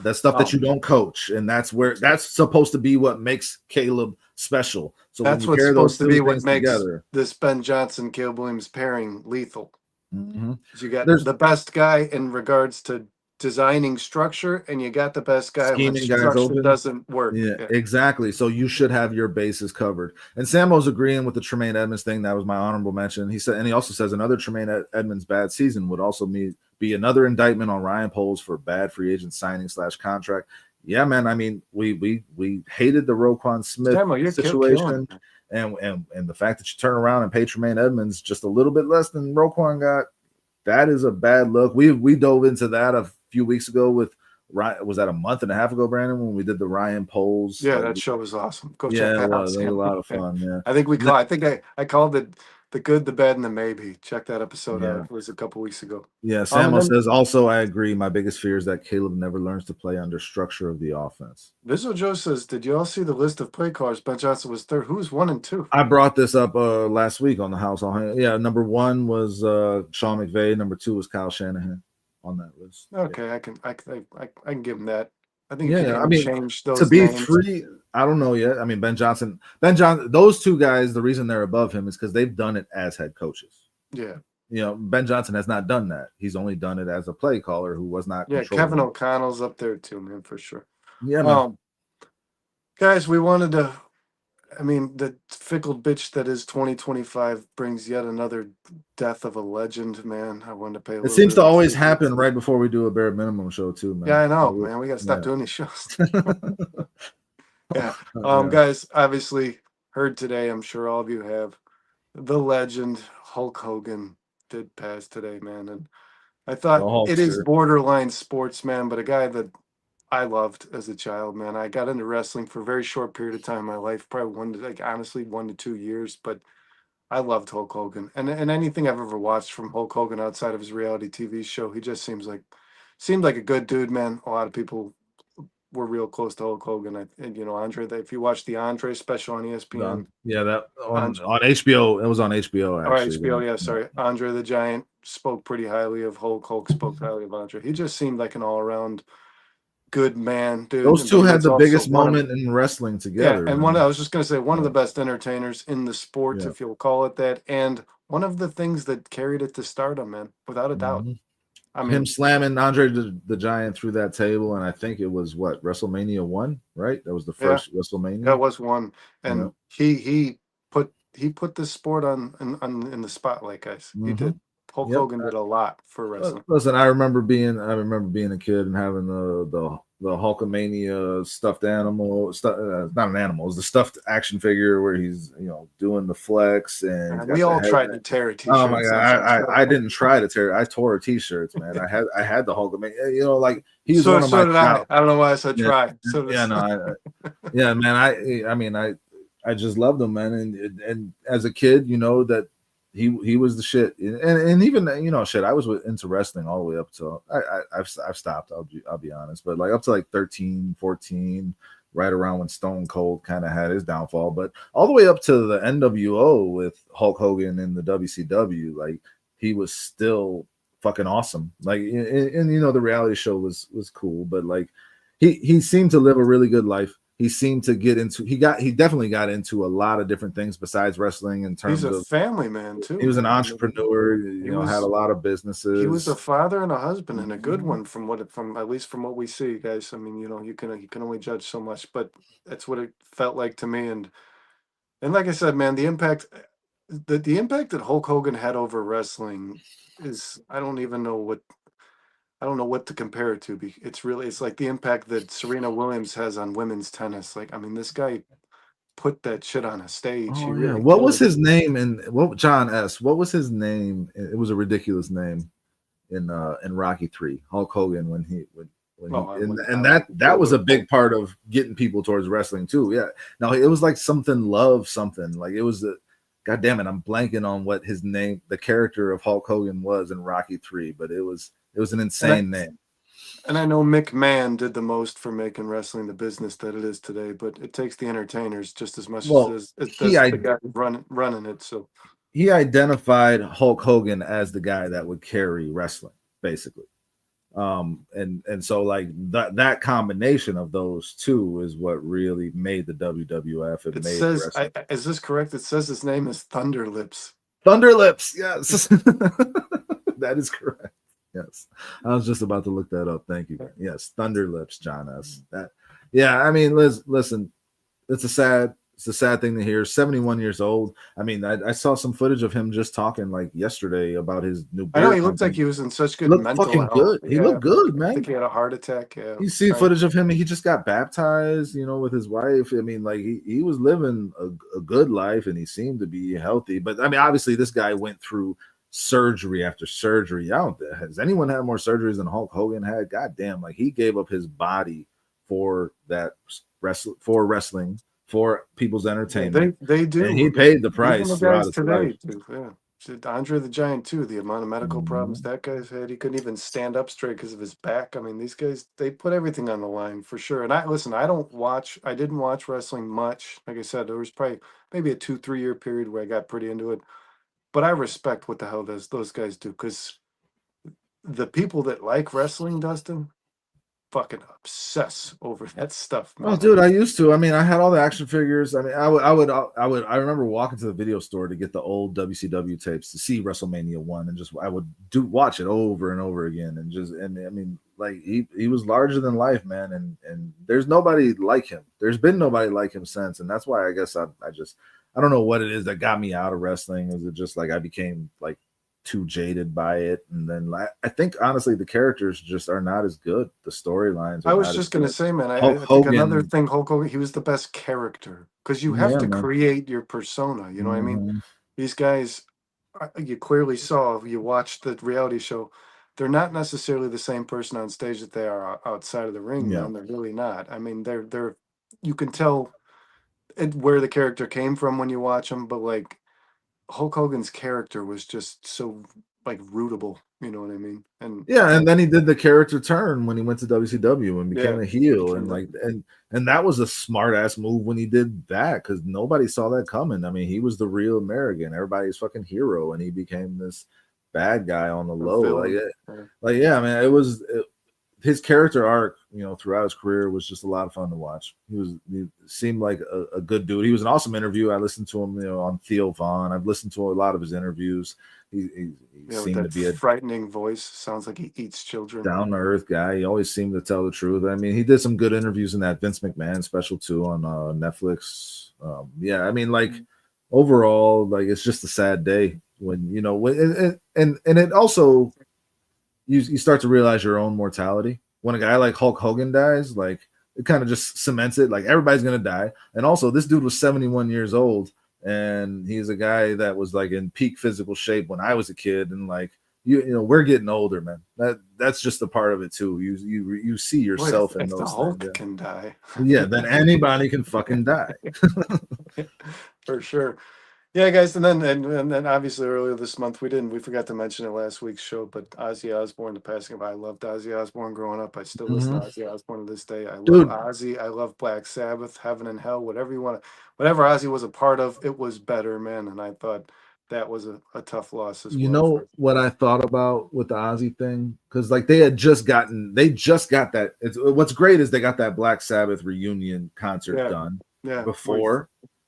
That's stuff that you don't coach, and that's supposed to be what makes Caleb special. So that's what's supposed to be what makes this Ben Johnson Caleb Williams pairing lethal. You got the best guy in regards to designing structure, and you got the best guy when structure doesn't work. Yeah, exactly. So you should have your bases covered. And Samo's agreeing with the Tremaine Edmonds thing. That was my honorable mention. He said, and he also says another Tremaine Edmonds bad season would also be another indictment on Ryan Poles for bad free agent signing / contract. Yeah, man. I mean, we hated the Roquan Smith situation, and the fact that you turn around and pay Tremaine Edmonds just a little bit less than Roquan got, that is a bad look. We dove into that a few weeks ago with Ryan. Was that a month and a half ago, Brandon, when we did the Ryan Poles? Yeah, that show was awesome. Go check that out. It was a lot of fun. Yeah, I called it the good, the bad, and the maybe. Check that episode out. It was a couple weeks ago. Yeah, Samo says also, I agree. My biggest fear is that Caleb never learns to play under structure of the offense. Visual Joe says, did you all see the list of play callers? Ben Johnson was third. Who's 1 and 2? I brought this up last week on the house. Yeah, number 1 was Sean McVay. Number 2 was Kyle Shanahan on that list. Okay, yeah. I can give him that. I think change those to be names. 3. I don't know yet. I mean, Ben Johnson, those two guys, the reason they're above him is because they've done it as head coaches. Yeah. Ben Johnson has not done that. He's only done it as a play caller who was not. Yeah, Kevin O'Connell's up there too, man, for sure. Yeah, man. Guys, we wanted to. I mean, the fickle bitch that is 2025 brings yet another death of a legend, man. I wanted to pay. It seems to always happen right before we do a bare minimum show, too, man. Yeah, I know, man. We got to stop doing these shows. Yeah. Guys, obviously heard today, I'm sure all of you have, the legend Hulk Hogan did pass today, man. And I thought it is borderline sports, man, but a guy that I loved as a child, man. I got into wrestling for a very short period of time in my life, probably 1 to 2 years, but I loved Hulk Hogan. And anything I've ever watched from Hulk Hogan outside of his reality TV show, he just seemed like a good dude, man. A lot of people were real close to Hulk Hogan. Andre, if you watch the Andre special on ESPN. Yeah, that on HBO. It was on HBO, actually. HBO, yeah, sorry. Andre the Giant spoke pretty highly of Hulk. Hulk spoke highly of Andre. He just seemed like an all-around good man, dude. Those two had the biggest moment in wrestling together. Yeah, and I was just going to say, one of the best entertainers in the sport, if you'll call it that, and one of the things that carried it to stardom, man, without a doubt. I him mean, slamming Andre the Giant through that table, and I think it was what, WrestleMania 1, right? That was the yeah, first that WrestleMania. was one, Yeah. and he put this sport in the spotlight, guys. He Hmm. did. Hulk Yep. Hogan did a lot for wrestling. Listen, I remember being a kid and having the Hulkamania stuffed animal. Not an animal. It was the stuffed action figure where he's doing the flex and he's And we got the all head. tried to tear a Oh my t-shirts. god! I'm I sure. didn't try to tear. I tore t-shirts, man. I had the Hulkamania. Like he was So one of my so did I. child. I don't know why I said Yeah, try. So yeah, this. no, yeah, man. I mean, I just loved him, man. And as a kid, that he was the shit. And even shit, I was into wrestling all the way up to I've stopped. I'll be honest, but like up to like 13, 14, right around when Stone Cold kind of had his downfall, but all the way up to the NWO with Hulk Hogan in the WCW, like he was still fucking awesome. Like, and the reality show was cool, but like he seemed to live a really good life. He seemed to get into he definitely got into a lot of different things besides wrestling in He's terms a of family man too, he was an man. I mean, entrepreneur, he had a was lot of he was a businesses. father and a husband and a good Mhm. one from at least from what we see, guys. I mean, you can only judge so much, but that's what it felt like to me. And like I said, man, the impact that Hulk Hogan had over wrestling is I don't know what to compare it to. It's like the impact that Serena Williams has on women's tennis. Like, I mean, this guy put that shit on a stage. He Oh yeah. really What was did. his name? And what John S. What was his name? It was a ridiculous name in Rocky 3. Hulk Hogan when he Well, and I would that go was with a big Hulk. part of getting people towards wrestling too. Yeah. Now it was like something love something. Like it was God damn it, I'm blanking on what his name, the character of Hulk Hogan was in Rocky 3, but it was an And I insane name. and I know McMahon did the most for making wrestling the business that it is today, but it takes the entertainers just as much as Well, it he does I the guy running it. So he identified Hulk Hogan as the guy that would carry wrestling, basically. And so like that combination of those two is what really made the WWF. It it made says, wrestling. is this correct? It says his name is Thunder Lips. Thunderlips, yes. That is correct. Yes. I was just about to look that up. Thank you. Yes, Thunderlips, John S. That yeah, I mean, listen, it's a sad thing to hear. 71 years old. I mean, I saw some footage of him just talking like yesterday about his new I know beer he looked like company. he was in such He good looked mental fucking health. good. He Yeah, looked good, I think man. he had a heart attack. Yeah, You see right. footage of him. He just got baptized, with his wife. I mean, like he was living a good life and he seemed to be healthy. But I mean, obviously, this guy went through surgery after surgery. I don't Has anyone had more surgeries than Hulk Hogan had? God damn, like he gave up his body for that for wrestling, for people's Yeah, entertainment, they and he do. paid the Even the price throughout guys his life. today do. Yeah. Shit, Andre the Giant too. The amount of medical problems Mhm. that guy's had, he couldn't even stand up straight because of his back. I mean, these guys they put everything on the line for sure. And I listen, I didn't watch wrestling much. Like I said, there was probably maybe a 2, 3 year period where I got pretty into it. But I respect what the hell those guys do because the people that like wrestling, Dustin, fucking obsess over that stuff, Oh, man. dude, I used to. I mean, I had all the action figures. I mean, I remember walking to the video store to get the old WCW tapes to see WrestleMania 1, and I would watch it over and over again, and I mean, like he was larger than life, man, and there's nobody like him. There's been nobody like him since, and that's why I guess I don't know what it is that got me out of wrestling. Is it just like I became like too jaded by it, and then I think honestly the characters just are not as good. The storylines I are was not as just gonna good. say, man, Hulk I think another Hogan, thing, Hulk Hogan, he was the best character because you have yeah, to man. create your persona. You know what I mean? Mhm. These guys, you clearly saw if you watched the reality show, they're not necessarily the same person on stage that they are outside of the ring, Yeah. man. They're really not. I mean, you can tell where the character came from when you watch them, but like Hulk Hogan's character was just so like rootable. You know what I mean? And Yeah, and then he did the character turn when he went to WCW and became yeah, a heel, became and the like and that was a smart ass move when he did that because nobody saw that coming. I mean, he was the real American, everybody's fucking hero, and he became this bad guy on the the low. villain. Yeah. Like yeah, man, his character arc, throughout his career was just a lot of fun to watch. He seemed like a good dude. He was an awesome interview. I listened to him, on Theo Vaughn. I've listened to a lot of his interviews. He seemed to be a frightening voice. Sounds like he eats children. Down to earth guy. He always seemed to tell the truth. I mean, he did some good interviews in that Vince McMahon special too on Netflix. Overall, like it's just a sad day when and it also you start to realize your own mortality. When a guy like Hulk Hogan dies, like it kind of just cements it. Like everybody's gonna die. And also, this dude was 71 years old, and he's a guy that was like in peak physical shape when I was a kid. And like we're getting older, man. That's just a part of it too. You see yourself in if those the Hulk things. Can die. Yeah, then anybody can fucking die. For sure. Yeah, guys, and then obviously earlier this month we forgot to mention it last week's show, but Ozzy Osbourne, the passing of. I loved Ozzy Osbourne growing up. I still listen to Ozzy Osbourne to this day. I love Ozzy. I love Black Sabbath, Heaven and Hell, whatever Ozzy was a part of, it was better, man. And I thought that was a tough loss as well. You know what I thought about with the Ozzy thing? Because like they just got that. What's great is they got that Black Sabbath reunion concert done before.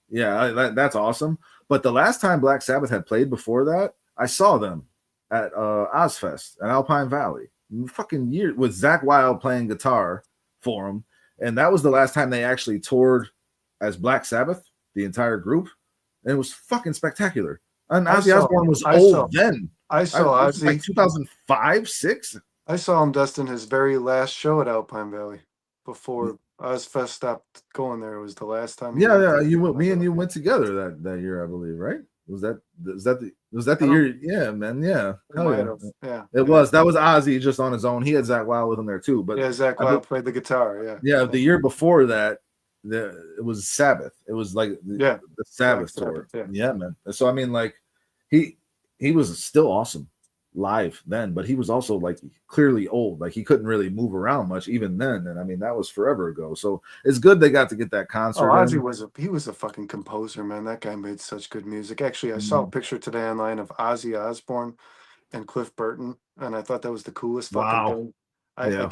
Yeah, that's awesome. But the last time Black Sabbath had played before that, I saw them at Ozfest in Alpine Valley. Fucking year with Zakk Wylde playing guitar for them. And that was the last time they actually toured as Black Sabbath, the entire group. And it was fucking spectacular. And Ozzy Osbourne was old then. I saw Ozzy like 2005, 6. I saw him, Dustin, his very last show at Alpine Valley before Ozfest stopped going there. It was the last time. Me and you went together that year, I believe, right? Was that the year? Yeah, man. Yeah. It was. That was Ozzy just on his own. He had Zakk Wylde with him there too. But Zakk Wylde played the guitar. Yeah. Yeah. The year before that, it was Sabbath. It was like the Sabbath tour. Yeah, man. So I mean, like he was still awesome live then, but he was also like clearly old. Like he couldn't really move around much even then. And I mean, that was forever ago. So it's good they got to get that concert. Ozzy was a fucking composer, man. That guy made such good music. Actually, I saw a picture today online of Ozzy Osbourne and Cliff Burton, and I thought that was the coolest fucking thing.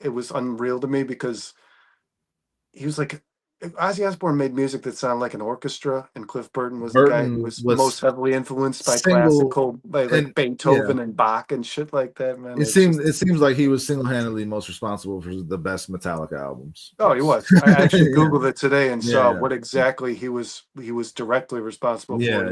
It was unreal to me because he was like, Ozzy Osbourne made music that sounded like an orchestra, and Cliff Burton was the guy who was most heavily influenced by classical, by like Beethoven and Bach and shit like that, man. It seems like he was single-handedly most responsible for the best Metallica albums. Oh, he was. I actually Googled it today and saw what exactly he was directly responsible for.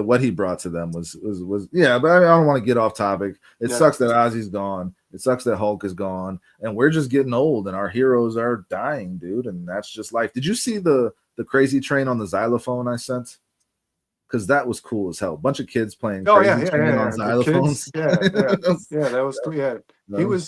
What he brought to them was but I don't want to get off topic. It sucks that Ozzy's gone. It sucks that Hulk is gone, and we're just getting old, and our heroes are dying, dude. And that's just life. Did you see the Crazy Train on the xylophone I sent? Because that was cool as hell. Bunch of kids playing Crazy Train on xylophones. That was cool. Yeah, he was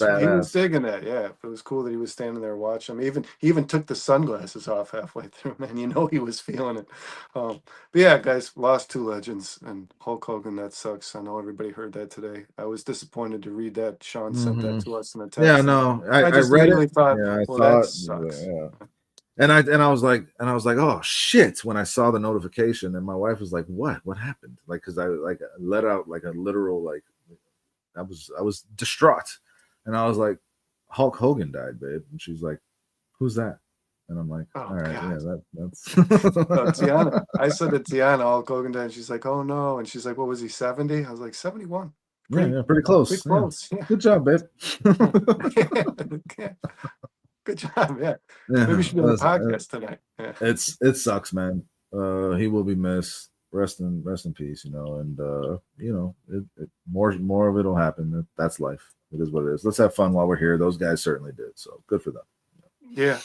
digging that. Yeah, it was cool that he was standing there watching. He even took the sunglasses off halfway through. Man, he was feeling it. But yeah, guys, lost two legends, and Hulk Hogan. That sucks. I know everybody heard that today. I was disappointed to read that. Sean sent that to us in a text. Yeah, no, I just read it. Thought, that sucks. Yeah. And I was like, oh shit, when I saw the notification, and my wife was like, what happened? Like, because I let out like a literal, like, I was distraught, and I was like, Hulk Hogan died, babe. And she's like, who's that? And I'm like, all right, God. That's Tiana. I said to Tiana, Hulk Hogan died, and she's like, oh no. And she's like, what was he, 70? I was like, 71. Pretty close. Pretty close. Yeah. Good job, babe. Good job, Maybe we should do a podcast tonight. Yeah. It sucks, man. He will be missed. Rest in peace, and more of it'll happen. That's life. It is what it is. Let's have fun while we're here. Those guys certainly did. So good for them. Yeah.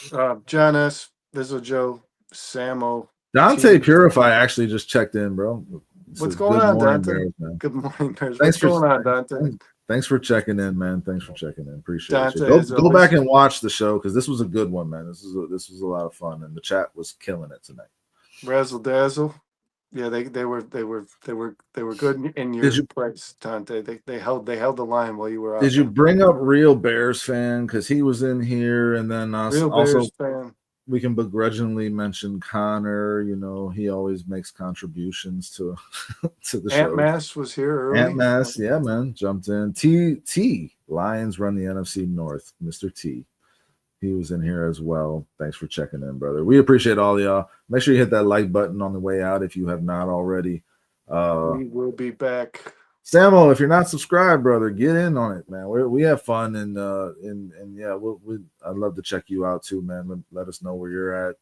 John S. Vizzo Joe, Samo. Dante Purify actually just checked in, bro. What's going on, Dante? Bears, good morning, Bears. What's going on, Dante? Thanks for checking in, man. Thanks for checking in. Appreciate it. Go back and watch the show because this was a good one, man. This was a lot of fun, and the chat was killing it tonight. Razzle dazzle. Yeah, they were good in your place, Dante. They held the line while you were out. Did you bring up Real Bears fan because he was in here, and then Real Bears fan? we can begrudgingly mention Connor. You know, he always makes contributions to to the Ant show. Mass was here Ant early. Mass, yeah, man, jumped in. T Lions run the NFC North. Mr. T, he was in here as well. Thanks for checking in, brother. We appreciate all y'all. Make sure you hit that like button on the way out if you have not already. We will be back. Samo, if you're not subscribed, brother, get in on it, man. We have fun and yeah, I'd love to check you out too, man. Let us know where you're at.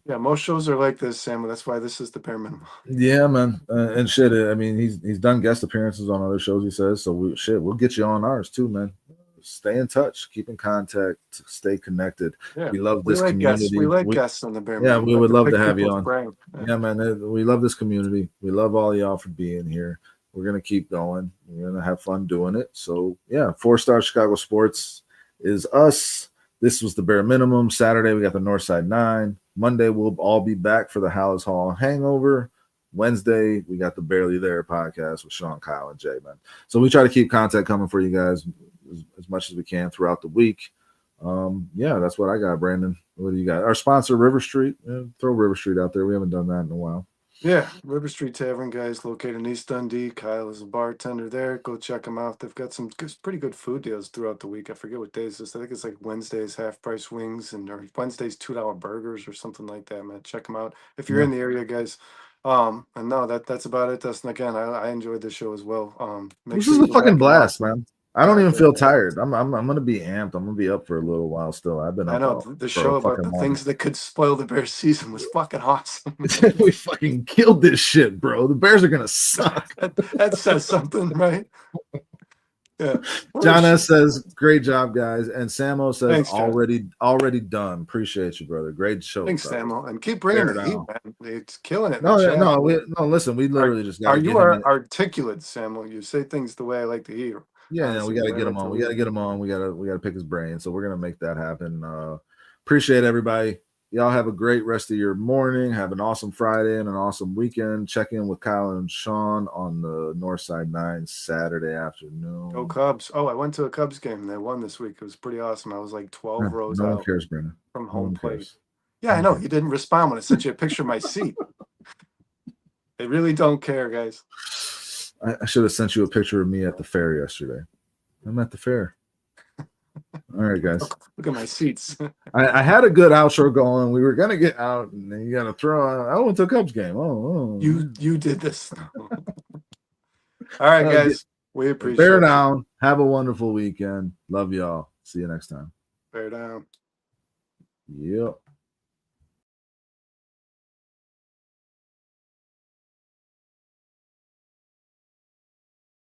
Yeah, most shows are like this, Sam. That's why this is the bare minimum. Yeah, man, and shit. I mean, he's done guest appearances on other shows. He says so. We'll get you on ours too, man. Stay in touch, keep in contact, stay connected. Yeah, we love this like community. Guests. We like guests on the bare Yeah, minimum. we would love to have you people's on. brain. Yeah, man, we love this community. We love all y'all for being here. We're gonna keep going. We're gonna have fun doing it. So yeah, 4-Star Chicago Sports is us. This was the bare minimum. Saturday we got the Northside 9. Monday we'll all be back for the Halas Hall Hangover. Wednesday we got the Barely There podcast with Sean, Kyle, and Jay, man. So we try to keep content coming for you guys as much as we can throughout the week. Yeah, that's what I got, Brandon. What do you got? Our sponsor, River Street. Throw River Street out there. We haven't done that in a while. Yeah, River Street Tavern, guys, located in East Dundee. Kyle is a bartender there. Go check them out. They've got some pretty good food deals throughout the week. I forget what days this. I think it's like Wednesdays half price wings or Wednesdays $2 burgers or something like that, man. Check them out if you're in the area, guys. And no, that's about it. Dustin, again, I enjoyed the show as well. This is a fucking blast, man. I don't even feel tired. I'm gonna be amped. I'm gonna be up for a little while still. I've been up. I know the show about the things that could spoil the Bears season was fucking awesome. We fucking killed this shit, bro. The Bears are gonna suck. that says something, right? Yeah. John S says, "Great job, guys," and Samo says, Thanks, "Already done." Appreciate you, brother. Great show. Thanks, Samo, and keep bringing the heat, man. It's killing it. No, listen, we literally just got. You are articulate, Samo. You say things the way I like to hear. Yeah, we got to get him on. We got to get him on. We got to pick his brain. So we're gonna make that happen. Appreciate everybody. Y'all have a great rest of your morning. Have an awesome Friday and an awesome weekend. Check in with Kyle and Sean on the Northside 9 Saturday afternoon. Go Cubs. Oh, I went to a Cubs game. They won this week. It was pretty awesome. I was like 12 rows out. No one cares, Brandon. From home plate. Yeah, I know. You didn't respond when I sent you a picture of my seat. They really don't care, guys. I should have sent you a picture of me at the fair yesterday. I'm at the fair. All right, guys. Look at my seats. I had a good outro going. We were gonna get out, and then you gotta throw out. I went to a Cubs game. Oh. You did this. All right, guys. We appreciate it. Bear down. Have a wonderful weekend. Love y'all. See you next time. Bear down. Yep.